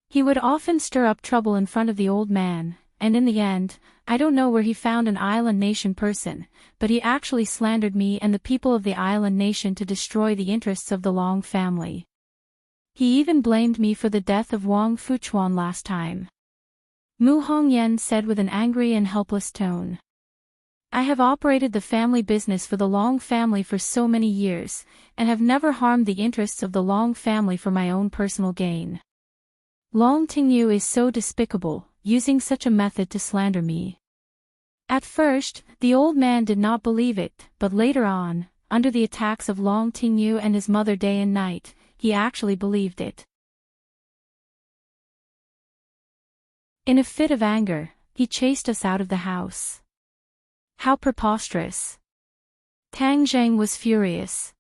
He would often stir up trouble in front of the old man, and in the end, I don't know where he found an island nation person, but he actually slandered me and the people of the island nation to destroy the interests of the Long family. He even blamed me for the death of Wang Fuchuan last time. Mu Hongyan said with an angry and helpless tone. I have operated the family business for the Long family for so many years, and have never harmed the interests of the Long family for my own personal gain. Long Tingyu is so despicable, using such a method to slander me. At first, the old man did not believe it, but later on, under the attacks of Long Tingyu and his mother day and night, he actually believed it. In a fit of anger, he chased us out of the house. How preposterous. Tang Zhang was furious.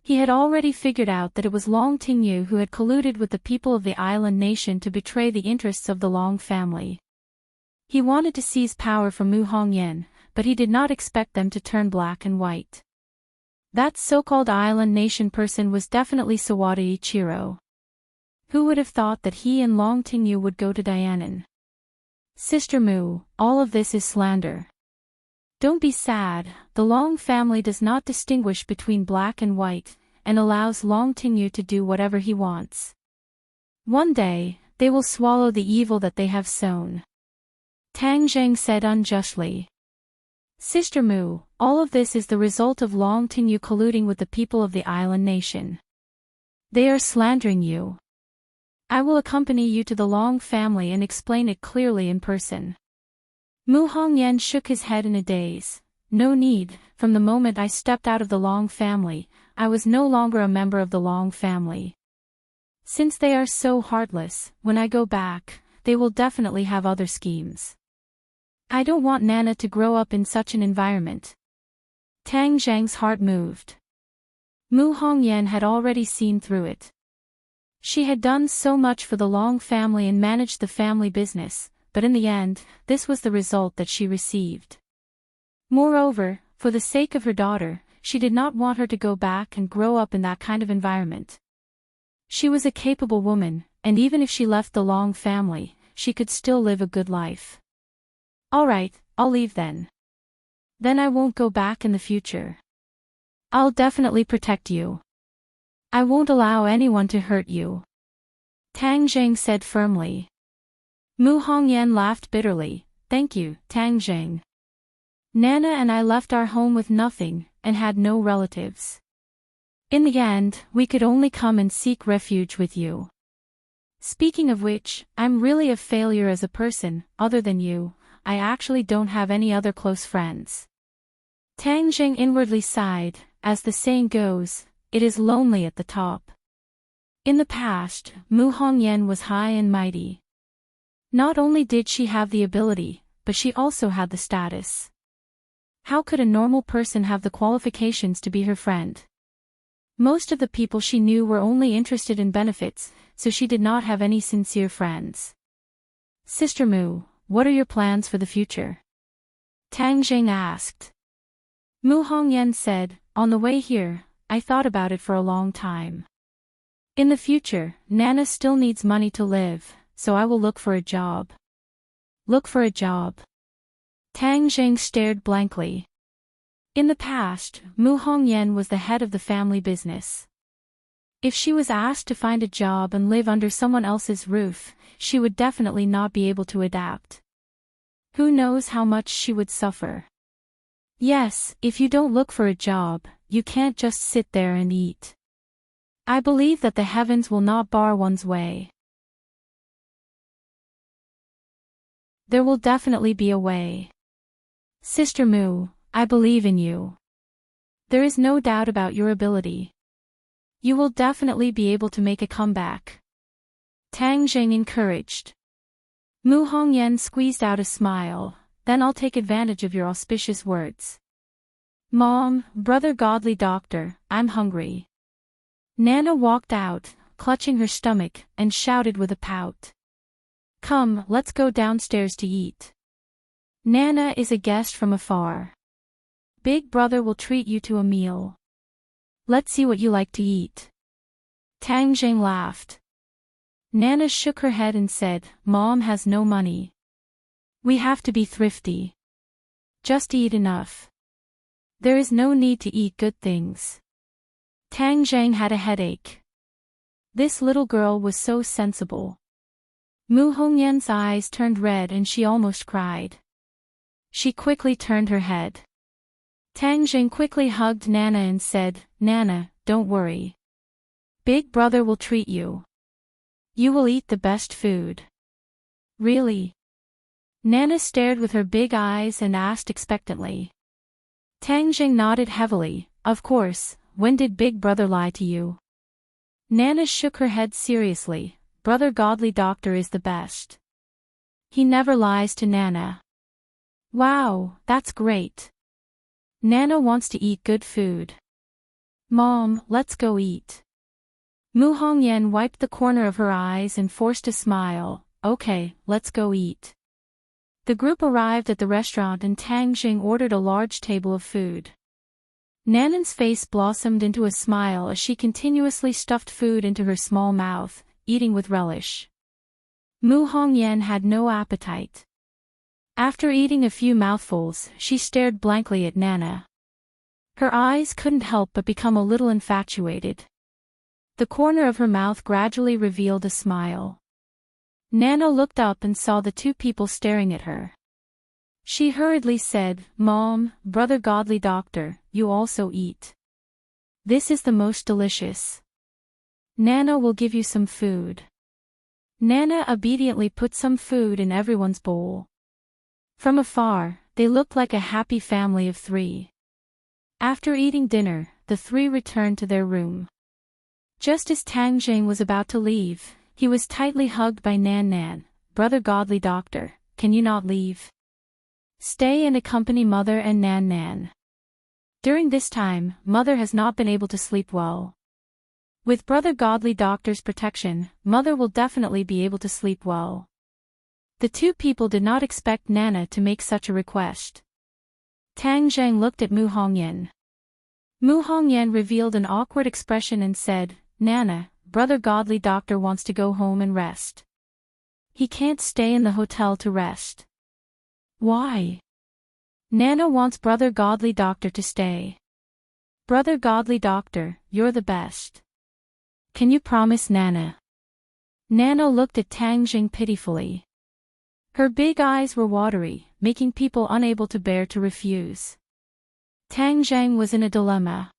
He had already figured out that it was Long Tingyu who had colluded with the people of the island nation to betray the interests of the Long family. He wanted to seize power from Mu Hongyan, but he did not expect them to turn black and white. That so-called island nation person was definitely Sawada Ichiro. Who would have thought that he and Long Tingyu would go to Dianan? Sister Mu, all of this is slander. Don't be sad, the Long family does not distinguish between black and white, and allows Long Tingyu to do whatever he wants. One day, they will swallow the evil that they have sown. Tang Zhang said unjustly. Sister Mu, all of this is the result of Long Tingyu colluding with the people of the island nation. They are slandering you. I will accompany you to the Long family and explain it clearly in person. Mu Hongyan shook his head in a daze. No need, from the moment I stepped out of the Long family, I was no longer a member of the Long family. Since they are so heartless, when I go back, they will definitely have other schemes. I don't want Nana to grow up in such an environment. Tang Zhang's heart moved. Mu Hongyan had already seen through it. She had done so much for the Long family and managed the family business, but in the end, this was the result that she received. Moreover, for the sake of her daughter, she did not want her to go back and grow up in that kind of environment. She was a capable woman, and even if she left the Long family, she could still live a good life. Alright, I'll leave then. Then I won't go back in the future. I'll definitely protect you. I won't allow anyone to hurt you. Tang Zhang said firmly. Mu Hongyan laughed bitterly. Thank you, Tang Zhang. Nana and I left our home with nothing, and had no relatives. In the end, we could only come and seek refuge with you. Speaking of which, I'm really a failure as a person. Other than you, I actually don't have any other close friends. Tang Zhang inwardly sighed. As the saying goes, it is lonely at the top. In the past, Mu Hongyan was high and mighty. Not only did she have the ability, but she also had the status. How could a normal person have the qualifications to be her friend? Most of the people she knew were only interested in benefits, so she did not have any sincere friends. Sister Mu, what are your plans for the future? Tang Zhang asked. Mu Hongyan said, on the way here, I thought about it for a long time. In the future, Nana still needs money to live, so I will look for a job. Look for a job. Tang Zhang stared blankly. In the past, Mu Hongyan was the head of the family business. If she was asked to find a job and live under someone else's roof, she would definitely not be able to adapt. Who knows how much she would suffer. Yes, if you don't look for a job, you can't just sit there and eat. I believe that the heavens will not bar one's way. There will definitely be a way. Sister Mu, I believe in you. There is no doubt about your ability. You will definitely be able to make a comeback. Tang Zhang encouraged. Mu Hongyan squeezed out a smile. Then I'll take advantage of your auspicious words. Mom, brother godly doctor, I'm hungry. Nana walked out, clutching her stomach, and shouted with a pout. Come, let's go downstairs to eat. Nana is a guest from afar. Big brother will treat you to a meal. Let's see what you like to eat. Tang Zhang laughed. Nana shook her head and said, Mom has no money. We have to be thrifty. Just eat enough. There is no need to eat good things. Tang Zhang had a headache. This little girl was so sensible. Mu Hongyan's eyes turned red and she almost cried. She quickly turned her head. Tang Zhang quickly hugged Nana and said, Nana, don't worry. Big brother will treat you. You will eat the best food. Really? Nana stared with her big eyes and asked expectantly. Tang Zhang nodded heavily. Of course, when did Big Brother lie to you? Nana shook her head seriously. Brother Godly Doctor is the best. He never lies to Nana. Wow, that's great. Nana wants to eat good food. Mom, let's go eat. Mu Hongyan wiped the corner of her eyes and forced a smile. Okay, let's go eat. The group arrived at the restaurant and Tang Jing ordered a large table of food. Nanan's face blossomed into a smile as she continuously stuffed food into her small mouth, eating with relish. Mu Hongyan had no appetite. After eating a few mouthfuls, she stared blankly at Nana. Her eyes couldn't help but become a little infatuated. The corner of her mouth gradually revealed a smile. Nana looked up and saw the two people staring at her. She hurriedly said, Mom, brother godly doctor, you also eat. This is the most delicious. Nana will give you some food. Nana obediently put some food in everyone's bowl. From afar, they looked like a happy family of three. After eating dinner, the three returned to their room. Just as Tang Jing was about to leave, he was tightly hugged by Nan Nan. Brother godly doctor, can you not leave? Stay and accompany Mother and Nan Nan. During this time, Mother has not been able to sleep well. With Brother godly doctor's protection, Mother will definitely be able to sleep well. The two people did not expect Nana to make such a request. Tang Zheng looked at Mu Hongyan. Mu Hongyan revealed an awkward expression and said, Nana, brother godly doctor wants to go home and rest. He can't stay in the hotel to rest. Why? Nana wants brother godly doctor to stay. Brother godly doctor, you're the best. Can you promise Nana? Nana looked at Tang Jing pitifully. Her big eyes were watery, making people unable to bear to refuse. Tang Zhang was in a dilemma.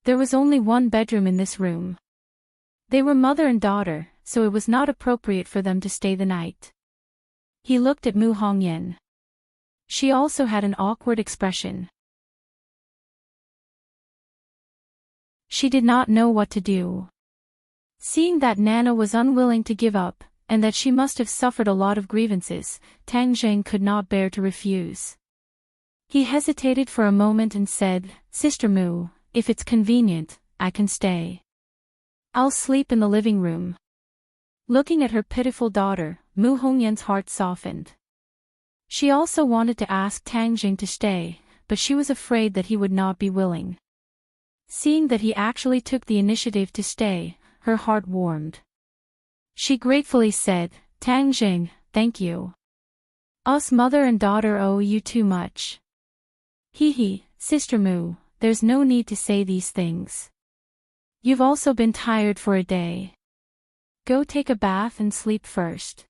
There was only one bedroom in this room. They were mother and daughter, so it was not appropriate for them to stay the night. He looked at Mu Hongyan. She also had an awkward expression. She did not know what to do. Seeing that Nana was unwilling to give up, and that she must have suffered a lot of grievances, Tang Zheng could not bear to refuse. He hesitated for a moment and said, Sister Mu, if it's convenient, I can stay. I'll sleep in the living room. Looking at her pitiful daughter, Mu Hongyan's heart softened. She also wanted to ask Tang Jing to stay, but she was afraid that he would not be willing. Seeing that he actually took the initiative to stay, her heart warmed. She gratefully said, Tang Jing, thank you. Us mother and daughter owe you too much. Hee, Sister Mu, there's no need to say these things. You've also been tired for a day. Go take a bath and sleep first.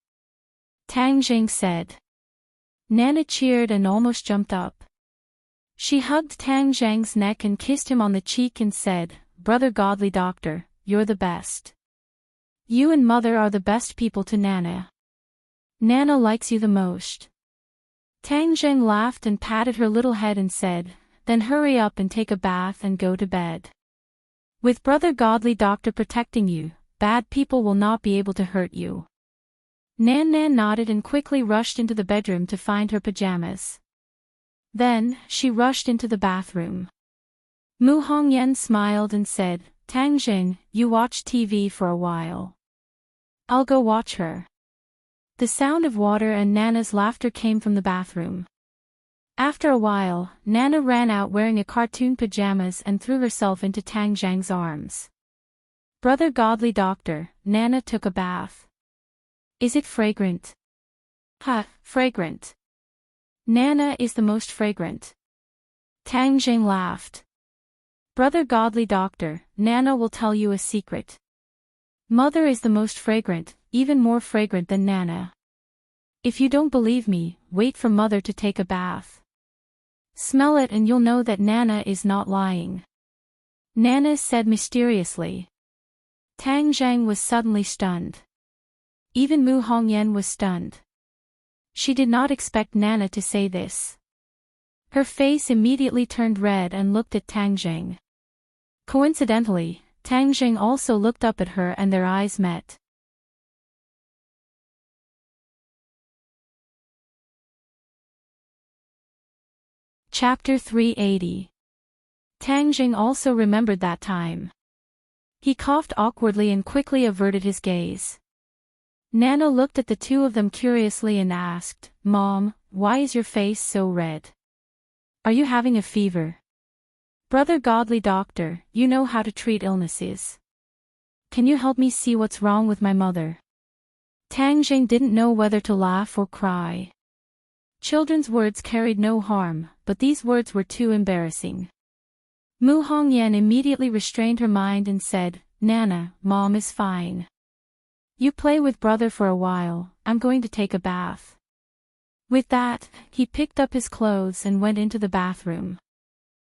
Tang Jing said. Nana cheered and almost jumped up. She hugged Tang Zhang's neck and kissed him on the cheek and said, Brother godly doctor, you're the best. You and Mother are the best people to Nana. Nana likes you the most. Tang Zheng laughed and patted her little head and said, then hurry up and take a bath and go to bed. With brother godly doctor protecting you, bad people will not be able to hurt you. Nan Nan nodded and quickly rushed into the bedroom to find her pajamas. Then, she rushed into the bathroom. Mu Hongyan smiled and said, Tang Jing, you watch TV for a while. I'll go watch her. The sound of water and Nana's laughter came from the bathroom. After a while, Nana ran out wearing a cartoon pajamas and threw herself into Tang Zhang's arms. Brother godly doctor, Nana took a bath. Is it fragrant? Fragrant. Nana is the most fragrant. Tang Jing laughed. Brother godly doctor, Nana will tell you a secret. Mother is the most fragrant, even more fragrant than Nana. If you don't believe me, wait for Mother to take a bath. Smell it and you'll know that Nana is not lying. Nana said mysteriously. Tang Zhang was suddenly stunned. Even Mu Hongyan was stunned. She did not expect Nana to say this. Her face immediately turned red and looked at Tang Zheng. Coincidentally, Tang Zheng also looked up at her and their eyes met. Chapter 380. Tang Jing also remembered that time. He coughed awkwardly and quickly averted his gaze. Nana looked at the two of them curiously and asked, "Mom, why is your face so red? Are you having a fever? Brother Godly Doctor, you know how to treat illnesses. Can you help me see what's wrong with my mother?" Tang Jing didn't know whether to laugh or cry. Children's words carried no harm, but these words were too embarrassing. Mu Hongyan immediately restrained her mind and said, "Nana, Mom is fine. You play with brother for a while, I'm going to take a bath." With that, he picked up his clothes and went into the bathroom.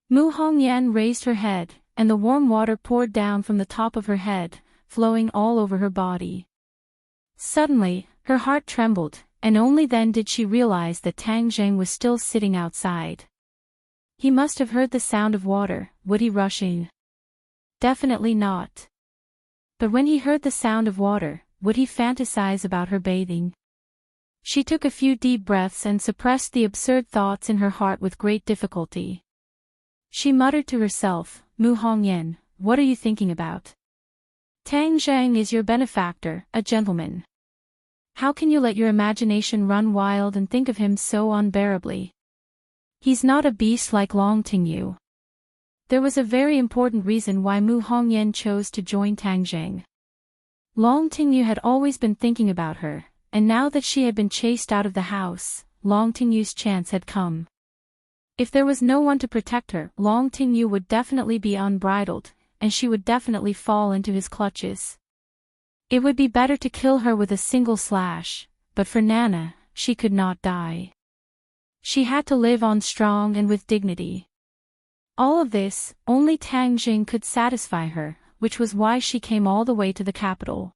Mu Hongyan raised her head, and the warm water poured down from the top of her head, flowing all over her body. Suddenly, her heart trembled, and only then did she realize that Tang Jing was still sitting outside. He must have heard the sound of water. Would he rush in? Definitely not. But when he heard the sound of water, would he fantasize about her bathing? She took a few deep breaths and suppressed the absurd thoughts in her heart with great difficulty. She muttered to herself, "Mu Hongyan, what are you thinking about? Tang Jing is your benefactor, a gentleman. How can you let your imagination run wild and think of him so unbearably? He's not a beast like Long Tingyu." There was a very important reason why Mu Hongyan chose to join Tang Jing. Long Tingyu had always been thinking about her, and now that she had been chased out of the house, Long Tingyu's chance had come. If there was no one to protect her, Long Tingyu would definitely be unbridled, and she would definitely fall into his clutches. It would be better to kill her with a single slash, but for Nana, she could not die. She had to live on strong and with dignity. All of this, only Tang Jing could satisfy her, which was why she came all the way to the capital.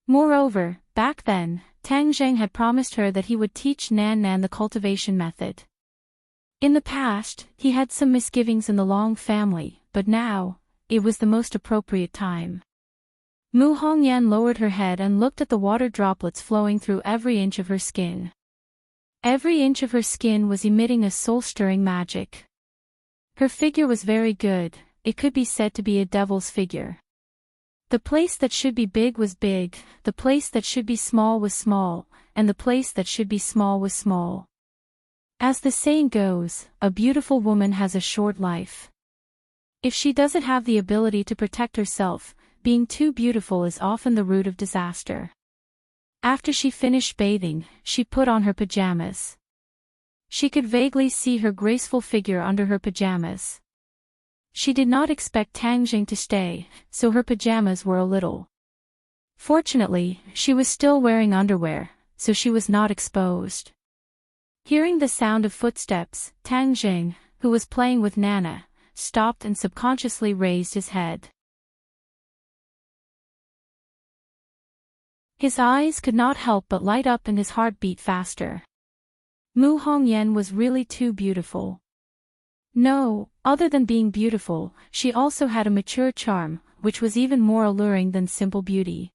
Moreover, back then, Tang Jing had promised her that he would teach Nan Nan the cultivation method. In the past, he had some misgivings in the Long family, but now, it was the most appropriate time. Mu Hongyan lowered her head and looked at the water droplets flowing through every inch of her skin. Every inch of her skin was emitting a soul-stirring magic. Her figure was very good, it could be said to be a devil's figure. The place that should be big was big, the place that should be small was small, and the place that should be small was small. As the saying goes, a beautiful woman has a short life. If she doesn't have the ability to protect herself, being too beautiful is often the root of disaster. After she finished bathing, she put on her pajamas. She could vaguely see her graceful figure under her pajamas. She did not expect Tang Jing to stay, so her pajamas were a little. Fortunately, she was still wearing underwear, so she was not exposed. Hearing the sound of footsteps, Tang Jing, who was playing with Nana, stopped and subconsciously raised his head. His eyes could not help but light up and his heart beat faster. Mu Hongyan was really too beautiful. No, other than being beautiful, she also had a mature charm, which was even more alluring than simple beauty.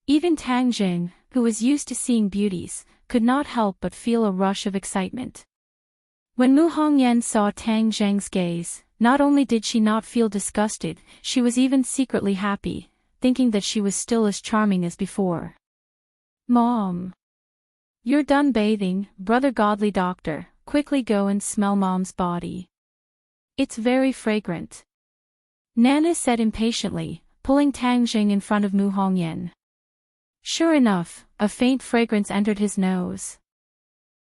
Even Tang Jing, who was used to seeing beauties, could not help but feel a rush of excitement. When Mu Hongyan saw Tang Jing's gaze, not only did she not feel disgusted, she was even secretly happy, thinking that she was still as charming as before. "Mom. You're done bathing, Brother Godly Doctor, quickly go and smell Mom's body. It's very fragrant," Nana said impatiently, pulling Tang Jing in front of Mu Hongyan. Sure enough, a faint fragrance entered his nose.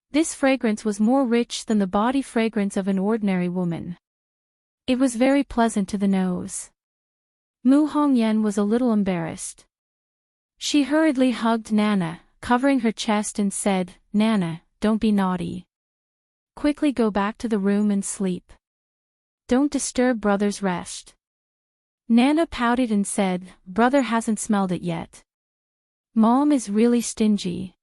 This fragrance was more rich than the body fragrance of an ordinary woman. It was very pleasant to the nose. Mu Hongyan was a little embarrassed. She hurriedly hugged Nana, covering her chest and said, "Nana, don't be naughty. Quickly go back to the room and sleep. Don't disturb brother's rest." Nana pouted and said, "Brother hasn't smelled it yet. Mom is really stingy."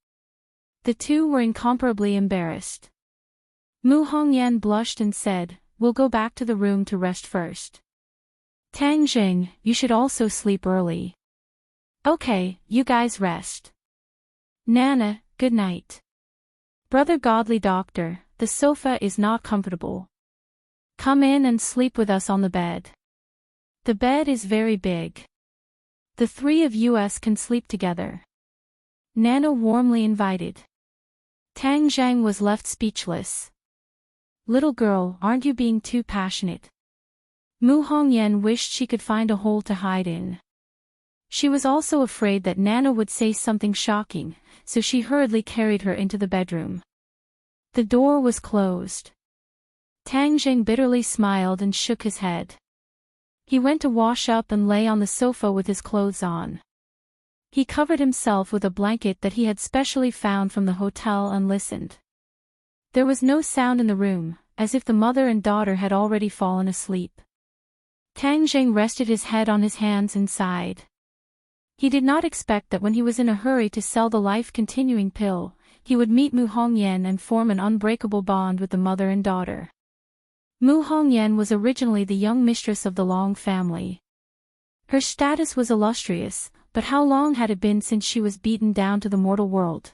The two were incomparably embarrassed. Mu Hongyan blushed and said, "We'll go back to the room to rest first. Tang Jing, you should also sleep early." "Okay, you guys rest. Nana, good night. Brother Godly Doctor, the sofa is not comfortable. Come in and sleep with us on the bed. The bed is very big. The three of us can sleep together. Nana warmly invited. Tang Zhang was left speechless. Little girl, aren't you being too passionate? Mu Hongyan wished she could find a hole to hide in. She was also afraid that Nana would say something shocking, so she hurriedly carried her into the bedroom. The door was closed. Tang Zhang bitterly smiled and shook his head. He went to wash up and lay on the sofa with his clothes on. He covered himself with a blanket that he had specially found from the hotel and listened. There was no sound in the room, as if the mother and daughter had already fallen asleep. Tang Zhang rested his head on his hands and sighed. He did not expect that when he was in a hurry to sell the life-continuing pill, he would meet Mu Hongyan and form an unbreakable bond with the mother and daughter. Mu Hongyan was originally the young mistress of the Long family. Her status was illustrious, but how long had it been since she was beaten down to the mortal world?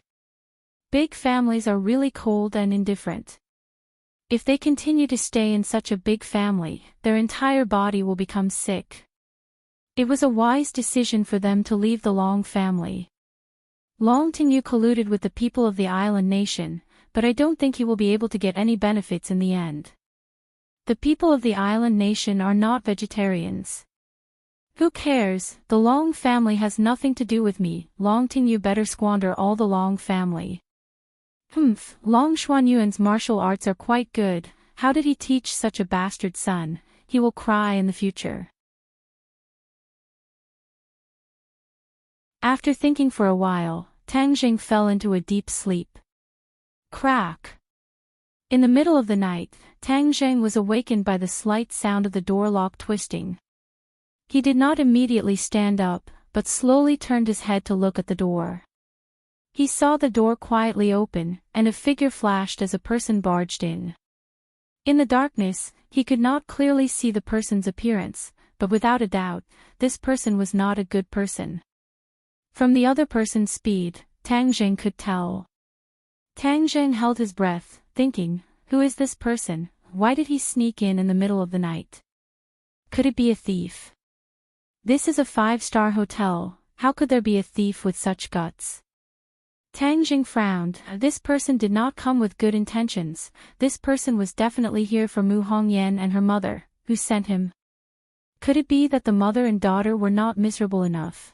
Big families are really cold and indifferent. If they continue to stay in such a big family, their entire body will become sick. It was a wise decision for them to leave the Long family. Long Tingyu colluded with the people of the island nation, but I don't think he will be able to get any benefits in the end. The people of the island nation are not vegetarians. Who cares? The Long family has nothing to do with me. Long Tingyu better squander all the Long family. Long Xuanyuan's martial arts are quite good. How did he teach such a bastard son? He will cry in the future. After thinking for a while, Tang Zhang fell into a deep sleep. Crack! In the middle of the night, Tang Zhang was awakened by the slight sound of the door lock twisting. He did not immediately stand up, but slowly turned his head to look at the door. He saw the door quietly open, and a figure flashed as a person barged in. In the darkness, he could not clearly see the person's appearance, but without a doubt, this person was not a good person. From the other person's speed, Tang Zhang could tell. Tang Zhang held his breath, thinking, who is this person? Why did he sneak in the middle of the night? Could it be a thief? This is a 5-star hotel, how could there be a thief with such guts? Tang Zhang frowned. This person did not come with good intentions. This person was definitely here for Mu Hongyan and her mother, who sent him. Could it be that the mother and daughter were not miserable enough?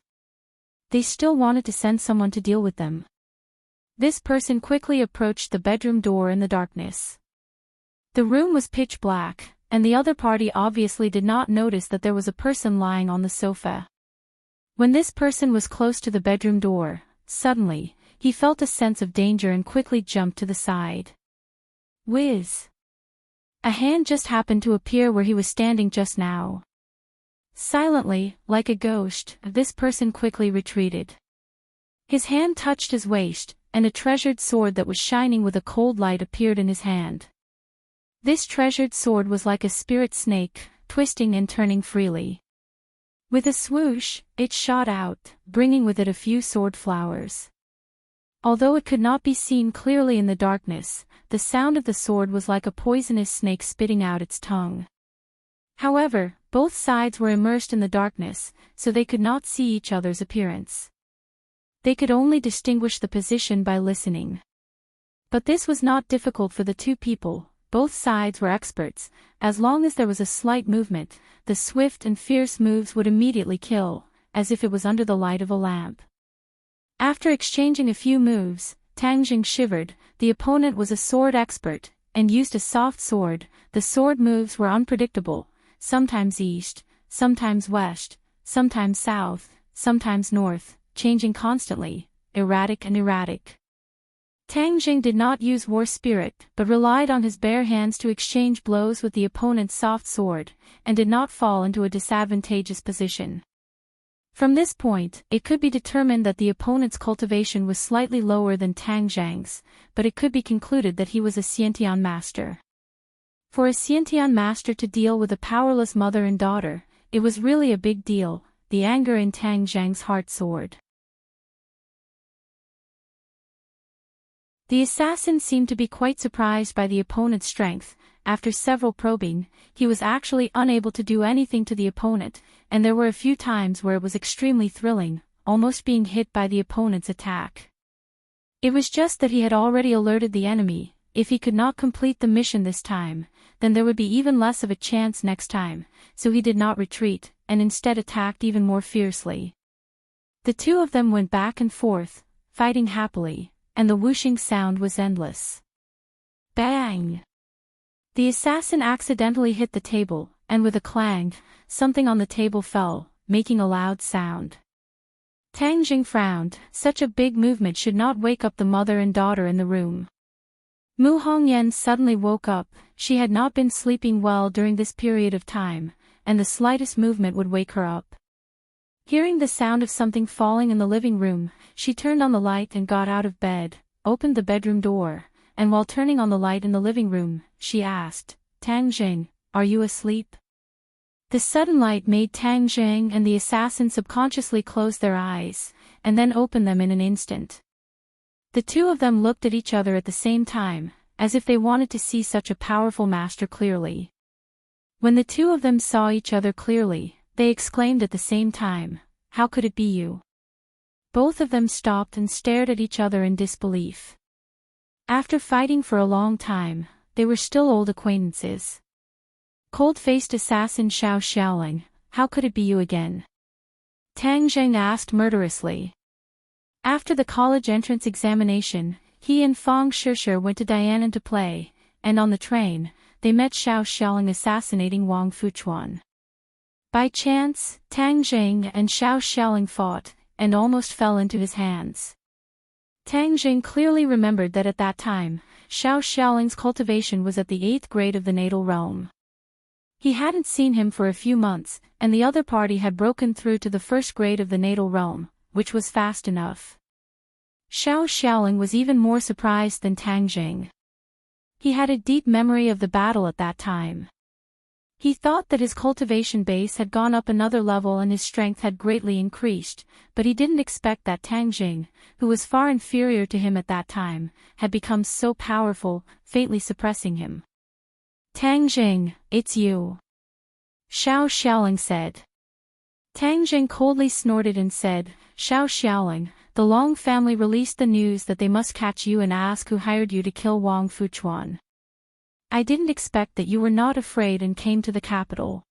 They still wanted to send someone to deal with them. This person quickly approached the bedroom door in the darkness. The room was pitch black, and the other party obviously did not notice that there was a person lying on the sofa. When this person was close to the bedroom door, suddenly, he felt a sense of danger and quickly jumped to the side. Whiz! A hand just happened to appear where he was standing just now. Silently, like a ghost, this person quickly retreated. His hand touched his waist, and a treasured sword that was shining with a cold light appeared in his hand. This treasured sword was like a spirit snake, twisting and turning freely. With a swoosh, it shot out, bringing with it a few sword flowers. Although it could not be seen clearly in the darkness, the sound of the sword was like a poisonous snake spitting out its tongue. However, both sides were immersed in the darkness, so they could not see each other's appearance. They could only distinguish the position by listening. But this was not difficult for the two people. Both sides were experts. As long as there was a slight movement, the swift and fierce moves would immediately kill, as if it was under the light of a lamp. After exchanging a few moves, Tang Zhang shivered. The opponent was a sword expert, and used a soft sword. The sword moves were unpredictable, sometimes east, sometimes west, sometimes south, sometimes north, changing constantly, erratic. Tang Zhang did not use war spirit, but relied on his bare hands to exchange blows with the opponent's soft sword, and did not fall into a disadvantageous position. From this point, it could be determined that the opponent's cultivation was slightly lower than Tang Zhang's, but it could be concluded that he was a Xiantian master. For a Xiantian master to deal with a powerless mother and daughter, it was really a big deal. The anger in Tang Zhang's heart soared. The assassin seemed to be quite surprised by the opponent's strength. After several probing, he was actually unable to do anything to the opponent, and there were a few times where it was extremely thrilling, almost being hit by the opponent's attack. It was just that he had already alerted the enemy. If he could not complete the mission this time, then there would be even less of a chance next time, so he did not retreat, and instead attacked even more fiercely. The two of them went back and forth, fighting happily, and the whooshing sound was endless. Bang! The assassin accidentally hit the table, and with a clang, something on the table fell, making a loud sound. Tang Jing frowned. Such a big movement should not wake up the mother and daughter in the room. Mu Hongyan suddenly woke up. She had not been sleeping well during this period of time, and the slightest movement would wake her up. Hearing the sound of something falling in the living room, she turned on the light and got out of bed, opened the bedroom door, and while turning on the light in the living room, she asked, "Tang Jing, are you asleep?" The sudden light made Tang Jing and the assassin subconsciously close their eyes, and then open them in an instant. The two of them looked at each other at the same time, as if they wanted to see such a powerful master clearly. When the two of them saw each other clearly, they exclaimed at the same time, "How could it be you?" Both of them stopped and stared at each other in disbelief. After fighting for a long time, they were still old acquaintances. Cold-faced assassin Xiao Xiaoling, how could it be you again? Tang Zheng asked murderously. After the college entrance examination, he and Fang Shishir went to Dianan to play, and on the train, they met Xiao Xiaoling assassinating Wang Fuchuan. By chance, Tang Jing and Xiao Xiaoling fought, and almost fell into his hands. Tang Jing clearly remembered that at that time, Xiao Xiaoling's cultivation was at the 8th grade of the natal realm. He hadn't seen him for a few months, and the other party had broken through to the 1st grade of the natal realm, which was fast enough. Xiao Xiaoling was even more surprised than Tang Jing. He had a deep memory of the battle at that time. He thought that his cultivation base had gone up another level and his strength had greatly increased, but he didn't expect that Tang Jing, who was far inferior to him at that time, had become so powerful, faintly suppressing him. "Tang Jing, it's you," Xiao Xiaoling said. Tang Jing coldly snorted and said, "Xiao Xiaoling, the Long family released the news that they must catch you and ask who hired you to kill Wang Fuchuan. I didn't expect that you were not afraid and came to the capital.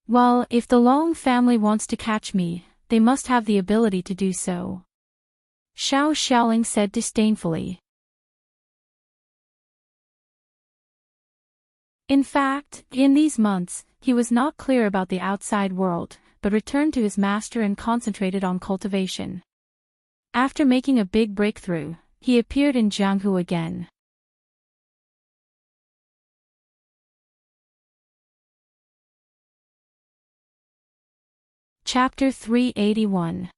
Well, if the Long family wants to catch me, they must have the ability to do so," Xiao Xiaoling said disdainfully. In fact, in these months, he was not clear about the outside world, but returned to his master and concentrated on cultivation. After making a big breakthrough, he appeared in Jianghu again. Chapter 381.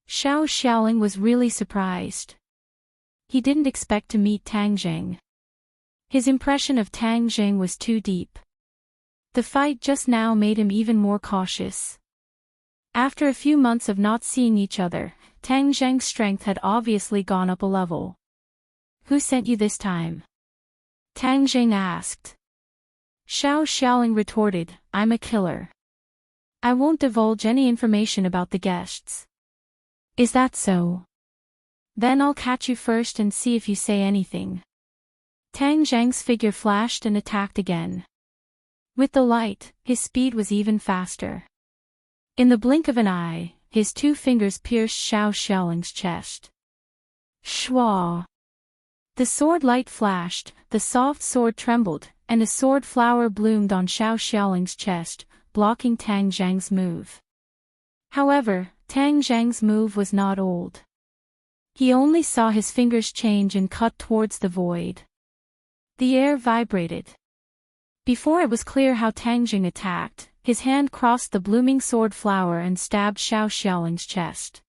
Xiao Xiaoling was really surprised. He didn't expect to meet Tang Jing. His impression of Tang Jing was too deep. The fight just now made him even more cautious. After a few months of not seeing each other, Tang Jing's strength had obviously gone up a level. "Who sent you this time?" Tang Jing asked. Xiao Xiaoling retorted, "I'm a killer. I won't divulge any information about the guests." "Is that so? Then I'll catch you first and see if you say anything." Tang Zheng's figure flashed and attacked again. With the light, his speed was even faster. In the blink of an eye, his two fingers pierced Xiao Xiaoling's chest. Shwa! The sword light flashed, the soft sword trembled, and a sword flower bloomed on Xiao Xiaoling's chest, blocking Tang Zheng's move. However, Tang Zheng's move was not old. He only saw his fingers change and cut towards the void. The air vibrated. Before it was clear how Tang Jing attacked, his hand crossed the blooming sword flower and stabbed Xiao Xiaoling's chest.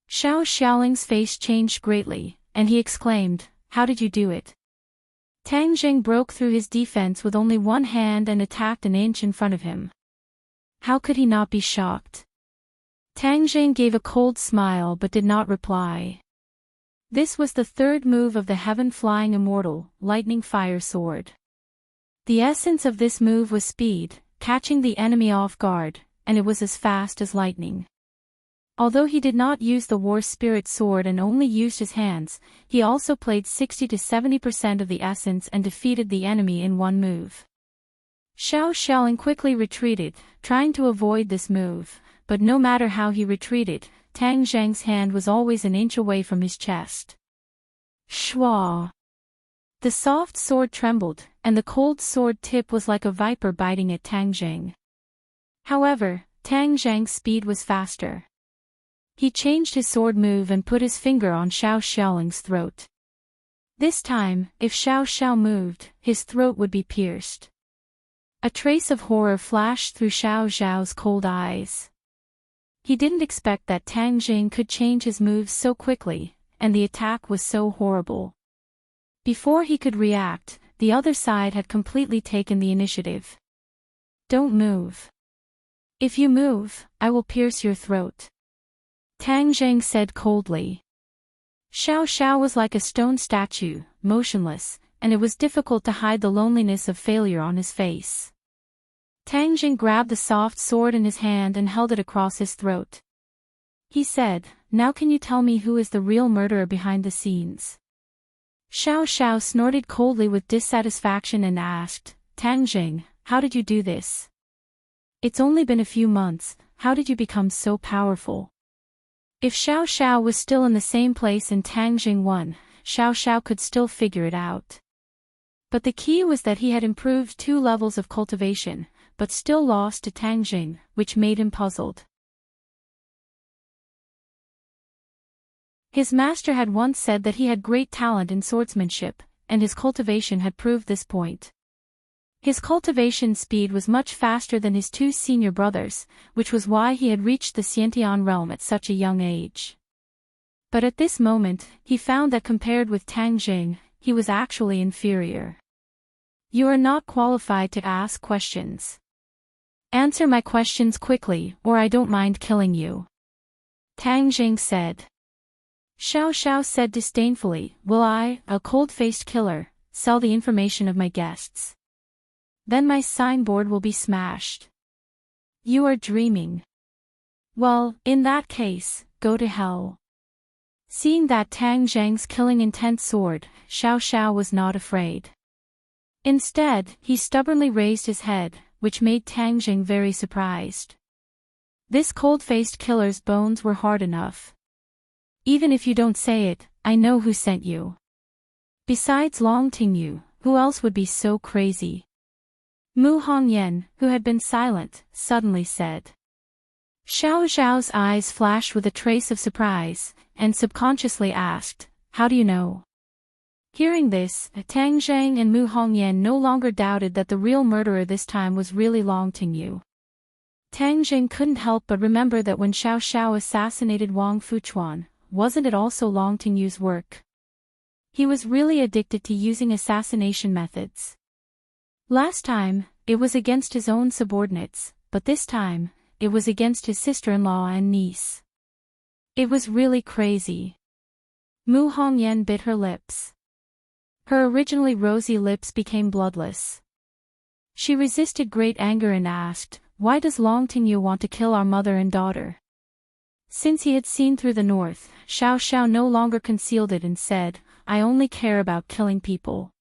Xiao Xiaoling's face changed greatly, and he exclaimed, "How did you do it?" Tang Jing broke through his defense with only one hand and attacked an inch in front of him. How could he not be shocked? Tang Jing gave a cold smile but did not reply. This was the third move of the heaven-flying immortal, lightning fire sword. The essence of this move was speed, catching the enemy off guard, and it was as fast as lightning. Although he did not use the war spirit sword and only used his hands, he also played 60 to 70% of the essence and defeated the enemy in one move. Xiao Xiaoling quickly retreated, trying to avoid this move, but no matter how he retreated, Tang Zheng's hand was always an inch away from his chest. Shwa! The soft sword trembled, and the cold sword tip was like a viper biting at Tang Zheng. However, Tang Zheng's speed was faster. He changed his sword move and put his finger on Xiao Xiaoling's throat. This time, if Xiao Xiao moved, his throat would be pierced. A trace of horror flashed through Xiao Xiao's cold eyes. He didn't expect that Tang Jing could change his moves so quickly, and the attack was so horrible. Before he could react, the other side had completely taken the initiative. Don't move. If you move, I will pierce your throat. Tang Zheng said coldly. Xiao Xiao was like a stone statue, motionless, and it was difficult to hide the loneliness of failure on his face. Tang Zheng grabbed the soft sword in his hand and held it across his throat. He said, "Now can you tell me who is the real murderer behind the scenes?" Xiao Xiao snorted coldly with dissatisfaction and asked, "Tang Zheng, how did you do this? It's only been a few months, how did you become so powerful?" If Xiao Xiao was still in the same place and Tang Jing won, Xiao Xiao could still figure it out. But the key was that he had improved 2 levels of cultivation, but still lost to Tang Jing, which made him puzzled. His master had once said that he had great talent in swordsmanship, and his cultivation had proved this point. His cultivation speed was much faster than his 2 senior brothers, which was why he had reached the Xiantian realm at such a young age. But at this moment, he found that compared with Tang Jing, he was actually inferior. You are not qualified to ask questions. Answer my questions quickly, or I don't mind killing you. Tang Jing said. Xiao Xiao said disdainfully, "Will I, a cold-faced killer, sell the information of my guests? Then my signboard will be smashed." You are dreaming. Well, in that case, go to hell. Seeing that Tang Zheng's killing intent soared, Xiao Xiao was not afraid. Instead, he stubbornly raised his head, which made Tang Zheng very surprised. This cold-faced killer's bones were hard enough. Even if you don't say it, I know who sent you. Besides Long Tingyu, who else would be so crazy? Mu Hongyan, who had been silent, suddenly said. Xiao Xiao's eyes flashed with a trace of surprise, and subconsciously asked, "How do you know?" Hearing this, Tang Zheng and Mu Hongyan no longer doubted that the real murderer this time was really Long Tingyu. Tang Zheng couldn't help but remember that when Xiao Xiao assassinated Wang Fuchuan, wasn't it also Long Tingyu's work? He was really addicted to using assassination methods. Last time, it was against his own subordinates, but this time, it was against his sister-in-law and niece. It was really crazy. Mu Hongyan bit her lips. Her originally rosy lips became bloodless. She resisted great anger and asked, "Why does Long Tingyu want to kill our mother and daughter?" Since he had seen through the north, Xiao Xiao no longer concealed it and said, "I only care about killing people.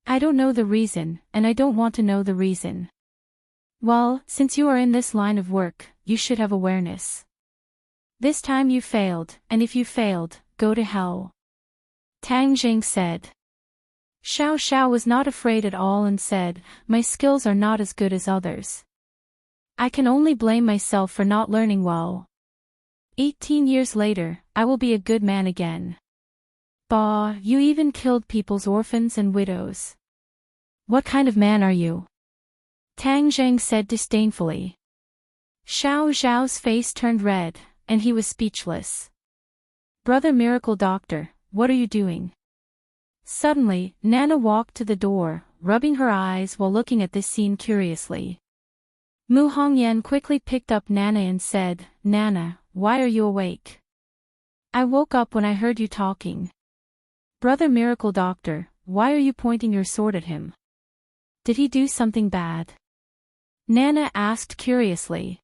I don't know the reason, and I don't want to know the reason." Well, since you are in this line of work, you should have awareness. This time you failed, and if you failed, go to hell. Tang Jing said. Xiao Xiao was not afraid at all and said, "My skills are not as good as others. I can only blame myself for not learning well. 18 years later, I will be a good man again." Bah, you even killed people's orphans and widows. What kind of man are you? Tang Zheng said disdainfully. Xiao Zhao's face turned red, and he was speechless. Brother Miracle Doctor, what are you doing? Suddenly, Nana walked to the door, rubbing her eyes while looking at this scene curiously. Mu Hongyan quickly picked up Nana and said, "Nana, why are you awake?" I woke up when I heard you talking. Brother Miracle Doctor, why are you pointing your sword at him? Did he do something bad? Nana asked curiously.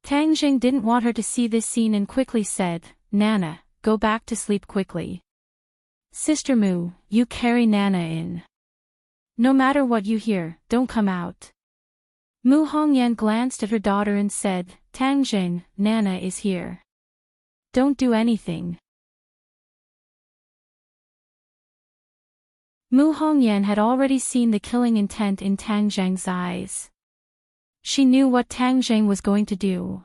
Tang Jing didn't want her to see this scene and quickly said, Nana, go back to sleep quickly. Sister Mu, you carry Nana in. No matter what you hear, don't come out. Mu Hongyan glanced at her daughter and said, Tang Jing, Nana is here. Don't do anything. Mu Hongyan had already seen the killing intent in Tang Zheng's eyes. She knew what Tang Zheng was going to do.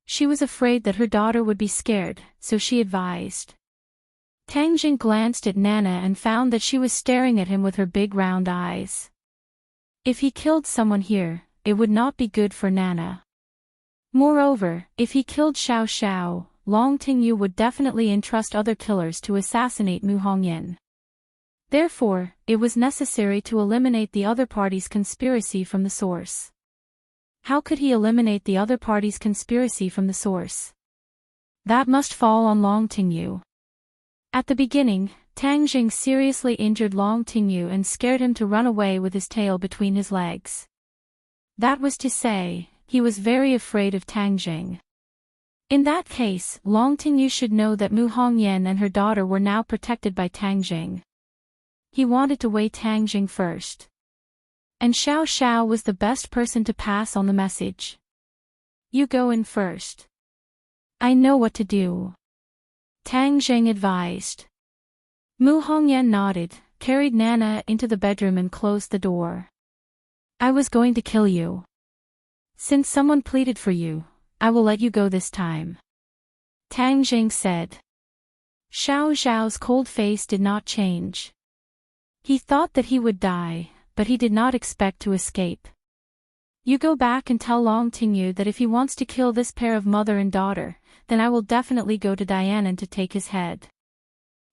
She was afraid that her daughter would be scared, so she advised. Tang Zheng glanced at Nana and found that she was staring at him with her big round eyes. If he killed someone here, it would not be good for Nana. Moreover, if he killed Xiao Xiao, Long Tingyu would definitely entrust other killers to assassinate Mu Hongyan. Therefore, it was necessary to eliminate the other party's conspiracy from the source. How could he eliminate the other party's conspiracy from the source? That must fall on Long Tingyu. At the beginning, Tang Jing seriously injured Long Tingyu and scared him to run away with his tail between his legs. That was to say, he was very afraid of Tang Jing. In that case, Long Tingyu should know that Mu Hongyan and her daughter were now protected by Tang Jing. He wanted to weigh Tang Jing first. And Xiao Xiao was the best person to pass on the message. You go in first. I know what to do. Tang Jing advised. Mu Hongyan nodded, carried Nana into the bedroom and closed the door. I was going to kill you. Since someone pleaded for you, I will let you go this time. Tang Jing said. Xiao Xiao's cold face did not change. He thought that he would die, but he did not expect to escape. You go back and tell Long Tingyu that if he wants to kill this pair of mother and daughter, then I will definitely go to Dianan to take his head.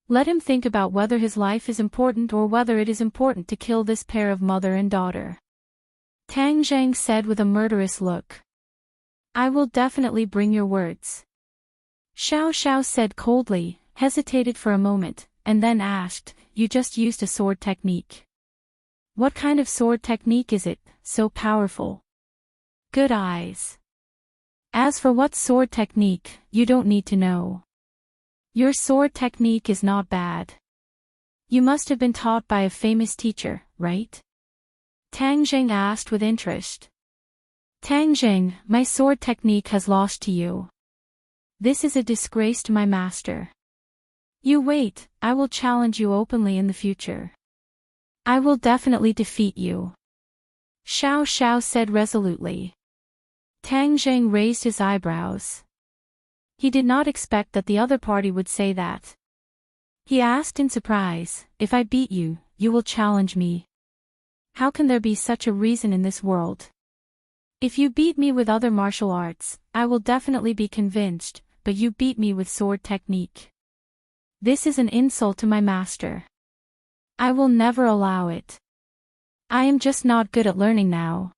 Let him think about whether his life is important or whether it is important to kill this pair of mother and daughter. Tang Zheng said with a murderous look. I will definitely bring your words. Xiao Xiao said coldly, hesitated for a moment, and then asked, You just used a sword technique. What kind of sword technique is it, so powerful? Good eyes. As for what sword technique, you don't need to know. Your sword technique is not bad. You must have been taught by a famous teacher, right? Tang Jing asked with interest. Tang Jing, my sword technique has lost to you. This is a disgrace to my master. You wait, I will challenge you openly in the future. I will definitely defeat you. Xiao Xiao said resolutely. Tang Jing raised his eyebrows. He did not expect that the other party would say that. He asked in surprise, If I beat you, you will challenge me. How can there be such a reason in this world? If you beat me with other martial arts, I will definitely be convinced, but you beat me with sword technique. This is an insult to my master. I will never allow it. I am just not good at learning now.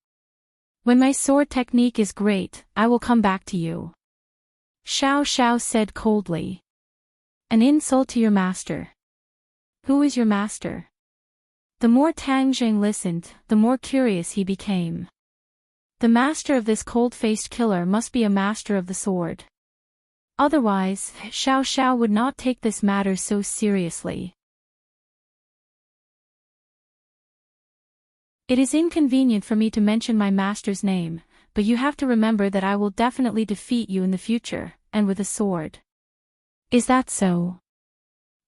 When my sword technique is great, I will come back to you. Xiao Xiao said coldly. An insult to your master. Who is your master? The more Tang Jing listened, the more curious he became. The master of this cold-faced killer must be a master of the sword. Otherwise, Xiao Xiao would not take this matter so seriously. It is inconvenient for me to mention my master's name, but you have to remember that I will definitely defeat you in the future, and with a sword. Is that so?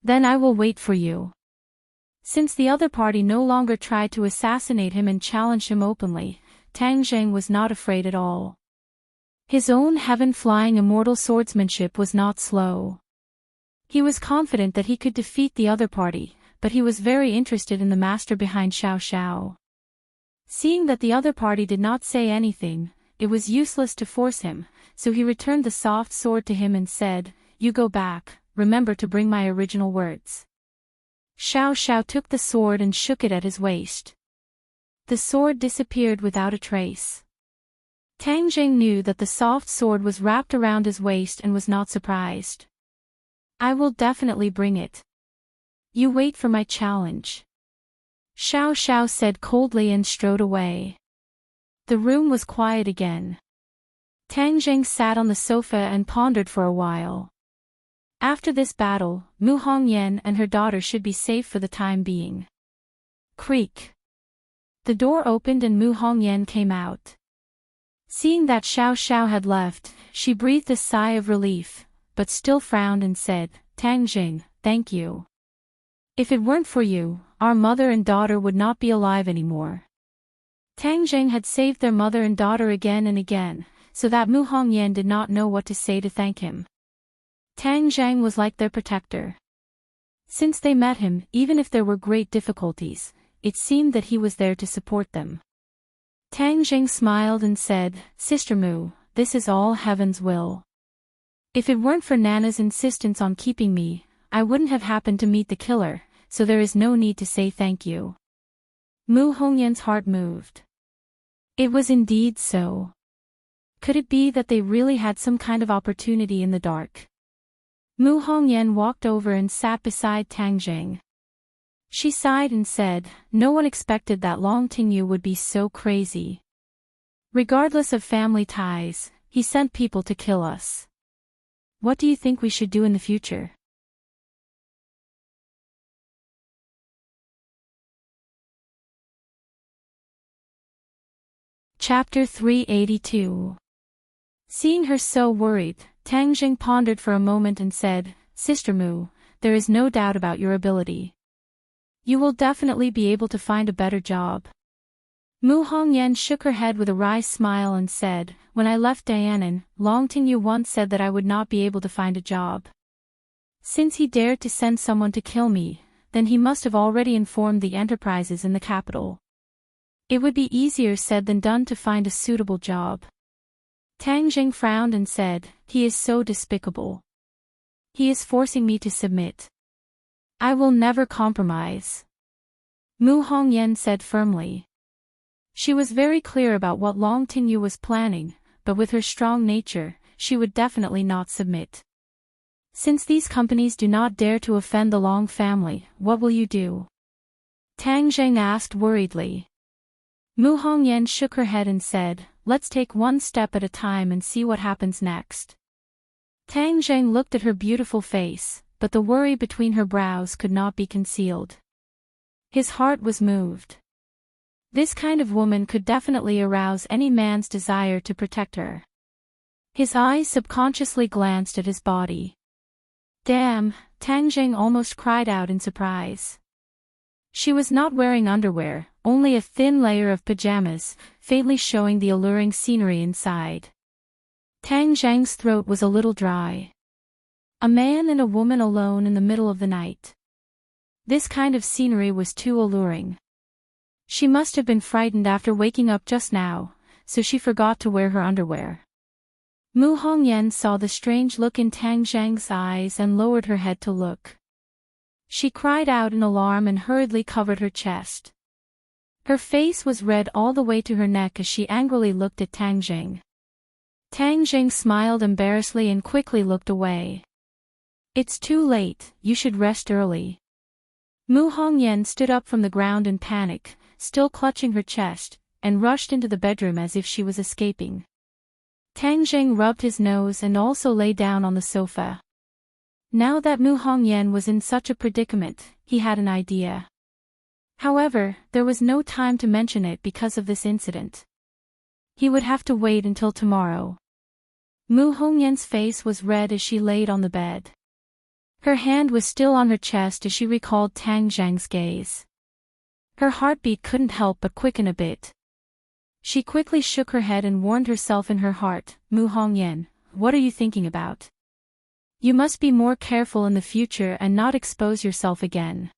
Then I will wait for you. Since the other party no longer tried to assassinate him and challenge him openly, Tang Zheng was not afraid at all. His own heaven-flying immortal swordsmanship was not slow. He was confident that he could defeat the other party, but he was very interested in the master behind Xiao Xiao. Seeing that the other party did not say anything, it was useless to force him, so he returned the soft sword to him and said, You go back, remember to bring my original words. Xiao Xiao took the sword and shook it at his waist. The sword disappeared without a trace. Tang Jing knew that the soft sword was wrapped around his waist and was not surprised. I will definitely bring it. You wait for my challenge. Xiao Xiao said coldly and strode away. The room was quiet again. Tang Jing sat on the sofa and pondered for a while. After this battle, Mu Hongyan and her daughter should be safe for the time being. Creak. The door opened and Mu Hongyan came out. Seeing that Xiao Xiao had left, she breathed a sigh of relief, but still frowned and said, Tang Jing, thank you. If it weren't for you, our mother and daughter would not be alive anymore. Tang Jing had saved their mother and daughter again and again, so that Mu Hongyan did not know what to say to thank him. Tang Zhang was like their protector. Since they met him, even if there were great difficulties, it seemed that he was there to support them. Tang Jing smiled and said, Sister Mu, this is all heaven's will. If it weren't for Nana's insistence on keeping me, I wouldn't have happened to meet the killer, so there is no need to say thank you. Mu Hongyan's heart moved. It was indeed so. Could it be that they really had some kind of opportunity in the dark? Mu Hongyan walked over and sat beside Tang Jing. She sighed and said, no one expected that Long Tingyu would be so crazy. Regardless of family ties, he sent people to kill us. What do you think we should do in the future? Chapter 382. Seeing her so worried, Tang Jing pondered for a moment and said, Sister Mu, there is no doubt about your ability. You will definitely be able to find a better job. Mu Hongyan shook her head with a wry smile and said, when I left Dianan, Long Tingyu once said that I would not be able to find a job. Since he dared to send someone to kill me, then he must have already informed the enterprises in the capital. It would be easier said than done to find a suitable job. Tang Jing frowned and said, he is so despicable. He is forcing me to submit. I will never compromise. Mu Hongyan said firmly. She was very clear about what Long Tingyu was planning, but with her strong nature, she would definitely not submit. Since these companies do not dare to offend the Long family, what will you do? Tang Jing asked worriedly. Mu Hongyan shook her head and said, let's take one step at a time and see what happens next. Tang Jing looked at her beautiful face, but the worry between her brows could not be concealed. His heart was moved. This kind of woman could definitely arouse any man's desire to protect her. His eyes subconsciously glanced at his body. Damn, Tang Jing almost cried out in surprise. She was not wearing underwear, only a thin layer of pajamas, faintly showing the alluring scenery inside. Tang Zhang's throat was a little dry. A man and a woman alone in the middle of the night. This kind of scenery was too alluring. She must have been frightened after waking up just now, so she forgot to wear her underwear. Mu Hongyan saw the strange look in Tang Zhang's eyes and lowered her head to look. She cried out in alarm and hurriedly covered her chest. Her face was red all the way to her neck as she angrily looked at Tang Jing. Tang Jing smiled embarrassedly and quickly looked away. It's too late, you should rest early. Mu Hongyan stood up from the ground in panic, still clutching her chest, and rushed into the bedroom as if she was escaping. Tang Jing rubbed his nose and also lay down on the sofa. Now that Mu Hongyan was in such a predicament, he had an idea. However, there was no time to mention it because of this incident. He would have to wait until tomorrow. Mu Hongyan's face was red as she laid on the bed. Her hand was still on her chest as she recalled Tang Zhang's gaze. Her heartbeat couldn't help but quicken a bit. She quickly shook her head and warned herself in her heart, Mu Hongyan, what are you thinking about? You must be more careful in the future and not expose yourself again.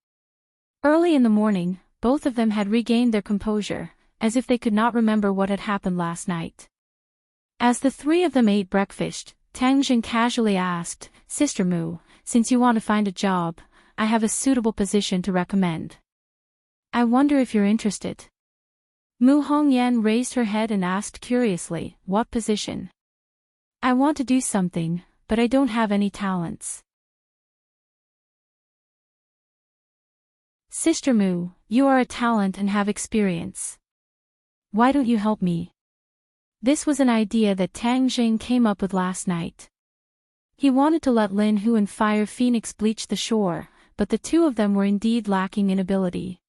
Early in the morning, both of them had regained their composure, as if they could not remember what had happened last night. As the three of them ate breakfast, Tang Jing casually asked, Sister Mu, since you want to find a job, I have a suitable position to recommend. I wonder if you're interested. Mu Hongyan raised her head and asked curiously, what position? I want to do something, but I don't have any talents. Sister Mu, you are a talent and have experience. Why don't you help me? This was an idea that Tang Jing came up with last night. He wanted to let Lin Hu and Fire Phoenix bleach the shore, but the two of them were indeed lacking in ability.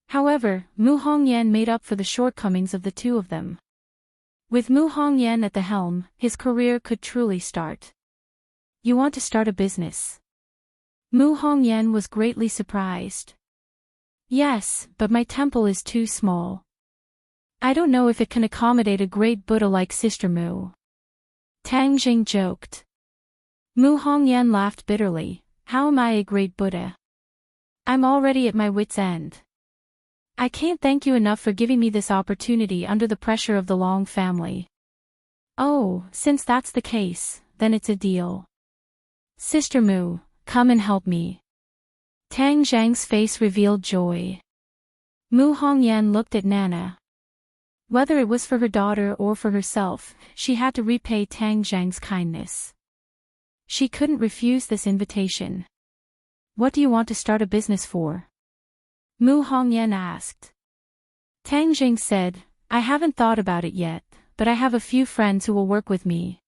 However, Mu Hongyan made up for the shortcomings of the two of them. With Mu Hongyan at the helm, his career could truly start. You want to start a business? Mu Hongyan was greatly surprised. Yes, but my temple is too small. I don't know if it can accommodate a great Buddha like Sister Mu. Tang Jing joked. Mu Hongyan laughed bitterly. How am I a great Buddha? I'm already at my wit's end. I can't thank you enough for giving me this opportunity under the pressure of the Long family. Oh, since that's the case, then it's a deal. Sister Mu, come and help me. Tang Zhang's face revealed joy. Mu Hongyan looked at Nana. Whether it was for her daughter or for herself, she had to repay Tang Zhang's kindness. She couldn't refuse this invitation. What do you want to start a business for? Mu Hongyan asked. Tang Jing said, I haven't thought about it yet, but I have a few friends who will work with me.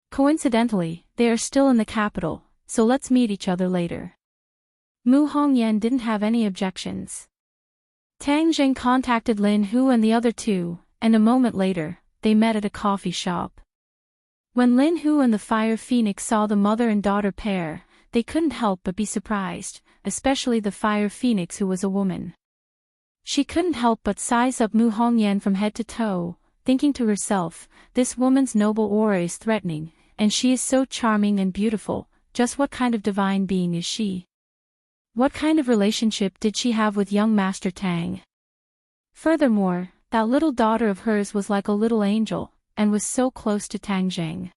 Coincidentally, they are still in the capital, so let's meet each other later. Mu Hongyan didn't have any objections. Tang Jing contacted Lin Hu and the other two, and a moment later, they met at a coffee shop. When Lin Hu and the Fire Phoenix saw the mother and daughter pair, they couldn't help but be surprised, especially the Fire Phoenix who was a woman. She couldn't help but size up Mu Hongyan from head to toe, thinking to herself, this woman's noble aura is threatening, and she is so charming and beautiful, just what kind of divine being is she? What kind of relationship did she have with young Master Tang? Furthermore, that little daughter of hers was like a little angel, and was so close to Tang Jing.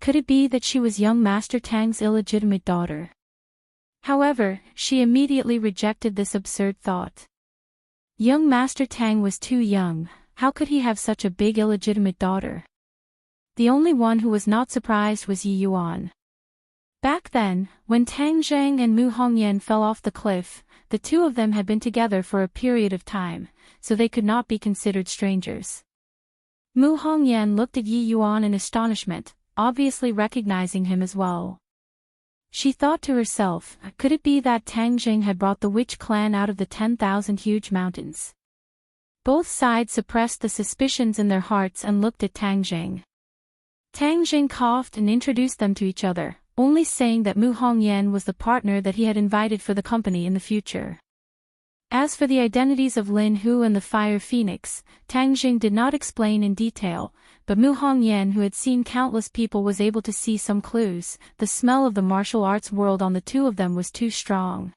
Could it be that she was young Master Tang's illegitimate daughter? However, she immediately rejected this absurd thought. Young Master Tang was too young, how could he have such a big illegitimate daughter? The only one who was not surprised was Yi Yuan. Back then, when Tang Zhang and Mu Hongyan fell off the cliff, the two of them had been together for a period of time, so they could not be considered strangers. Mu Hongyan looked at Yi Yuan in astonishment, obviously recognizing him as well. She thought to herself, could it be that Tang Jing had brought the witch clan out of the 10,000 huge mountains? Both sides suppressed the suspicions in their hearts and looked at Tang Jing. Tang Jing coughed and introduced them to each other, only saying that Mu Hongyan was the partner that he had invited for the company in the future. As for the identities of Lin Hu and the Fire Phoenix, Tang Jing did not explain in detail, but Mu Hongyan, who had seen countless people, was able to see some clues. The smell of the martial arts world on the two of them was too strong.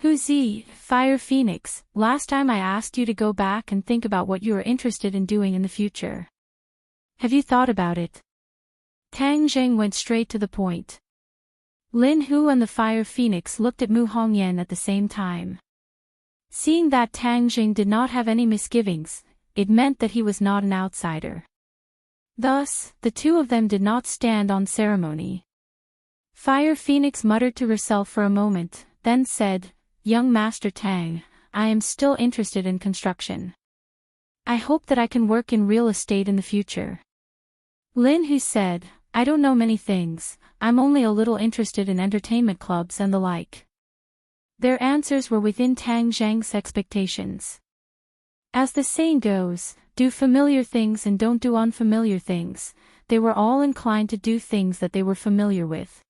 Huzi, Fire Phoenix, last time I asked you to go back and think about what you are interested in doing in the future. Have you thought about it? Tang Jing went straight to the point. Lin Hu and the Fire Phoenix looked at Mu Hongyan at the same time. Seeing that Tang Jing did not have any misgivings, it meant that he was not an outsider. Thus, the two of them did not stand on ceremony. Fire Phoenix muttered to herself for a moment, then said, Young Master Tang, I am still interested in construction. I hope that I can work in real estate in the future. Lin Hu said, I don't know many things, I'm only a little interested in entertainment clubs and the like. Their answers were within Tang Zhang's expectations. As the saying goes, do familiar things and don't do unfamiliar things. They were all inclined to do things that they were familiar with.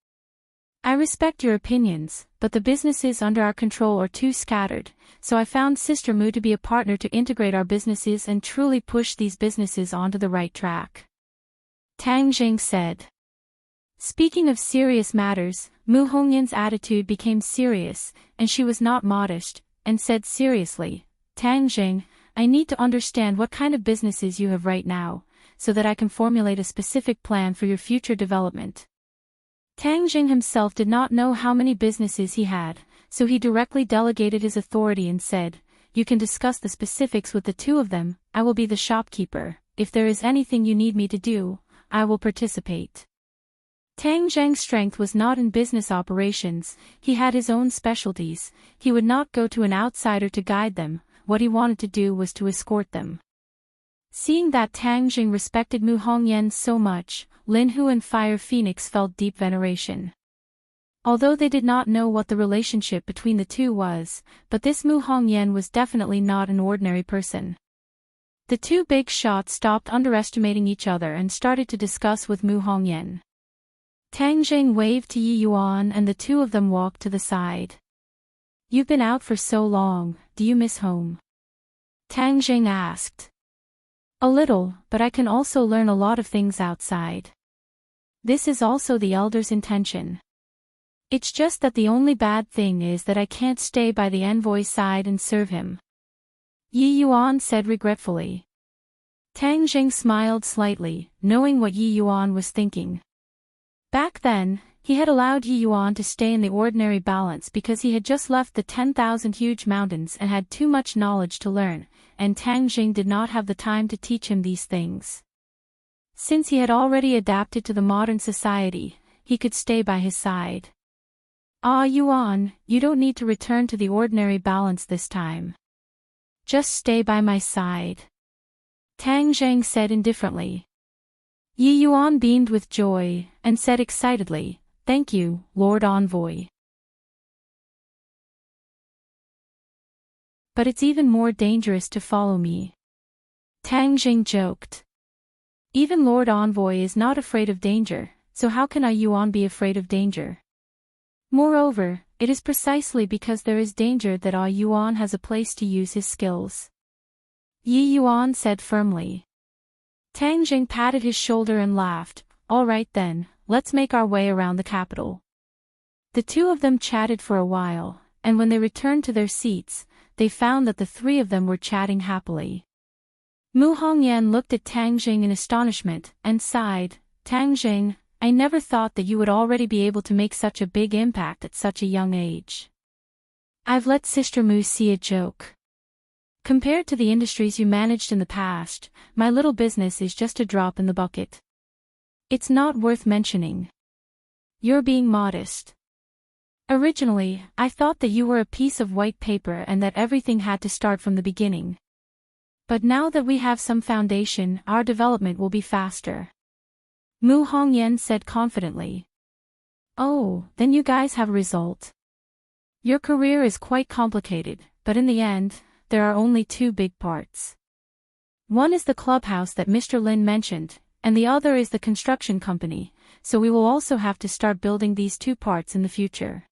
I respect your opinions, but the businesses under our control are too scattered, so I found Sister Mu to be a partner to integrate our businesses and truly push these businesses onto the right track. Tang Jing said. Speaking of serious matters, Mu Hongyan's attitude became serious, and she was not modest, and said seriously, Tang Jing, I need to understand what kind of businesses you have right now, so that I can formulate a specific plan for your future development. Tang Jing himself did not know how many businesses he had, so he directly delegated his authority and said, You can discuss the specifics with the two of them, I will be the shopkeeper, if there is anything you need me to do, I will participate. Tang Zhang's strength was not in business operations, he had his own specialties, he would not go to an outsider to guide them, what he wanted to do was to escort them. Seeing that Tang Jing respected Mu Hongyan so much, Lin Hu and Fire Phoenix felt deep veneration. Although they did not know what the relationship between the two was, but this Mu Hongyan was definitely not an ordinary person. The two big shots stopped underestimating each other and started to discuss with Mu Hongyan. Tang Jing waved to Yi Yuan and the two of them walked to the side. "You've been out for so long, do you miss home?" Tang Jing asked. "A little, but I can also learn a lot of things outside. This is also the elder's intention. It's just that the only bad thing is that I can't stay by the envoy's side and serve him," Yi Yuan said regretfully. Tang Jing smiled slightly, knowing what Yi Yuan was thinking. Back then, he had allowed Yi Yuan to stay in the ordinary balance because he had just left the 10,000 huge mountains and had too much knowledge to learn, and Tang Jing did not have the time to teach him these things. Since he had already adapted to the modern society, he could stay by his side. "Ah Yuan, you don't need to return to the ordinary balance this time. Just stay by my side," Tang Zhang said indifferently. Yi Yuan beamed with joy, and said excitedly, "Thank you, Lord Envoy. But it's even more dangerous to follow me," Tang Jing joked. "Even Lord Envoy is not afraid of danger, so how can I Yuan be afraid of danger? Moreover, it is precisely because there is danger that Ah Yuan has a place to use his skills," Yi Yuan said firmly. Tang Jing patted his shoulder and laughed. "All right then, let's make our way around the capital." The two of them chatted for a while, and when they returned to their seats, they found that the three of them were chatting happily. Mu Hongyan looked at Tang Jing in astonishment, and sighed. "Tang Jing, I never thought that you would already be able to make such a big impact at such a young age. I've let Sister Mu see a joke. Compared to the industries you managed in the past, my little business is just a drop in the bucket. It's not worth mentioning. You're being modest. Originally, I thought that you were a piece of white paper and that everything had to start from the beginning. But now that we have some foundation, our development will be faster," Mu Hongyan said confidently. "Oh, then you guys have a result. Your career is quite complicated, but in the end, there are only two big parts. One is the clubhouse that Mr. Lin mentioned, and the other is the construction company, so we will also have to start building these two parts in the future.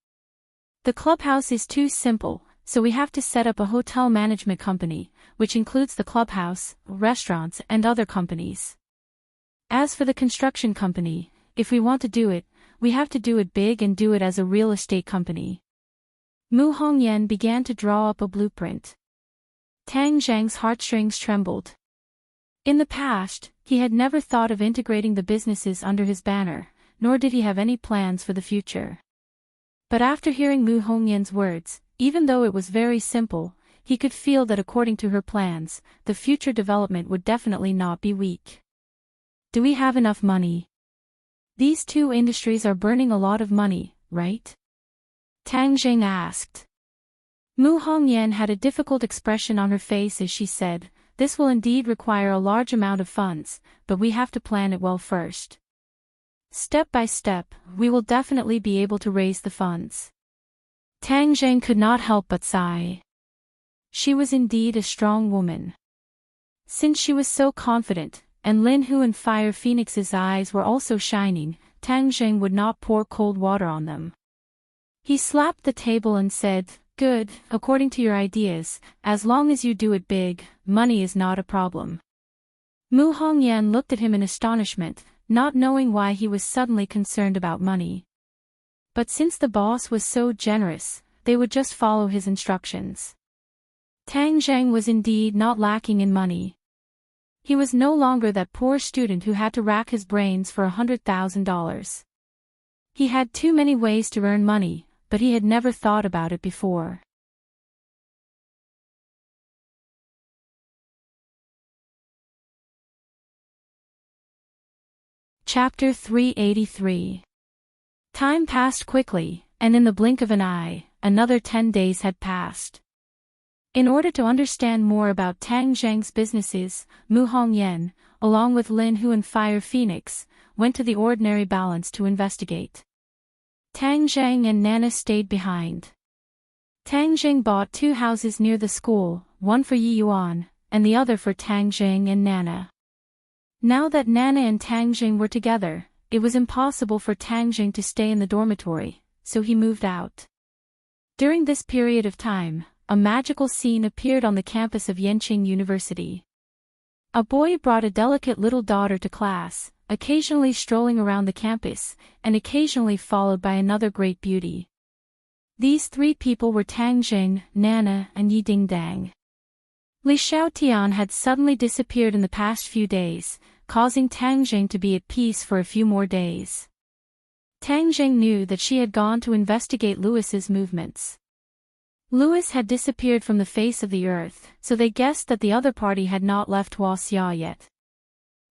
The clubhouse is too simple, so we have to set up a hotel management company, which includes the clubhouse, restaurants and other companies. As for the construction company, if we want to do it, we have to do it big and do it as a real estate company." Mu Hongyan began to draw up a blueprint. Tang Zhang's heartstrings trembled. In the past, he had never thought of integrating the businesses under his banner, nor did he have any plans for the future. But after hearing Mu Hongyan's words, even though it was very simple, he could feel that according to her plans, the future development would definitely not be weak. "Do we have enough money? These two industries are burning a lot of money, right?" Tang Jing asked. Mu Hongyan had a difficult expression on her face as she said, "This will indeed require a large amount of funds, but we have to plan it well first. Step by step, we will definitely be able to raise the funds." Tang Jing could not help but sigh. She was indeed a strong woman. Since she was so confident, and Lin Hu and Fire Phoenix's eyes were also shining, Tang Jing would not pour cold water on them. He slapped the table and said, "Good, according to your ideas, as long as you do it big, money is not a problem." Mu Hongyan looked at him in astonishment, not knowing why he was suddenly concerned about money. But since the boss was so generous, they would just follow his instructions. Tang Zhang was indeed not lacking in money. He was no longer that poor student who had to rack his brains for $100,000. He had too many ways to earn money, but he had never thought about it before. Chapter 383. Time passed quickly, and in the blink of an eye, another 10 days had passed. In order to understand more about Tang Zheng's businesses, Mu Hongyan, along with Lin Hu and Fire Phoenix, went to the Ordinary Balance to investigate. Tang Zheng and Nana stayed behind. Tang Zheng bought 2 houses near the school, one for Yi Yuan, and the other for Tang Zheng and Nana. Now that Nana and Tang Zheng were together, it was impossible for Tang Zheng to stay in the dormitory, so he moved out. During this period of time, a magical scene appeared on the campus of Yenqing University. A boy brought a delicate little daughter to class, occasionally strolling around the campus, and occasionally followed by another great beauty. These 3 people were Tang Zheng, Nana, and Yi Dingdang. Li Xiaotian had suddenly disappeared in the past few days, causing Tang Zheng to be at peace for a few more days. Tang Zheng knew that she had gone to investigate Louis's movements. Louis had disappeared from the face of the earth, so they guessed that the other party had not left Huaxia yet.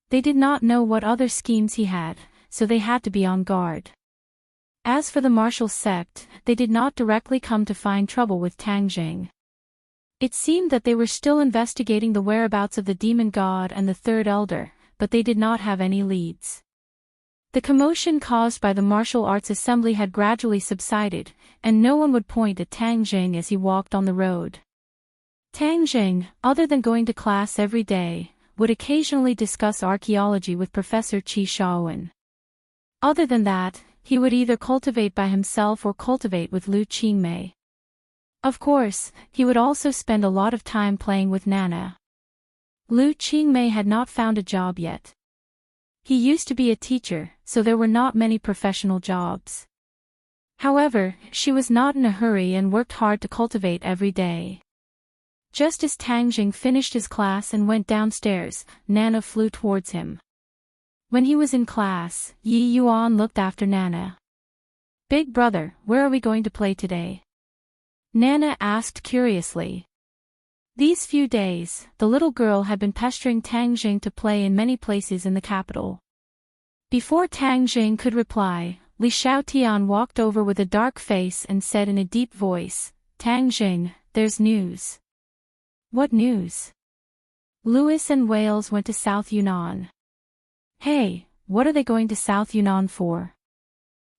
They did not know what other schemes he had, so they had to be on guard. As for the martial sect, they did not directly come to find trouble with Tang Zheng. It seemed that they were still investigating the whereabouts of the demon god and the third elder, but they did not have any leads. The commotion caused by the martial arts assembly had gradually subsided, and no one would point at Tang Zheng as he walked on the road. Tang Zheng, other than going to class every day, would occasionally discuss archaeology with Professor Qi Shaowen. Other than that, he would either cultivate by himself or cultivate with Lu Qingmei. Of course, he would also spend a lot of time playing with Nana. Lu Qingmei had not found a job yet. He used to be a teacher, so there were not many professional jobs. However, she was not in a hurry and worked hard to cultivate every day. Just as Tang Zheng finished his class and went downstairs, Nana flew towards him. When he was in class, Yi Yuan looked after Nana. "Big brother, where are we going to play today?" Nana asked curiously. These few days, the little girl had been pestering Tang Zheng to play in many places in the capital. Before Tang Zheng could reply, Li Xiaotian walked over with a dark face and said in a deep voice, "Tang Zheng, there's news." "What news?" "Louis and Wales went to South Yunnan." "Hey, what are they going to South Yunnan for?"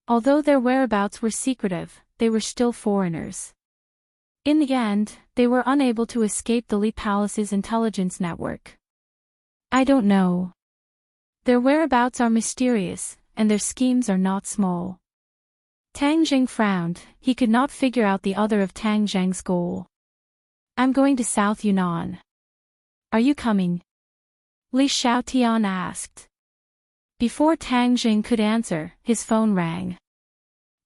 Although their whereabouts were secretive, they were still foreigners. In the end, they were unable to escape the Li Palace's intelligence network. "I don't know. Their whereabouts are mysterious, and their schemes are not small." Tang Zheng frowned, he could not figure out the other of Tang Zheng's goal. "I'm going to South Yunnan. Are you coming?" Li Xiaotian asked. Before Tang Zheng could answer, his phone rang.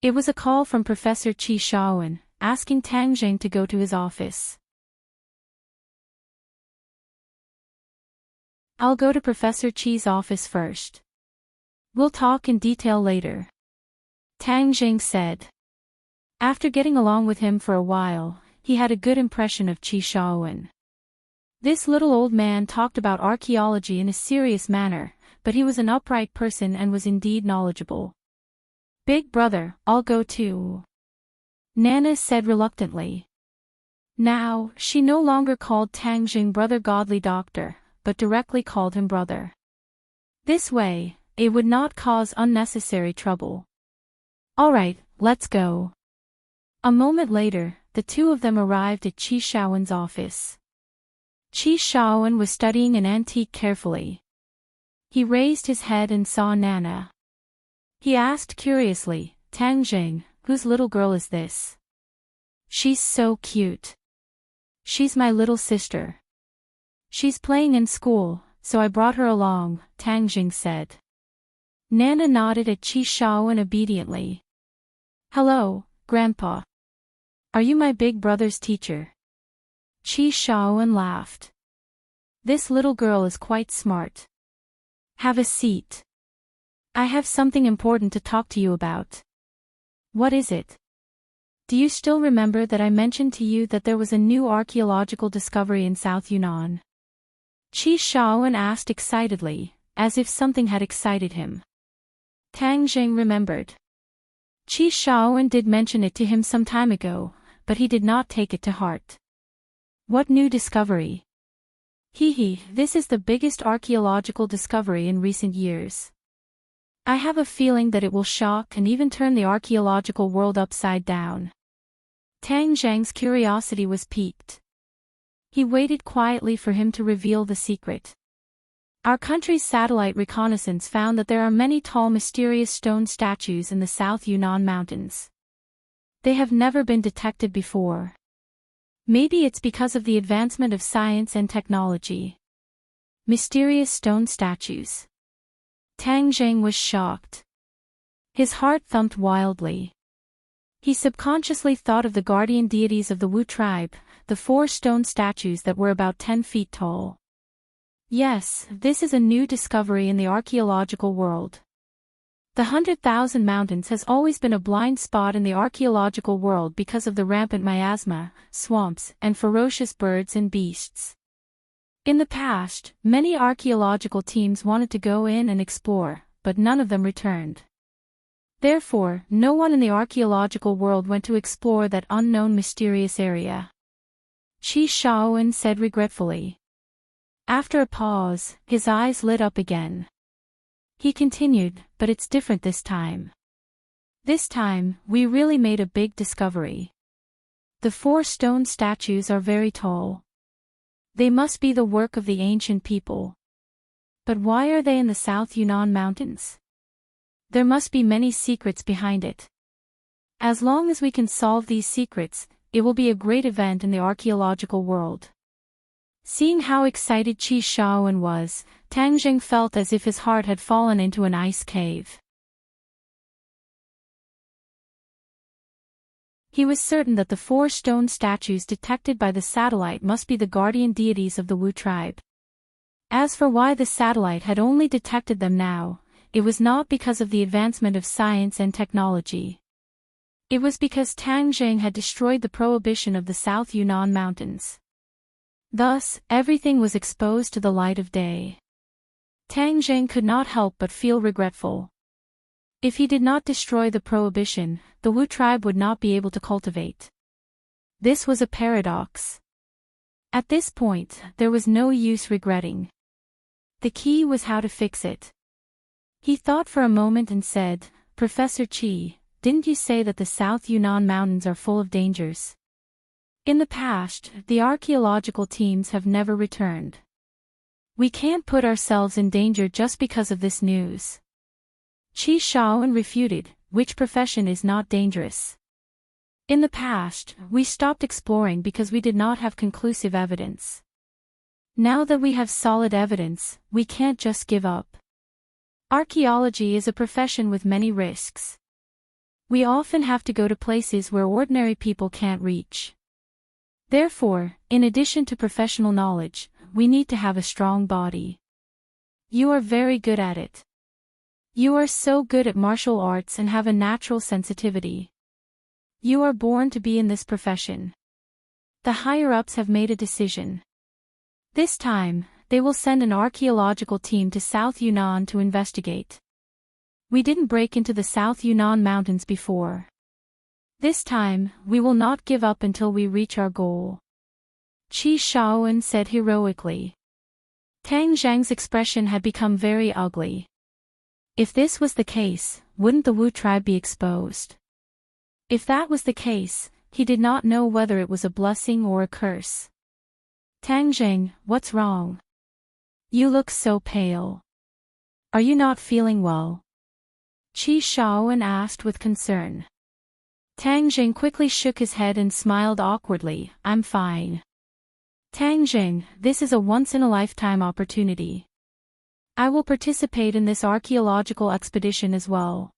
It was a call from Professor Qi Shaowen, asking Tang Zheng to go to his office. "I'll go to Professor Qi's office first. We'll talk in detail later," Tang Zheng said. After getting along with him for a while, he had a good impression of Qi Shaowen. This little old man talked about archaeology in a serious manner, but he was an upright person and was indeed knowledgeable. "Big brother, I'll go too," Nana said reluctantly. Now, she no longer called Tang Zheng brother godly doctor, but directly called him brother. This way, it would not cause unnecessary trouble. "All right, let's go." A moment later, the two of them arrived at Qi Shaowen's office. Qi Shaowen was studying an antique carefully. He raised his head and saw Nana. He asked curiously, "Tang Zheng, whose little girl is this?" "She's so cute. She's my little sister. She's playing in school, so I brought her along," Tang Zheng said. Nana nodded at Qi Shaowen obediently. "Hello, Grandpa. Are you my big brother's teacher?" Qi Shaowen laughed. "This little girl is quite smart. Have a seat. I have something important to talk to you about." "What is it?" "Do you still remember that I mentioned to you that there was a new archaeological discovery in South Yunnan?" Qi Shaowen asked excitedly, as if something had excited him. Tang Zheng remembered. Qi Shaowen did mention it to him some time ago, but he did not take it to heart. What new discovery? This is the biggest archaeological discovery in recent years. I have a feeling that it will shock and even turn the archaeological world upside down. Tang Zhang's curiosity was piqued. He waited quietly for him to reveal the secret. Our country's satellite reconnaissance found that there are many tall mysterious stone statues in the South Yunnan Mountains. They have never been detected before. Maybe it's because of the advancement of science and technology. Mysterious stone statues. Tang Zhang was shocked. His heart thumped wildly. He subconsciously thought of the guardian deities of the Wu tribe, the 4 stone statues that were about 10 feet tall. Yes, this is a new discovery in the archaeological world. The 100,000 Mountains has always been a blind spot in the archaeological world because of the rampant miasma, swamps, and ferocious birds and beasts. In the past, many archaeological teams wanted to go in and explore, but none of them returned. Therefore, no one in the archaeological world went to explore that unknown mysterious area. Qi Shaowen said regretfully. After a pause, his eyes lit up again. He continued, but it's different this time. This time, we really made a big discovery. The 4 stone statues are very tall. They must be the work of the ancient people. But why are they in the South Yunnan Mountains? There must be many secrets behind it. As long as we can solve these secrets, it will be a great event in the archaeological world. Seeing how excited Qi Shaowen was, Tang Zhang felt as if his heart had fallen into an ice cave. He was certain that the 4 stone statues detected by the satellite must be the guardian deities of the Wu tribe. As for why the satellite had only detected them now, it was not because of the advancement of science and technology. It was because Tang Zhang had destroyed the prohibition of the South Yunnan Mountains. Thus, everything was exposed to the light of day. Tang Zhang could not help but feel regretful. If he did not destroy the prohibition, the Wu tribe would not be able to cultivate. This was a paradox. At this point, there was no use regretting. The key was how to fix it. He thought for a moment and said, "Professor Qi, didn't you say that the South Yunnan Mountains are full of dangers? In the past, the archaeological teams have never returned. We can't put ourselves in danger just because of this news." Qi Shaowen refuted, "Which profession is not dangerous? In the past, we stopped exploring because we did not have conclusive evidence. Now that we have solid evidence, we can't just give up. Archaeology is a profession with many risks. We often have to go to places where ordinary people can't reach. Therefore, in addition to professional knowledge, we need to have a strong body. You are very good at it. You are so good at martial arts and have a natural sensitivity. You are born to be in this profession. The higher-ups have made a decision. This time, they will send an archaeological team to South Yunnan to investigate. We didn't break into the South Yunnan Mountains before. This time, we will not give up until we reach our goal." Qi Shaowen said heroically. Tang Zhang's expression had become very ugly. If this was the case, wouldn't the Wu tribe be exposed? If that was the case, he did not know whether it was a blessing or a curse. "Tang Zhang, what's wrong? You look so pale. Are you not feeling well?" Qi Shaowen asked with concern. Tang Zhang quickly shook his head and smiled awkwardly. "I'm fine. Tang Zhang, this is a once-in-a-lifetime opportunity. I will participate in this archaeological expedition as well.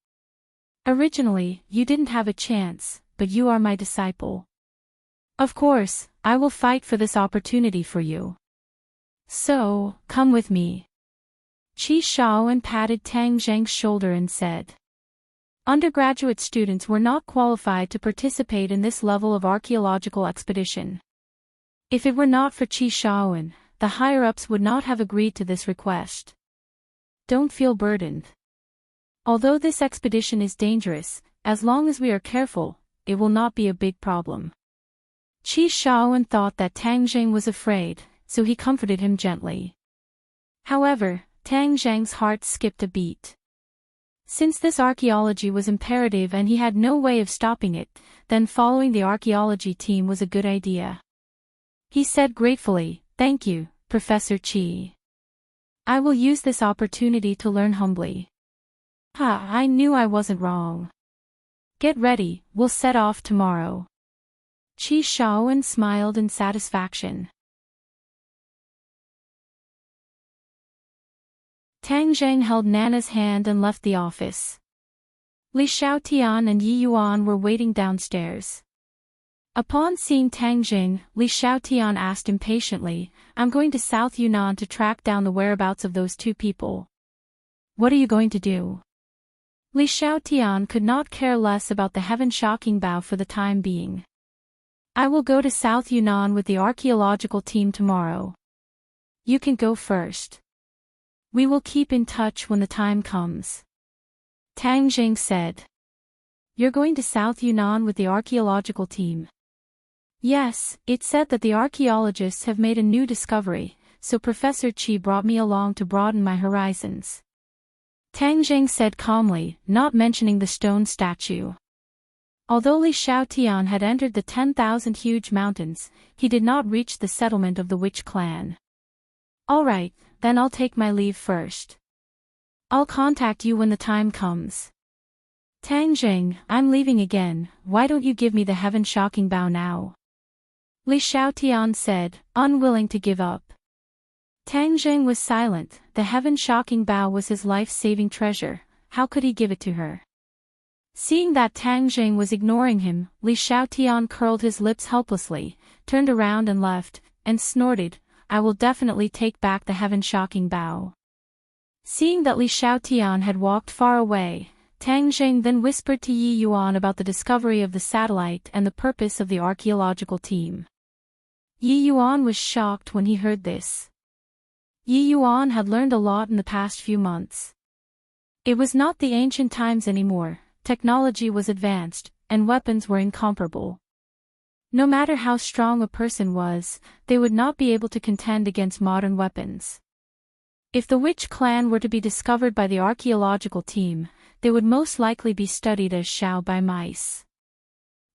Originally, you didn't have a chance, but you are my disciple. Of course, I will fight for this opportunity for you. So, come with me." Qi Shaowen patted Tang Zhang's shoulder and said. Undergraduate students were not qualified to participate in this level of archaeological expedition. If it were not for Qi Shaowen, the higher-ups would not have agreed to this request. Don't feel burdened. Although this expedition is dangerous, as long as we are careful, it will not be a big problem. Qi Shaowen thought that Tang Jing was afraid, so he comforted him gently. However, Tang Zhang's heart skipped a beat. Since this archaeology was imperative and he had no way of stopping it, then following the archaeology team was a good idea. He said gratefully, "Thank you, Professor Qi. I will use this opportunity to learn humbly." I knew I wasn't wrong. Get ready, we'll set off tomorrow. Qi Shaowen smiled in satisfaction. Tang Zhang held Nana's hand and left the office. Li Xiaotian and Yi Yuan were waiting downstairs. Upon seeing Tang Jing, Li Xiaotian asked impatiently, "I'm going to South Yunnan to track down the whereabouts of those two people." "What are you going to do?" Li Xiaotian could not care less about the heaven-shocking bow for the time being. "I will go to South Yunnan with the archaeological team tomorrow. You can go first. We will keep in touch when the time comes," Tang Jing said. "You're going to South Yunnan with the archaeological team?" "Yes, it said that the archaeologists have made a new discovery, so Professor Qi brought me along to broaden my horizons," Tang Jing said calmly, not mentioning the stone statue. Although Li Xiaotian had entered the 10,000 huge mountains, he did not reach the settlement of the witch clan. "All right, then I'll take my leave first. I'll contact you when the time comes." "Tang Jing, I'm leaving again, why don't you give me the heaven-shocking bow now?" Li Xiaotian said, unwilling to give up. Tang Jing was silent. The heaven-shocking bow was his life-saving treasure. How could he give it to her? Seeing that Tang Jing was ignoring him, Li Xiaotian curled his lips helplessly, turned around and left, and snorted, "I will definitely take back the heaven-shocking bow." Seeing that Li Xiaotian had walked far away, Tang Jing then whispered to Yi Yuan about the discovery of the satellite and the purpose of the archaeological team. Yi Yuan was shocked when he heard this. Yi Yuan had learned a lot in the past few months. It was not the ancient times anymore, technology was advanced, and weapons were incomparable. No matter how strong a person was, they would not be able to contend against modern weapons. If the witch clan were to be discovered by the archaeological team, they would most likely be studied as Shao by mice.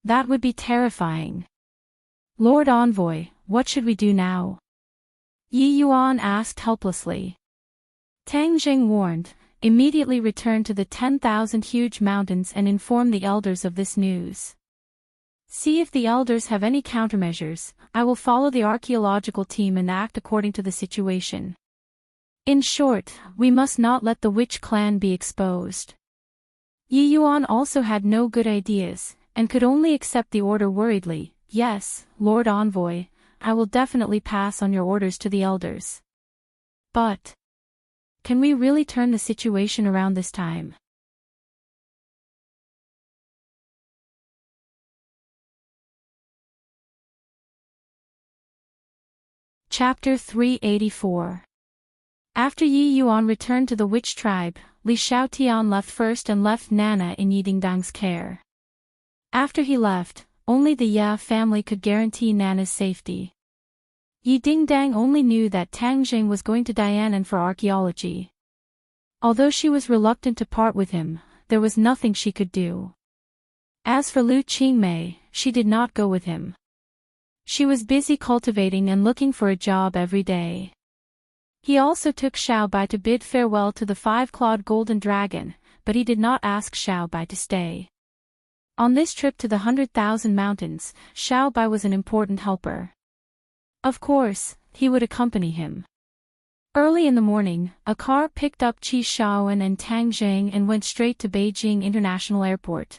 That would be terrifying. "Lord Envoy, what should we do now?" Yi Yuan asked helplessly. Tang Jing warned, "Immediately return to the 10,000 huge mountains and inform the elders of this news. See if the elders have any countermeasures. I will follow the archaeological team and act according to the situation. In short, we must not let the witch clan be exposed." Yi Yuan also had no good ideas, and could only accept the order worriedly. "Yes, Lord Envoy, I will definitely pass on your orders to the elders. But can we really turn the situation around this time?" Chapter 384. After Yi Yuan returned to the witch tribe, Li Xiaotian left first and left Nana in Yi Dingdang's care. After he left, only the Ya family could guarantee Nana's safety. Yi Dingdang only knew that Tang Jing was going to Dianan for archaeology. Although she was reluctant to part with him, there was nothing she could do. As for Lu Qingmei, she did not go with him. She was busy cultivating and looking for a job every day. He also took Xiaobai to bid farewell to the five-clawed golden dragon, but he did not ask Xiaobai to stay. On this trip to the 100,000 mountains, Xiaobai was an important helper. Of course, he would accompany him. Early in the morning, a car picked up Qi Shaowen and Tang Jing and went straight to Beijing International Airport.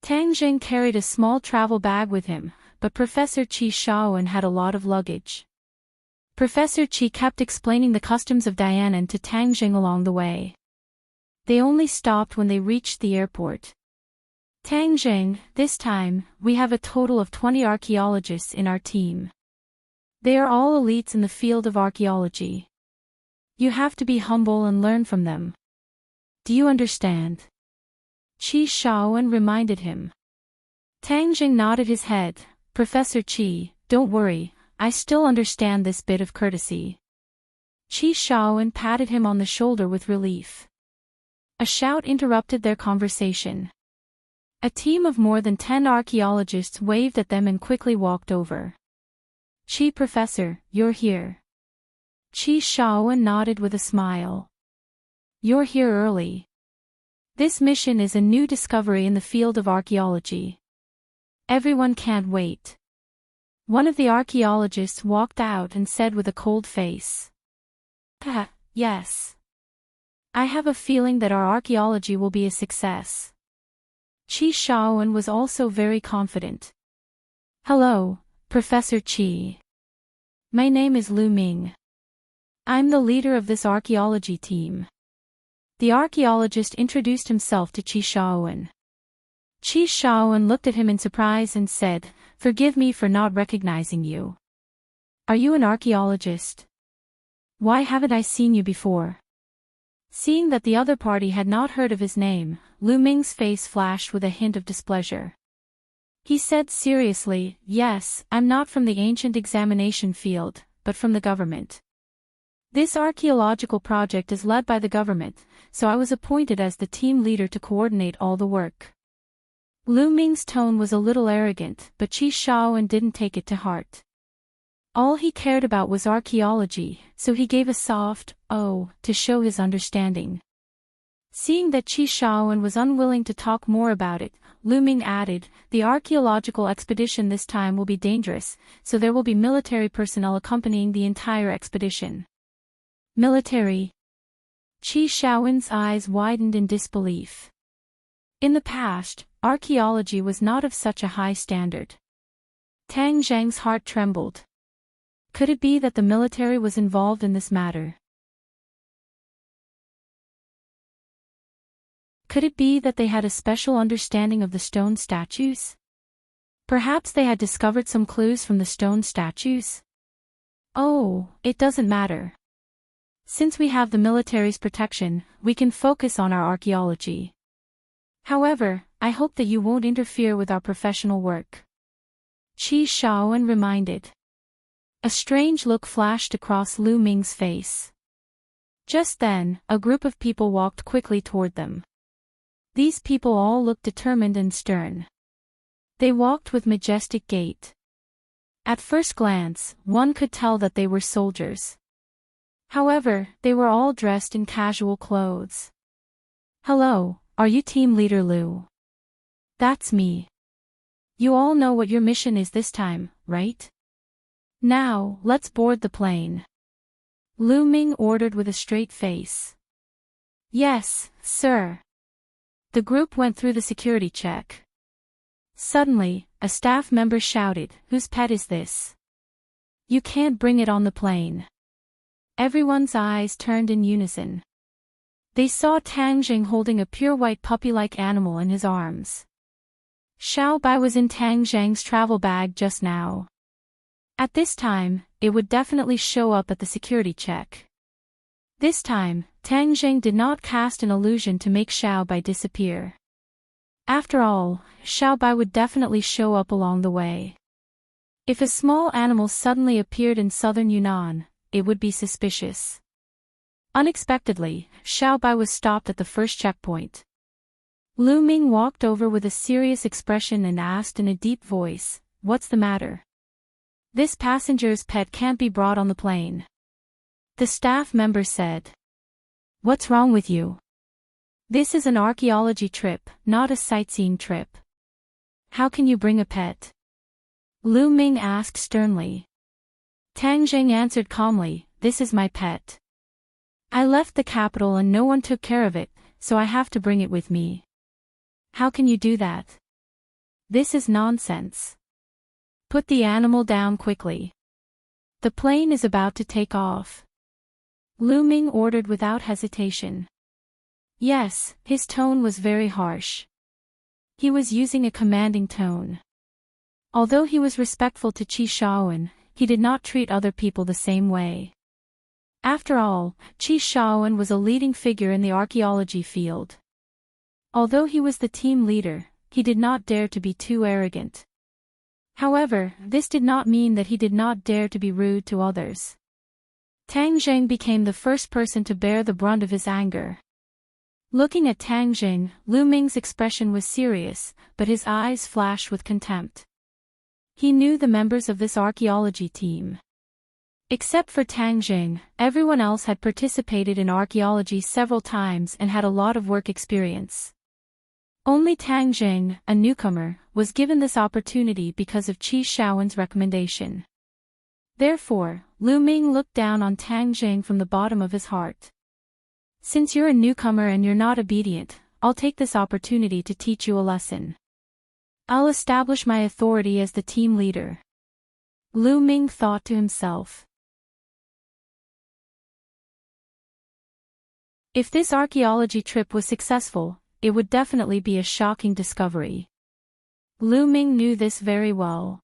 Tang Jing carried a small travel bag with him, but Professor Qi Shaowen had a lot of luggage. Professor Qi kept explaining the customs of Dianan to Tang Jing along the way. They only stopped when they reached the airport. "Tang Jing, this time, we have a total of 20 archaeologists in our team. They are all elites in the field of archaeology. You have to be humble and learn from them. Do you understand?" Qi Shaowen reminded him. Tang Jing nodded his head. Professor Qi, don't worry, I still understand this bit of courtesy. Qi Shaowen patted him on the shoulder with relief. A shout interrupted their conversation. A team of more than 10 archaeologists waved at them and quickly walked over. Qi Professor, you're here. Qi Shaowen nodded with a smile. You're here early. This mission is a new discovery in the field of archaeology. Everyone can't wait. One of the archaeologists walked out and said with a cold face. Yes. I have a feeling that our archaeology will be a success. Qi Shaowen was also very confident. Hello, Professor Qi. My name is Lu Ming. I'm the leader of this archaeology team. The archaeologist introduced himself to Qi Shaowen. Qi Shaowen looked at him in surprise and said, Forgive me for not recognizing you. Are you an archaeologist? Why haven't I seen you before? Seeing that the other party had not heard of his name, Lu Ming's face flashed with a hint of displeasure. He said seriously, Yes, I'm not from the ancient examination field, but from the government. This archaeological project is led by the government, so I was appointed as the team leader to coordinate all the work. Lu Ming's tone was a little arrogant, but Qi Shaowen didn't take it to heart. All he cared about was archaeology, so he gave a soft, "Oh," to show his understanding. Seeing that Qi Shaowen was unwilling to talk more about it, Lu Ming added, The archaeological expedition this time will be dangerous, so there will be military personnel accompanying the entire expedition. Military? Qi Shaowen's eyes widened in disbelief. In the past, archaeology was not of such a high standard. Tang Zhang's heart trembled. Could it be that the military was involved in this matter? Could it be that they had a special understanding of the stone statues? Perhaps they had discovered some clues from the stone statues? Oh, it doesn't matter. Since we have the military's protection, we can focus on our archaeology. However, I hope that you won't interfere with our professional work. Qi Shaowen reminded. A strange look flashed across Lu Ming's face. Just then, a group of people walked quickly toward them. These people all looked determined and stern. They walked with majestic gait. At first glance, one could tell that they were soldiers. However, they were all dressed in casual clothes. Hello, are you team leader Lu? That's me. You all know what your mission is this time, right? Now, let's board the plane. Lu Ming ordered with a straight face. Yes, sir. The group went through the security check. Suddenly, a staff member shouted, Whose pet is this? You can't bring it on the plane. Everyone's eyes turned in unison. They saw Tang Jing holding a pure white puppy-like animal in his arms. Xiao Bai was in Tang Zhang's travel bag just now. At this time, it would definitely show up at the security check. This time, Tang Jing did not cast an illusion to make Xiao Bai disappear. After all, Xiao Bai would definitely show up along the way. If a small animal suddenly appeared in southern Yunnan, it would be suspicious. Unexpectedly, Xiao Bai was stopped at the first checkpoint. Lu Ming walked over with a serious expression and asked in a deep voice, What's the matter? This passenger's pet can't be brought on the plane. The staff member said. What's wrong with you? This is an archaeology trip, not a sightseeing trip. How can you bring a pet? Lu Ming asked sternly. Tang Jing answered calmly, This is my pet. I left the capital and no one took care of it, so I have to bring it with me. How can you do that? This is nonsense. Put the animal down quickly. The plane is about to take off. Lu Ming ordered without hesitation. Yes, his tone was very harsh. He was using a commanding tone. Although he was respectful to Qi Shaowen, he did not treat other people the same way. After all, Qi Shaowen was a leading figure in the archaeology field. Although he was the team leader, he did not dare to be too arrogant. However, this did not mean that he did not dare to be rude to others. Tang Zheng became the first person to bear the brunt of his anger. Looking at Tang Zheng, Lu Ming's expression was serious, but his eyes flashed with contempt. He knew the members of this archaeology team. Except for Tang Zheng, everyone else had participated in archaeology several times and had a lot of work experience. Only Tang Zheng, a newcomer, was given this opportunity because of Qi Shaowen's recommendation. Therefore, Lu Ming looked down on Tang Zheng from the bottom of his heart. Since you're a newcomer and you're not obedient, I'll take this opportunity to teach you a lesson. I'll establish my authority as the team leader. Lu Ming thought to himself. If this archaeology trip was successful, it would definitely be a shocking discovery. Lu Ming knew this very well.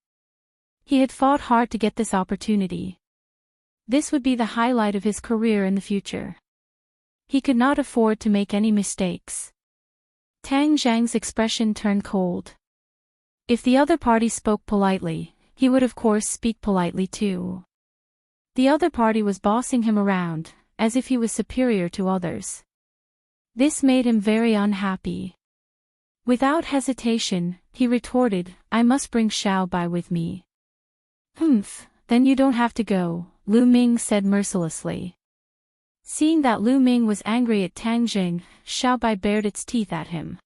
He had fought hard to get this opportunity. This would be the highlight of his career in the future. He could not afford to make any mistakes. Tang Zheng's expression turned cold. If the other party spoke politely, he would of course speak politely too. The other party was bossing him around, as if he was superior to others. This made him very unhappy. Without hesitation, he retorted, I must bring Xiao Bai with me. Humph, then you don't have to go, Lu Ming said mercilessly. Seeing that Lu Ming was angry at Tang Zheng, Xiao Bai bared its teeth at him.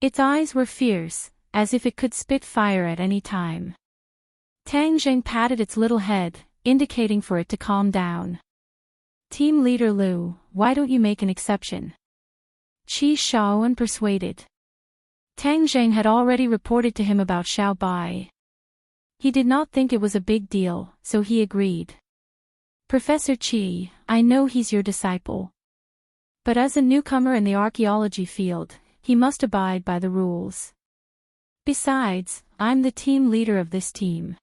Its eyes were fierce, as if it could spit fire at any time. Tang Zheng patted its little head, indicating for it to calm down. Team leader Lu, why don't you make an exception? Qi Shaowen persuaded. Tang Zheng had already reported to him about Xiao Bai. He did not think it was a big deal, so he agreed. Professor Qi, I know he's your disciple. But as a newcomer in the archaeology field, he must abide by the rules. Besides, I'm the team leader of this team.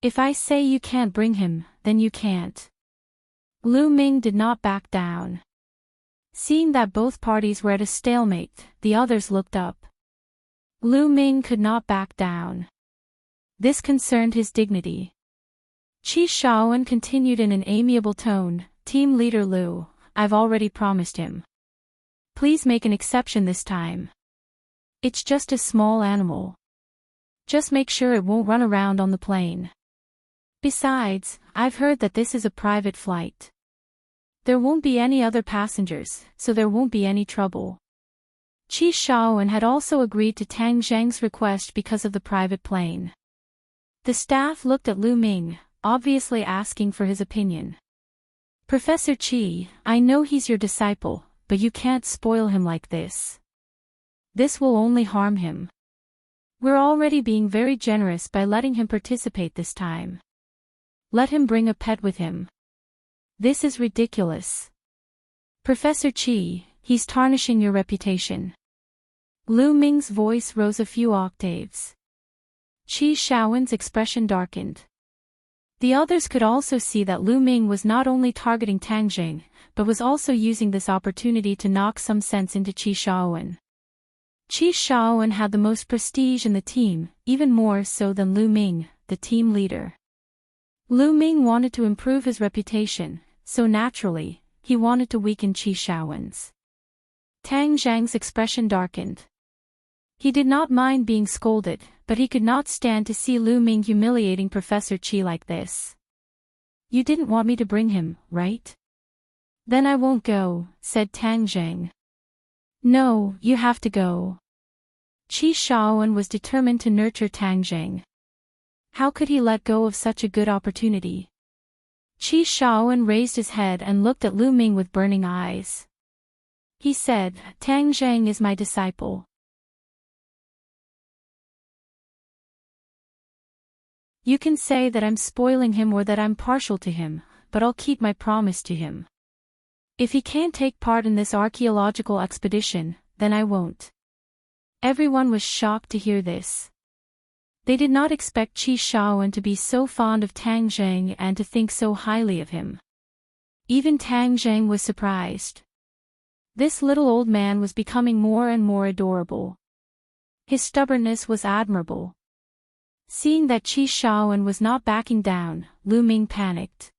If I say you can't bring him, then you can't. Lu Ming did not back down. Seeing that both parties were at a stalemate, the others looked up. Lu Ming could not back down. This concerned his dignity. Qi Shaowen continued in an amiable tone, Team leader Lu, I've already promised him. Please make an exception this time. It's just a small animal. Just make sure it won't run around on the plane. Besides, I've heard that this is a private flight. There won't be any other passengers, so there won't be any trouble. Qi Shaowen had also agreed to Tang Zheng's request because of the private plane. The staff looked at Lu Ming, obviously asking for his opinion. Professor Qi, I know he's your disciple, but you can't spoil him like this. This will only harm him. We're already being very generous by letting him participate this time. Let him bring a pet with him. This is ridiculous. Professor Qi, he's tarnishing your reputation. Lu Ming's voice rose a few octaves. Qi Shaowen's expression darkened. The others could also see that Lu Ming was not only targeting Tang Zheng, but was also using this opportunity to knock some sense into Qi Shaowen. Qi Shaowen had the most prestige in the team, even more so than Lu Ming, the team leader. Lu Ming wanted to improve his reputation, so naturally, he wanted to weaken Qi Shaowen's. Tang Zheng's expression darkened. He did not mind being scolded, but he could not stand to see Lu Ming humiliating Professor Qi like this. You didn't want me to bring him, right? Then I won't go, said Tang Zheng. No, you have to go. Qi Shaowen was determined to nurture Tang Zheng. How could he let go of such a good opportunity? Qi Shaowen raised his head and looked at Lu Ming with burning eyes. He said, Tang Zheng is my disciple. You can say that I'm spoiling him or that I'm partial to him, but I'll keep my promise to him. If he can't take part in this archaeological expedition, then I won't. Everyone was shocked to hear this. They did not expect Qi Shaowen to be so fond of Tang Zheng and to think so highly of him. Even Tang Zheng was surprised. This little old man was becoming more and more adorable. His stubbornness was admirable. Seeing that Qi Shaowen was not backing down, Lu Ming panicked.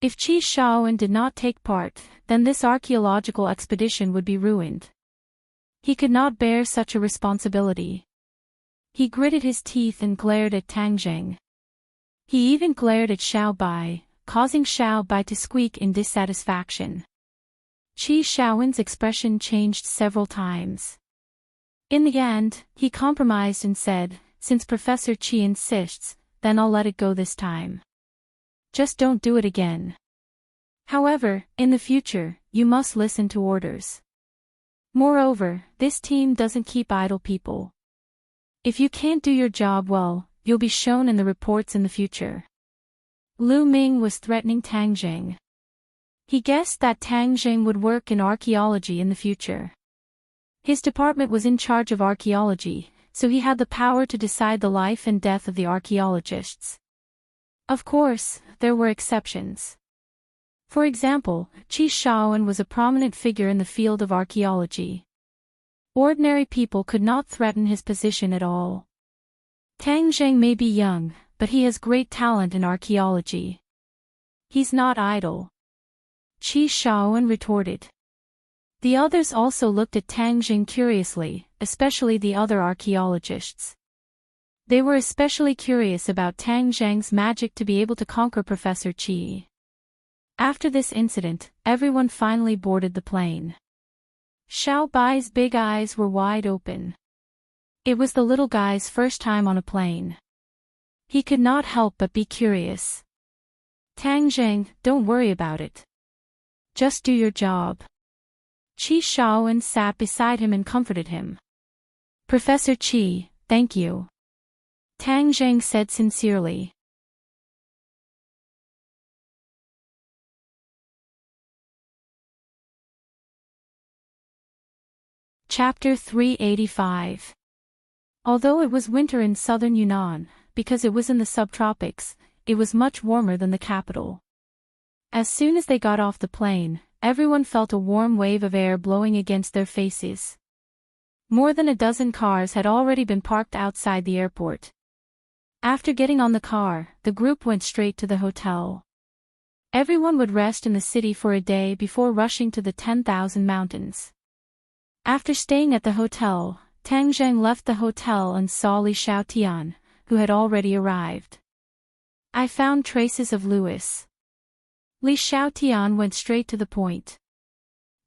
If Qi Shaowen did not take part, then this archaeological expedition would be ruined. He could not bear such a responsibility. He gritted his teeth and glared at Tang Zheng. He even glared at Xiao Bai, causing Xiao Bai to squeak in dissatisfaction. Qi Shaowen's expression changed several times. In the end, he compromised and said, "Since Professor Qi insists, then I'll let it go this time. Just don't do it again. However, in the future, you must listen to orders. Moreover, this team doesn't keep idle people. If you can't do your job well, you'll be shown in the reports in the future." Lu Ming was threatening Tang Zheng. He guessed that Tang Zheng would work in archaeology in the future. His department was in charge of archaeology, so he had the power to decide the life and death of the archaeologists. Of course, there were exceptions. For example, Qi Shaowen was a prominent figure in the field of archaeology. Ordinary people could not threaten his position at all. Tang Zheng may be young, but he has great talent in archaeology. He's not idle. Qi Shaowen retorted. The others also looked at Tang Zheng curiously, especially the other archaeologists. They were especially curious about Tang Zheng's magic to be able to conquer Professor Qi. After this incident, everyone finally boarded the plane. Xiao Bai's big eyes were wide open. It was the little guy's first time on a plane. He could not help but be curious. "Tang Zheng, don't worry about it. Just do your job." Qi Shaowen sat beside him and comforted him. "Professor Qi, thank you," Tang Zheng said sincerely. Chapter 385. Although it was winter in southern Yunnan, because it was in the subtropics, it was much warmer than the capital. As soon as they got off the plane, everyone felt a warm wave of air blowing against their faces. More than a dozen cars had already been parked outside the airport. After getting on the car, the group went straight to the hotel. Everyone would rest in the city for a day before rushing to the 10,000 mountains. After staying at the hotel, Tang Zheng left the hotel and saw Li Xiaotian, who had already arrived. "I found traces of Louis." Li Xiaotian went straight to the point.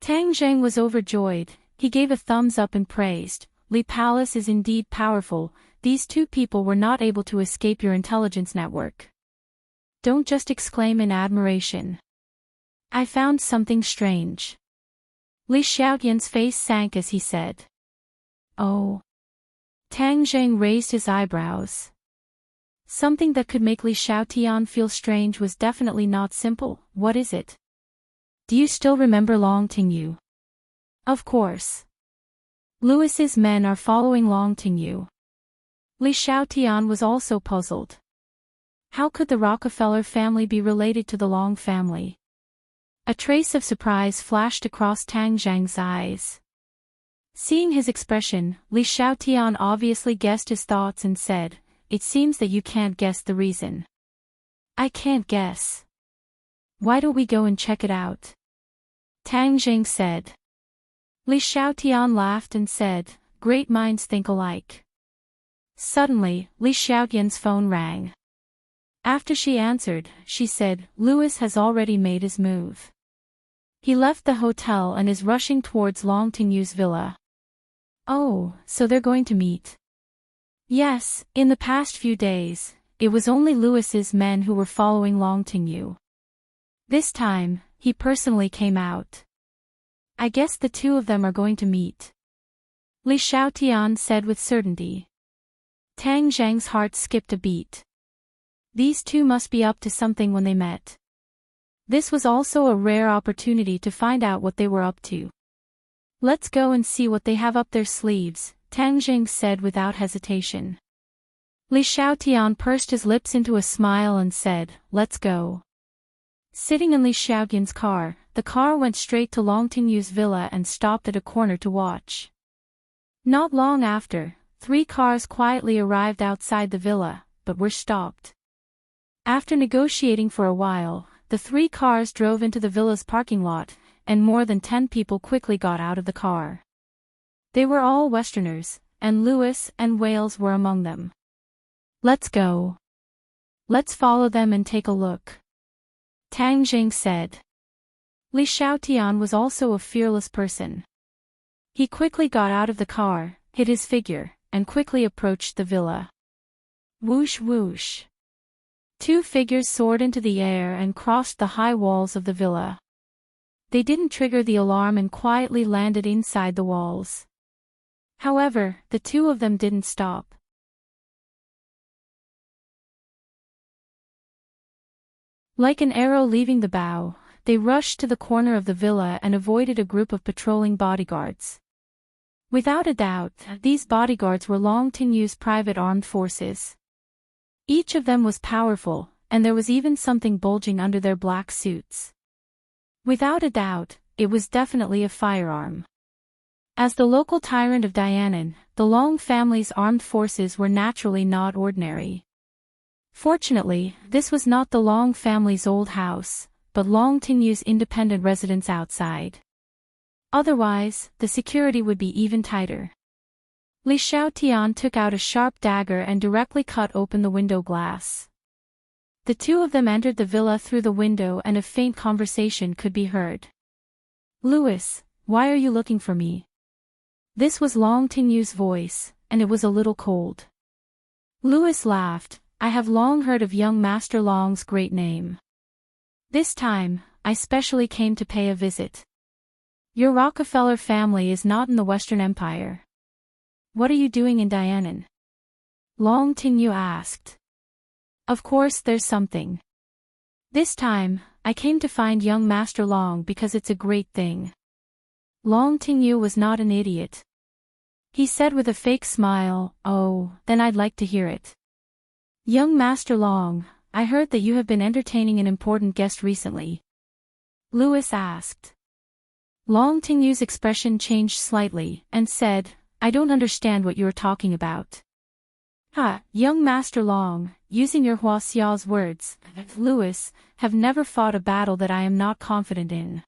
Tang Zheng was overjoyed. He gave a thumbs up and praised, "Li Palace is indeed powerful. These two people were not able to escape your intelligence network. Don't just exclaim in admiration. I found something strange." Li Xiaotian's face sank as he said, "Oh." Tang Zheng raised his eyebrows. Something that could make Li Xiaotian feel strange was definitely not simple. "What is it? Do you still remember Long Tingyu?" "Of course. Louis's men are following Long Tingyu." Li Xiaotian was also puzzled. How could the Rockefeller family be related to the Long family? A trace of surprise flashed across Tang Zheng's eyes. Seeing his expression, Li Xiaotian obviously guessed his thoughts and said, "It seems that you can't guess the reason." "I can't guess. Why don't we go and check it out?" Tang Zheng said. Li Xiaotian laughed and said, "Great minds think alike." Suddenly, Li Xiaotian's phone rang. After she answered, she said, "Louis has already made his move. He left the hotel and is rushing towards Long Tingyu's villa." "Oh, so they're going to meet?" "Yes, in the past few days, it was only Louis's men who were following Long Tingyu. This time, he personally came out. I guess the two of them are going to meet," Li Xiaotian said with certainty. Tang Zheng's heart skipped a beat. These two must be up to something when they met. This was also a rare opportunity to find out what they were up to. "Let's go and see what they have up their sleeves," Tang Zheng said without hesitation. Li Xiaotian pursed his lips into a smile and said, "Let's go." Sitting in Li Xiaotian's car, the car went straight to Long Tinyu's villa and stopped at a corner to watch. Not long after, 3 cars quietly arrived outside the villa, but were stopped. After negotiating for a while, the 3 cars drove into the villa's parking lot, and more than 10 people quickly got out of the car. They were all Westerners, and Lewis and Wales were among them. "Let's go. Let's follow them and take a look," Tang Jing said. Li Xiaotian was also a fearless person. He quickly got out of the car, hid his figure, and quickly approached the villa. Whoosh whoosh. 2 figures soared into the air and crossed the high walls of the villa. They didn't trigger the alarm and quietly landed inside the walls. However, the 2 of them didn't stop. Like an arrow leaving the bow, they rushed to the corner of the villa and avoided a group of patrolling bodyguards. Without a doubt, these bodyguards were Long Tinyu's private armed forces. Each of them was powerful, and there was even something bulging under their black suits. Without a doubt, it was definitely a firearm. As the local tyrant of Dianan, the Long family's armed forces were naturally not ordinary. Fortunately, this was not the Long family's old house, but Long Tinyu's independent residence outside. Otherwise, the security would be even tighter. Li Xiaotian took out a sharp dagger and directly cut open the window glass. The 2 of them entered the villa through the window and a faint conversation could be heard. "Lewis, why are you looking for me?" This was Long Tinyu's voice, and it was a little cold. Lewis laughed. "I have long heard of young Master Long's great name. This time, I specially came to pay a visit. Your Rockefeller family is not in the Western Empire. What are you doing in Dianan?" Long Tinyu asked. "Of course there's something. This time, I came to find young Master Long because it's a great thing." Long Tinyu was not an idiot. He said with a fake smile, "Oh, then I'd like to hear it. Young Master Long, I heard that you have been entertaining an important guest recently." Lewis asked. Long Tinyu's expression changed slightly, and said, "I don't understand what you are talking about." Young Master Long, using your Huaxia's words, Lewis, have never fought a battle that I am not confident in.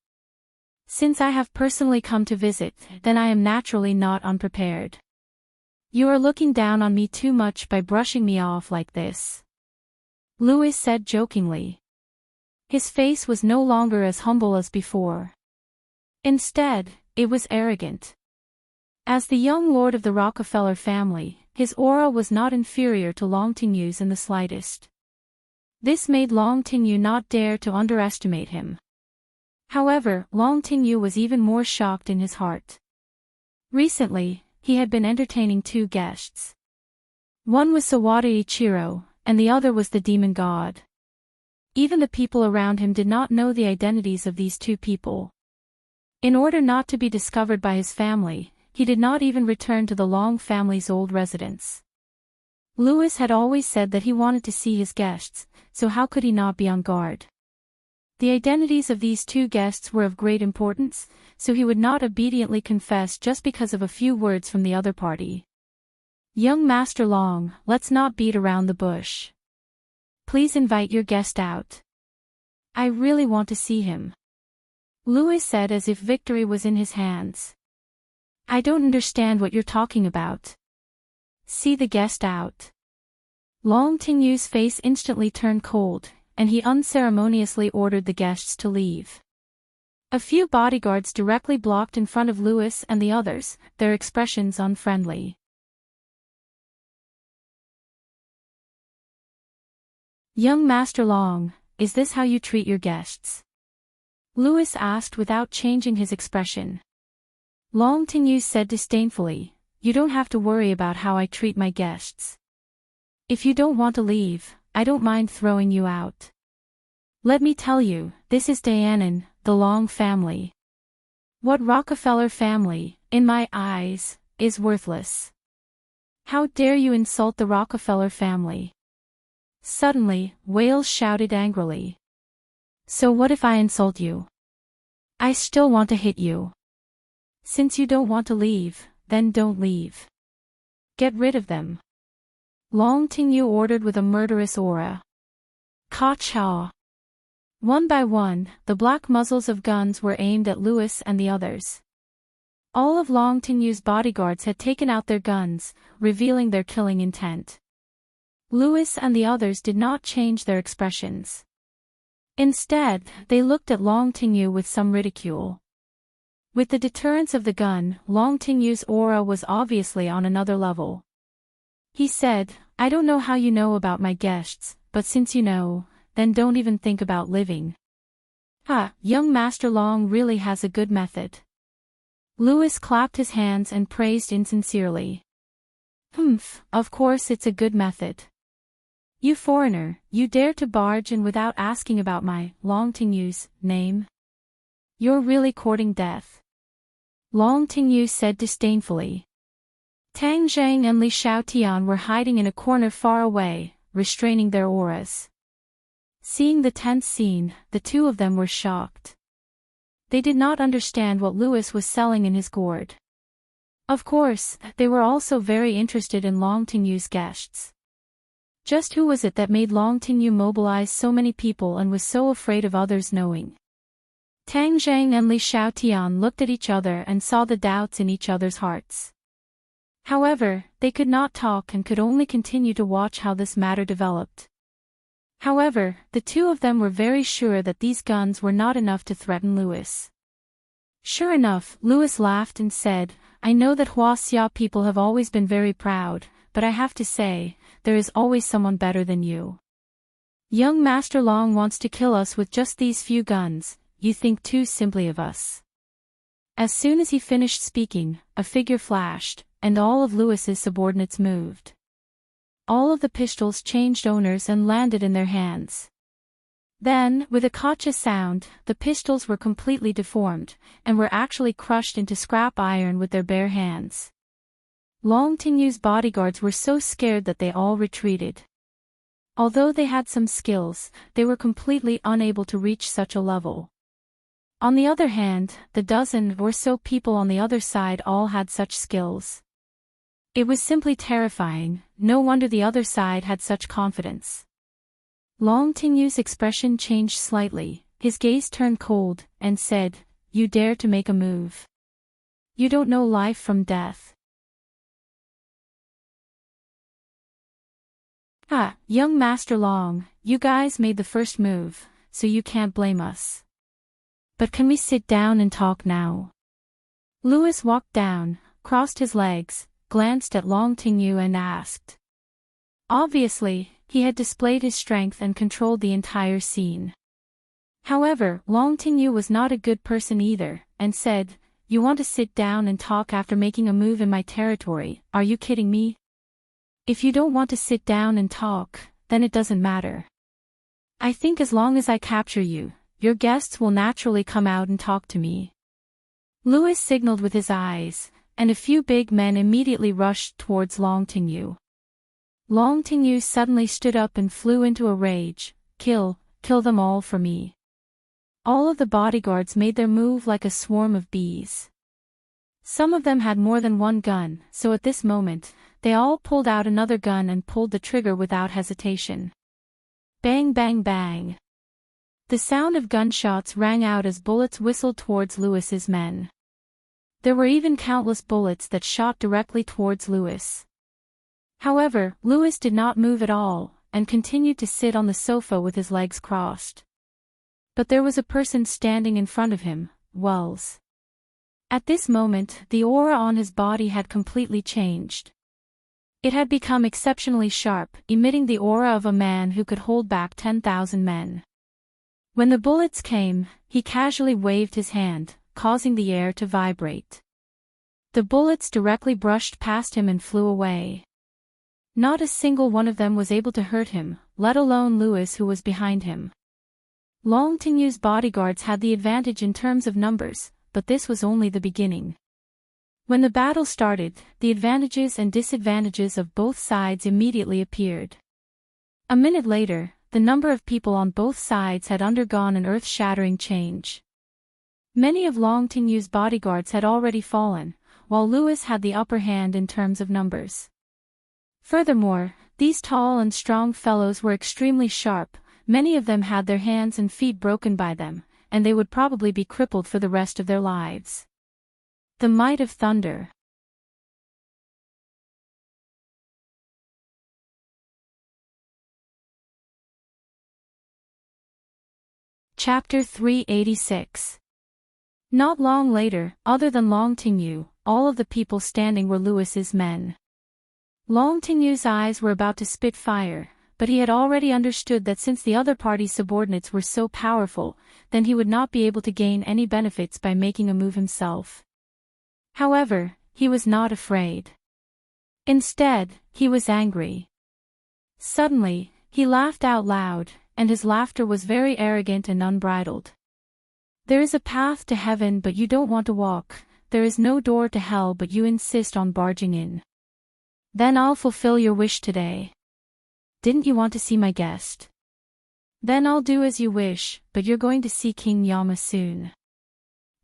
Since I have personally come to visit, then I am naturally not unprepared. You are looking down on me too much by brushing me off like this," Lewis said jokingly. His face was no longer as humble as before. Instead, it was arrogant. As the young lord of the Rockefeller family, his aura was not inferior to Long Tinyu's in the slightest. This made Long Tinyu not dare to underestimate him. However, Long Tinyu was even more shocked in his heart. Recently, he had been entertaining 2 guests. One was Sawada Ichiro, and the other was the demon god. Even the people around him did not know the identities of these 2 people. In order not to be discovered by his family, he did not even return to the Long family's old residence. Lewis had always said that he wanted to see his guests, so how could he not be on guard? The identities of these 2 guests were of great importance, so he would not obediently confess just because of a few words from the other party. "Young Master Long, let's not beat around the bush. Please invite your guest out. I really want to see him," Lewis said as if victory was in his hands. "I don't understand what you're talking about. See the guest out." Long Tinyu's face instantly turned cold, and he unceremoniously ordered the guests to leave. A few bodyguards directly blocked in front of Lewis and the others, their expressions unfriendly. "Young Master Long, is this how you treat your guests?" Lewis asked without changing his expression. Long Tinyu said disdainfully, "You don't have to worry about how I treat my guests. If you don't want to leave, I don't mind throwing you out. Let me tell you, this is Dianan, the Long family. What Rockefeller family, in my eyes, is worthless. How dare you insult the Rockefeller family?" Suddenly, Wales shouted angrily. "So what if I insult you? I still want to hit you. Since you don't want to leave, then don't leave. Get rid of them. Long Tingyu ordered with a murderous aura. Ka-cha. One by one, the black muzzles of guns were aimed at Lewis and the others. All of Long Tingyu's bodyguards had taken out their guns, revealing their killing intent. Lewis and the others did not change their expressions. Instead, they looked at Long Tingyu with some ridicule. With the deterrence of the gun, Long Tingyu's aura was obviously on another level. He said, I don't know how you know about my guests, but since you know, then don't even think about living. Young Master Long really has a good method. Lewis clapped his hands and praised insincerely. Of course it's a good method. You foreigner, you dare to barge in without asking about my, Long Tingyu's, name? You're really courting death. Long Tingyu said disdainfully. Tang Zhang and Li Xiaotian were hiding in a corner far away, restraining their auras. Seeing the tense scene, the two of them were shocked. They did not understand what Lewis was selling in his gourd. Of course, they were also very interested in Long Tingyu's guests. Just who was it that made Long Tingyu mobilize so many people and was so afraid of others knowing? Tang Zhang and Li Xiaotian looked at each other and saw the doubts in each other's hearts. However, they could not talk and could only continue to watch how this matter developed. However, the two of them were very sure that these guns were not enough to threaten Lewis. Sure enough, Lewis laughed and said, I know that Huaxia people have always been very proud, but I have to say, there is always someone better than you. Young Master Long wants to kill us with just these few guns, you think too simply of us. As soon as he finished speaking, a figure flashed, and all of Lewis's subordinates moved. All of the pistols changed owners and landed in their hands. Then, with a kacha sound, the pistols were completely deformed, and were actually crushed into scrap iron with their bare hands. Long Tingyu's bodyguards were so scared that they all retreated. Although they had some skills, they were completely unable to reach such a level. On the other hand, the dozen or so people on the other side all had such skills. It was simply terrifying, no wonder the other side had such confidence. Long Tingyu's expression changed slightly, his gaze turned cold, and said, You dare to make a move. You don't know life from death. Young Master Long, you guys made the first move, so you can't blame us. But can we sit down and talk now? Lewis walked down, crossed his legs, glanced at Long Tingyu and asked. Obviously, he had displayed his strength and controlled the entire scene. However, Long Tingyu was not a good person either, and said, You want to sit down and talk after making a move in my territory, are you kidding me? If you don't want to sit down and talk, then it doesn't matter. I think as long as I capture you, your guests will naturally come out and talk to me. Lewis signaled with his eyes, and a few big men immediately rushed towards Long Tingyu. Long Tingyu suddenly stood up and flew into a rage, kill them all for me. All of the bodyguards made their move like a swarm of bees. Some of them had more than one gun, so at this moment, they all pulled out another gun and pulled the trigger without hesitation. Bang bang bang. The sound of gunshots rang out as bullets whistled towards Lewis's men. There were even countless bullets that shot directly towards Lewis. However, Lewis did not move at all, and continued to sit on the sofa with his legs crossed. But there was a person standing in front of him, Wells. At this moment, the aura on his body had completely changed. It had become exceptionally sharp, emitting the aura of a man who could hold back 10,000 men. When the bullets came, he casually waved his hand, causing the air to vibrate. The bullets directly brushed past him and flew away. Not a single one of them was able to hurt him, let alone Lewis who was behind him. Long Tingyu's bodyguards had the advantage in terms of numbers, but this was only the beginning. When the battle started, the advantages and disadvantages of both sides immediately appeared. A minute later, the number of people on both sides had undergone an earth-shattering change. Many of Long Tingyu's bodyguards had already fallen, while Lewis had the upper hand in terms of numbers. Furthermore, these tall and strong fellows were extremely sharp, many of them had their hands and feet broken by them, and they would probably be crippled for the rest of their lives. The might of thunder. Chapter 386. Not long later, other than Long Tingyu, all of the people standing were Lewis's men. Long Tingyu's eyes were about to spit fire, but he had already understood that since the other party's subordinates were so powerful, then he would not be able to gain any benefits by making a move himself. However, he was not afraid. Instead, he was angry. Suddenly, he laughed out loud, and his laughter was very arrogant and unbridled. There is a path to heaven but you don't want to walk, there is no door to hell but you insist on barging in. Then I'll fulfill your wish today. Didn't you want to see my guest? Then I'll do as you wish, but you're going to see King Yama soon.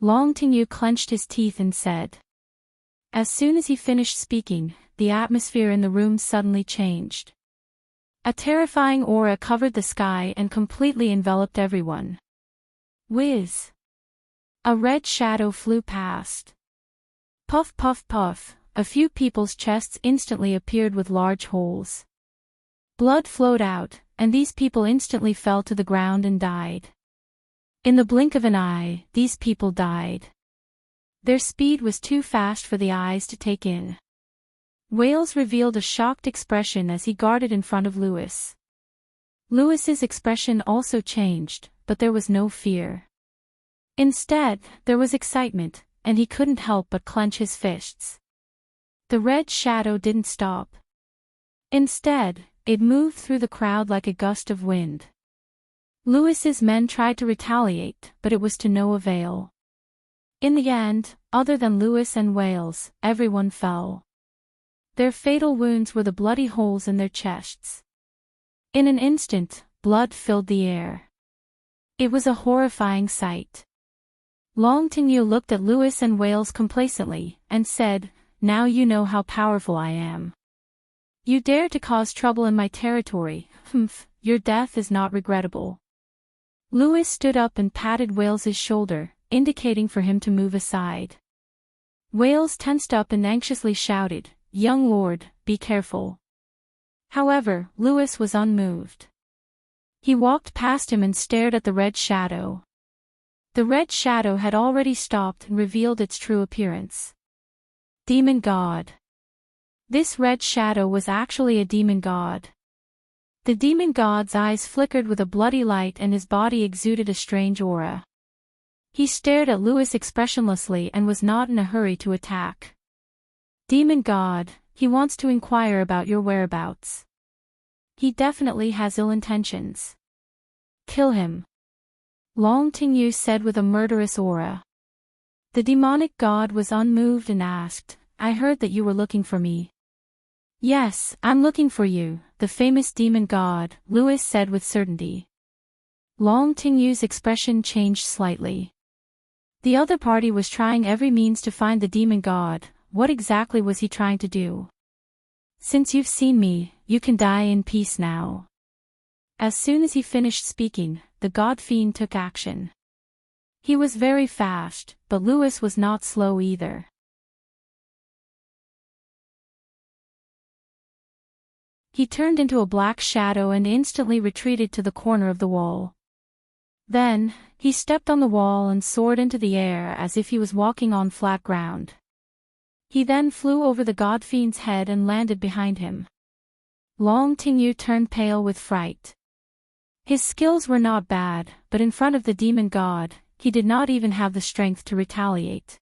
Long Tingyu clenched his teeth and said. As soon as he finished speaking, the atmosphere in the room suddenly changed. A terrifying aura covered the sky and completely enveloped everyone. Whiz! A red shadow flew past. Puff puff puff, a few people's chests instantly appeared with large holes. Blood flowed out, and these people instantly fell to the ground and died. In the blink of an eye, these people died. Their speed was too fast for the eyes to take in. Wales revealed a shocked expression as he guarded in front of Lewis. Lewis's expression also changed, but there was no fear. Instead, there was excitement, and he couldn't help but clench his fists. The red shadow didn't stop. Instead, it moved through the crowd like a gust of wind. Lewis's men tried to retaliate, but it was to no avail. In the end, other than Lewis and Wales, everyone fell. Their fatal wounds were the bloody holes in their chests. In an instant, blood filled the air. It was a horrifying sight. Long Tingyu looked at Lewis and Wales complacently, and said, Now you know how powerful I am. You dare to cause trouble in my territory, your death is not regrettable. Lewis stood up and patted Wales's shoulder, indicating for him to move aside. Wales tensed up and anxiously shouted, Young lord, be careful. However, Lewis was unmoved. He walked past him and stared at the red shadow. The red shadow had already stopped and revealed its true appearance. Demon God. This red shadow was actually a demon god. The demon god's eyes flickered with a bloody light and his body exuded a strange aura. He stared at Lewis expressionlessly and was not in a hurry to attack. Demon God, he wants to inquire about your whereabouts. He definitely has ill intentions. Kill him. Long Tingyu said with a murderous aura. The demonic god was unmoved and asked, I heard that you were looking for me. Yes, I'm looking for you, the famous demon god, Lewis said with certainty. Long Tingyu's expression changed slightly. The other party was trying every means to find the demon god. What exactly was he trying to do? Since you've seen me, you can die in peace now. As soon as he finished speaking, the god fiend took action. He was very fast, but Lewis was not slow either. He turned into a black shadow and instantly retreated to the corner of the wall. Then, he stepped on the wall and soared into the air as if he was walking on flat ground. He then flew over the god fiend's head and landed behind him. Long Tingyu turned pale with fright. His skills were not bad, but in front of the demon god, he did not even have the strength to retaliate.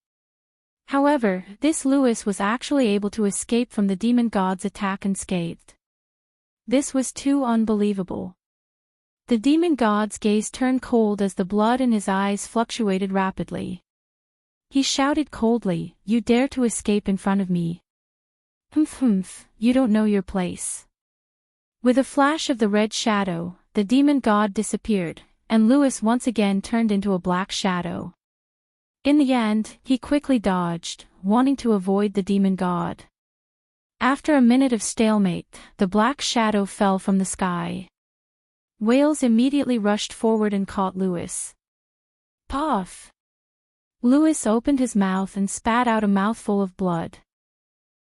However, this Lewis was actually able to escape from the demon god's attack unscathed. This was too unbelievable. The demon god's gaze turned cold as the blood in his eyes fluctuated rapidly. He shouted coldly, You dare to escape in front of me? You don't know your place. With a flash of the red shadow, the demon god disappeared, and Lewis once again turned into a black shadow. In the end, he quickly dodged, wanting to avoid the demon god. After a minute of stalemate, the black shadow fell from the sky. Wales immediately rushed forward and caught Lewis. Puff! Lewis opened his mouth and spat out a mouthful of blood.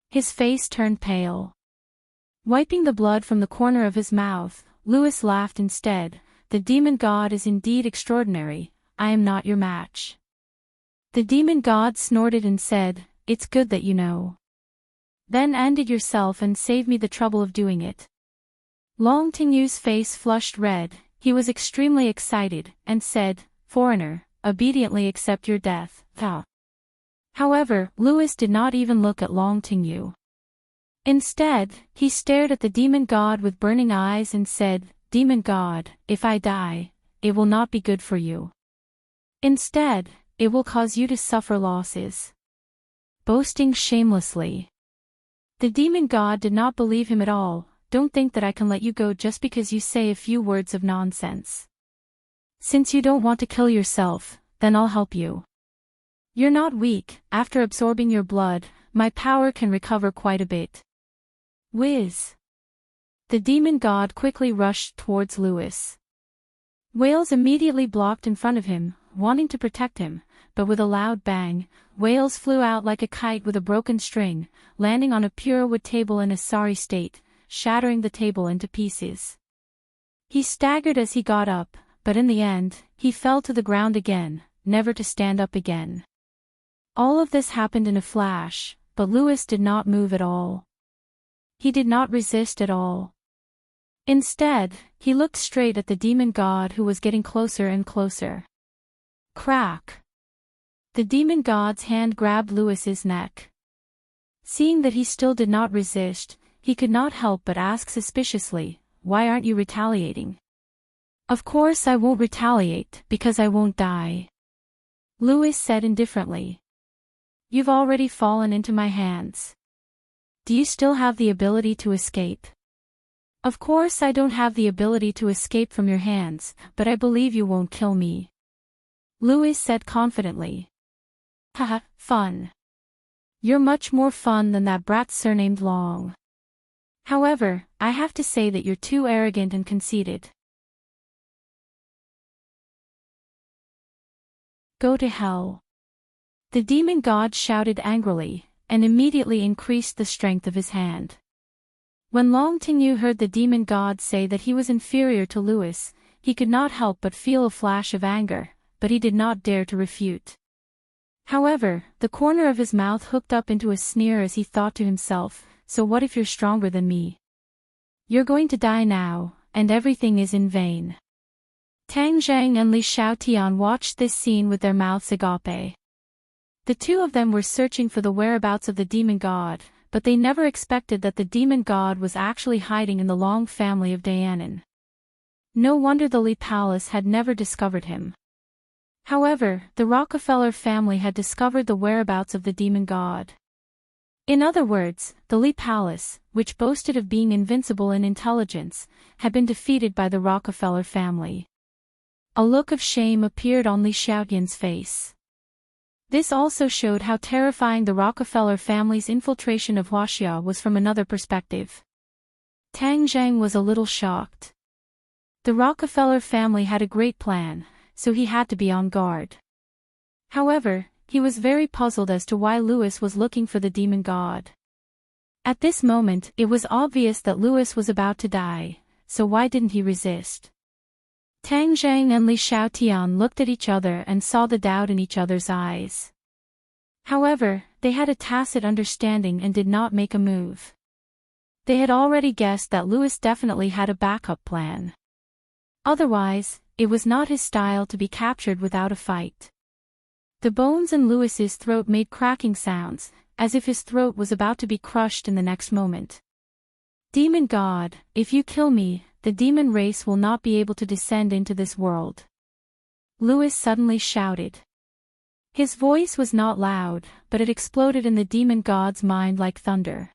His face turned pale. Wiping the blood from the corner of his mouth, Lewis laughed instead. The demon god is indeed extraordinary. I am not your match. The demon god snorted and said, "It's good that you know. Then end it yourself and save me the trouble of doing it." Long Tingyu's face flushed red. He was extremely excited, and said, "Foreigner, obediently accept your death." However, Lewis did not even look at Long Tingyu. Instead, he stared at the demon god with burning eyes and said, "Demon god, if I die, it will not be good for you. Instead, it will cause you to suffer losses." Boasting shamelessly. The demon god did not believe him at all. "Don't think that I can let you go just because you say a few words of nonsense. Since you don't want to kill yourself, then I'll help you. You're not weak. After absorbing your blood, my power can recover quite a bit." Whiz! The demon god quickly rushed towards Lewis. Wales immediately blocked in front of him, wanting to protect him, but with a loud bang, Wales flew out like a kite with a broken string, landing on a pure wood table in a sorry state, shattering the table into pieces. He staggered as he got up, but in the end, he fell to the ground again, never to stand up again. All of this happened in a flash, but Lewis did not move at all. He did not resist at all. Instead, he looked straight at the demon god who was getting closer and closer. Crack! The demon god's hand grabbed Lewis's neck. Seeing that he still did not resist, he could not help but ask suspiciously, "Why aren't you retaliating?" "Of course I won't retaliate, because I won't die," Lewis said indifferently. "You've already fallen into my hands. Do you still have the ability to escape?" "Of course I don't have the ability to escape from your hands, but I believe you won't kill me," Lewis said confidently. "Haha, fun. You're much more fun than that brat surnamed Long. However, I have to say that you're too arrogant and conceited." Go to hell. The demon god shouted angrily, and immediately increased the strength of his hand. When Long Tingyu heard the demon god say that he was inferior to Lewis, he could not help but feel a flash of anger, but he did not dare to refute. However, the corner of his mouth hooked up into a sneer as he thought to himself, "So what if you're stronger than me? You're going to die now, and everything is in vain." Tang Zhang and Li Xiaotian watched this scene with their mouths agape. The two of them were searching for the whereabouts of the demon god, but they never expected that the demon god was actually hiding in the Long family of Dayanan. No wonder the Li Palace had never discovered him. However, the Rockefeller family had discovered the whereabouts of the demon god. In other words, the Li Palace, which boasted of being invincible in intelligence, had been defeated by the Rockefeller family. A look of shame appeared on Li Xiaotian's face. This also showed how terrifying the Rockefeller family's infiltration of Huaxia was from another perspective. Tang Zhang was a little shocked. The Rockefeller family had a great plan, so he had to be on guard. However, he was very puzzled as to why Lewis was looking for the demon god. At this moment, it was obvious that Lewis was about to die, so why didn't he resist? Tang Zhang and Li Xiaotian looked at each other and saw the doubt in each other's eyes. However, they had a tacit understanding and did not make a move. They had already guessed that Lewis definitely had a backup plan. Otherwise, it was not his style to be captured without a fight. The bones in Lewis's throat made cracking sounds, as if his throat was about to be crushed in the next moment. "Demon God, if you kill me, the demon race will not be able to descend into this world," Lewis suddenly shouted. His voice was not loud, but it exploded in the demon god's mind like thunder.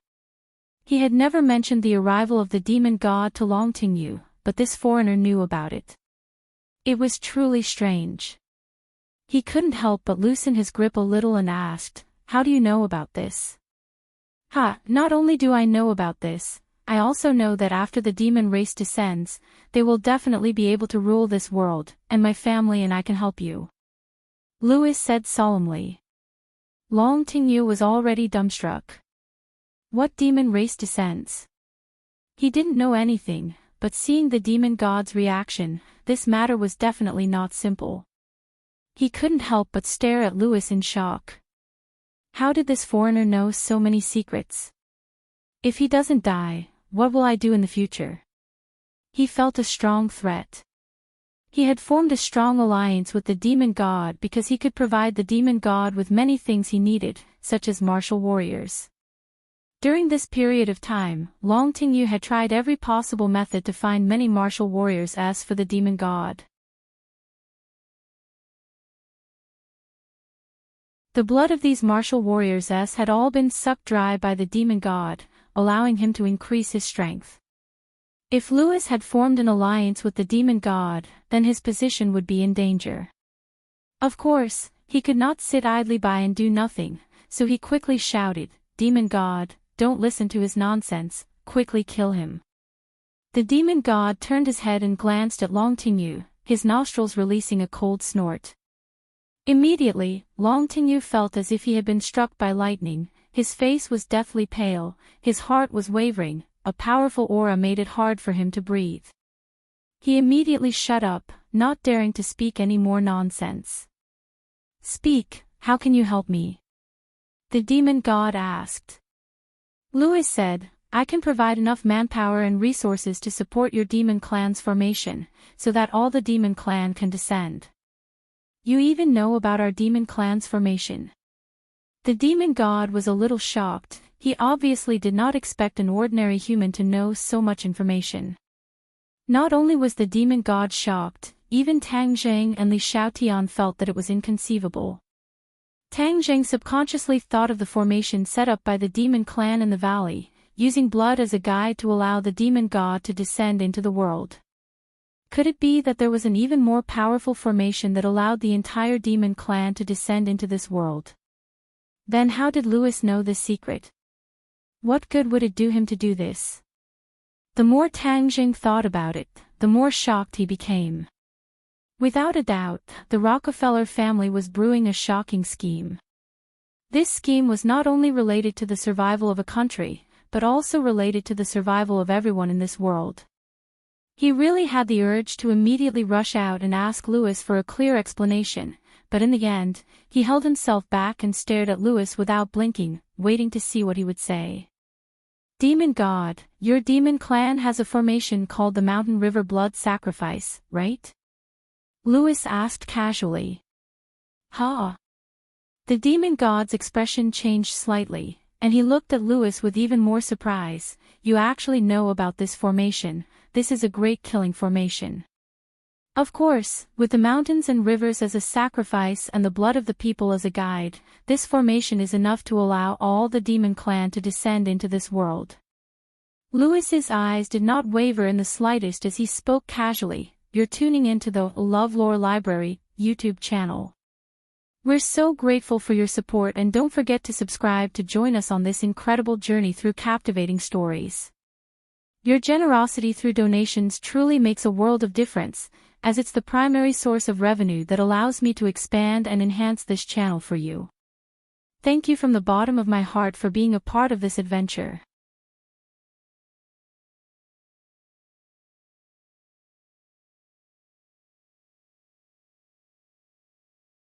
He had never mentioned the arrival of the demon god to Long Tingyu, but this foreigner knew about it. It was truly strange. He couldn't help but loosen his grip a little and asked, "How do you know about this?" "Ha, not only do I know about this, I also know that after the demon race descends, they will definitely be able to rule this world, and my family and I can help you," Lewis said solemnly. Long Tingyu was already dumbstruck. What demon race descends? He didn't know anything, but seeing the demon god's reaction, this matter was definitely not simple. He couldn't help but stare at Lewis in shock. How did this foreigner know so many secrets? If he doesn't die, what will I do in the future? He felt a strong threat. He had formed a strong alliance with the demon god because he could provide the demon god with many things he needed, such as martial warriors. During this period of time, Long Tingyu had tried every possible method to find many martial warriors as for the demon god. The blood of these martial warriors had all been sucked dry by the demon god, allowing him to increase his strength. If Lewis had formed an alliance with the demon god, then his position would be in danger. Of course, he could not sit idly by and do nothing, so he quickly shouted, "Demon god, don't listen to his nonsense, quickly kill him." The demon god turned his head and glanced at Long Tingyu, his nostrils releasing a cold snort. Immediately, Long Tingyu felt as if he had been struck by lightning. His face was deathly pale, his heart was wavering, a powerful aura made it hard for him to breathe. He immediately shut up, not daring to speak any more nonsense. "Speak, how can you help me?" the demon god asked. Lewis said, "I can provide enough manpower and resources to support your demon clan's formation, so that all the demon clan can descend." "You even know about our demon clan's formation?" The demon god was a little shocked. He obviously did not expect an ordinary human to know so much information. Not only was the demon god shocked, even Tang Zheng and Li Xiaotian felt that it was inconceivable. Tang Zheng subconsciously thought of the formation set up by the demon clan in the valley, using blood as a guide to allow the demon god to descend into the world. Could it be that there was an even more powerful formation that allowed the entire demon clan to descend into this world? Then how did Lewis know this secret? What good would it do him to do this? The more Tang Jing thought about it, the more shocked he became. Without a doubt, the Rockefeller family was brewing a shocking scheme. This scheme was not only related to the survival of a country, but also related to the survival of everyone in this world. He really had the urge to immediately rush out and ask Lewis for a clear explanation, but in the end, he held himself back and stared at Lewis without blinking, waiting to see what he would say. "Demon God, your demon clan has a formation called the Mountain River Blood Sacrifice, right?" Lewis asked casually. "Ha!" The demon god's expression changed slightly, and he looked at Lewis with even more surprise. "You actually know about this formation. This is a great killing formation." Of course, with the mountains and rivers as a sacrifice and the blood of the people as a guide, this formation is enough to allow all the demon clan to descend into this world. Lewis's eyes did not waver in the slightest as he spoke casually. "You're tuning into the LoveLore Library YouTube channel. We're so grateful for your support, and don't forget to subscribe to join us on this incredible journey through captivating stories. Your generosity through donations truly makes a world of difference, as it's the primary source of revenue that allows me to expand and enhance this channel for you. Thank you from the bottom of my heart for being a part of this adventure."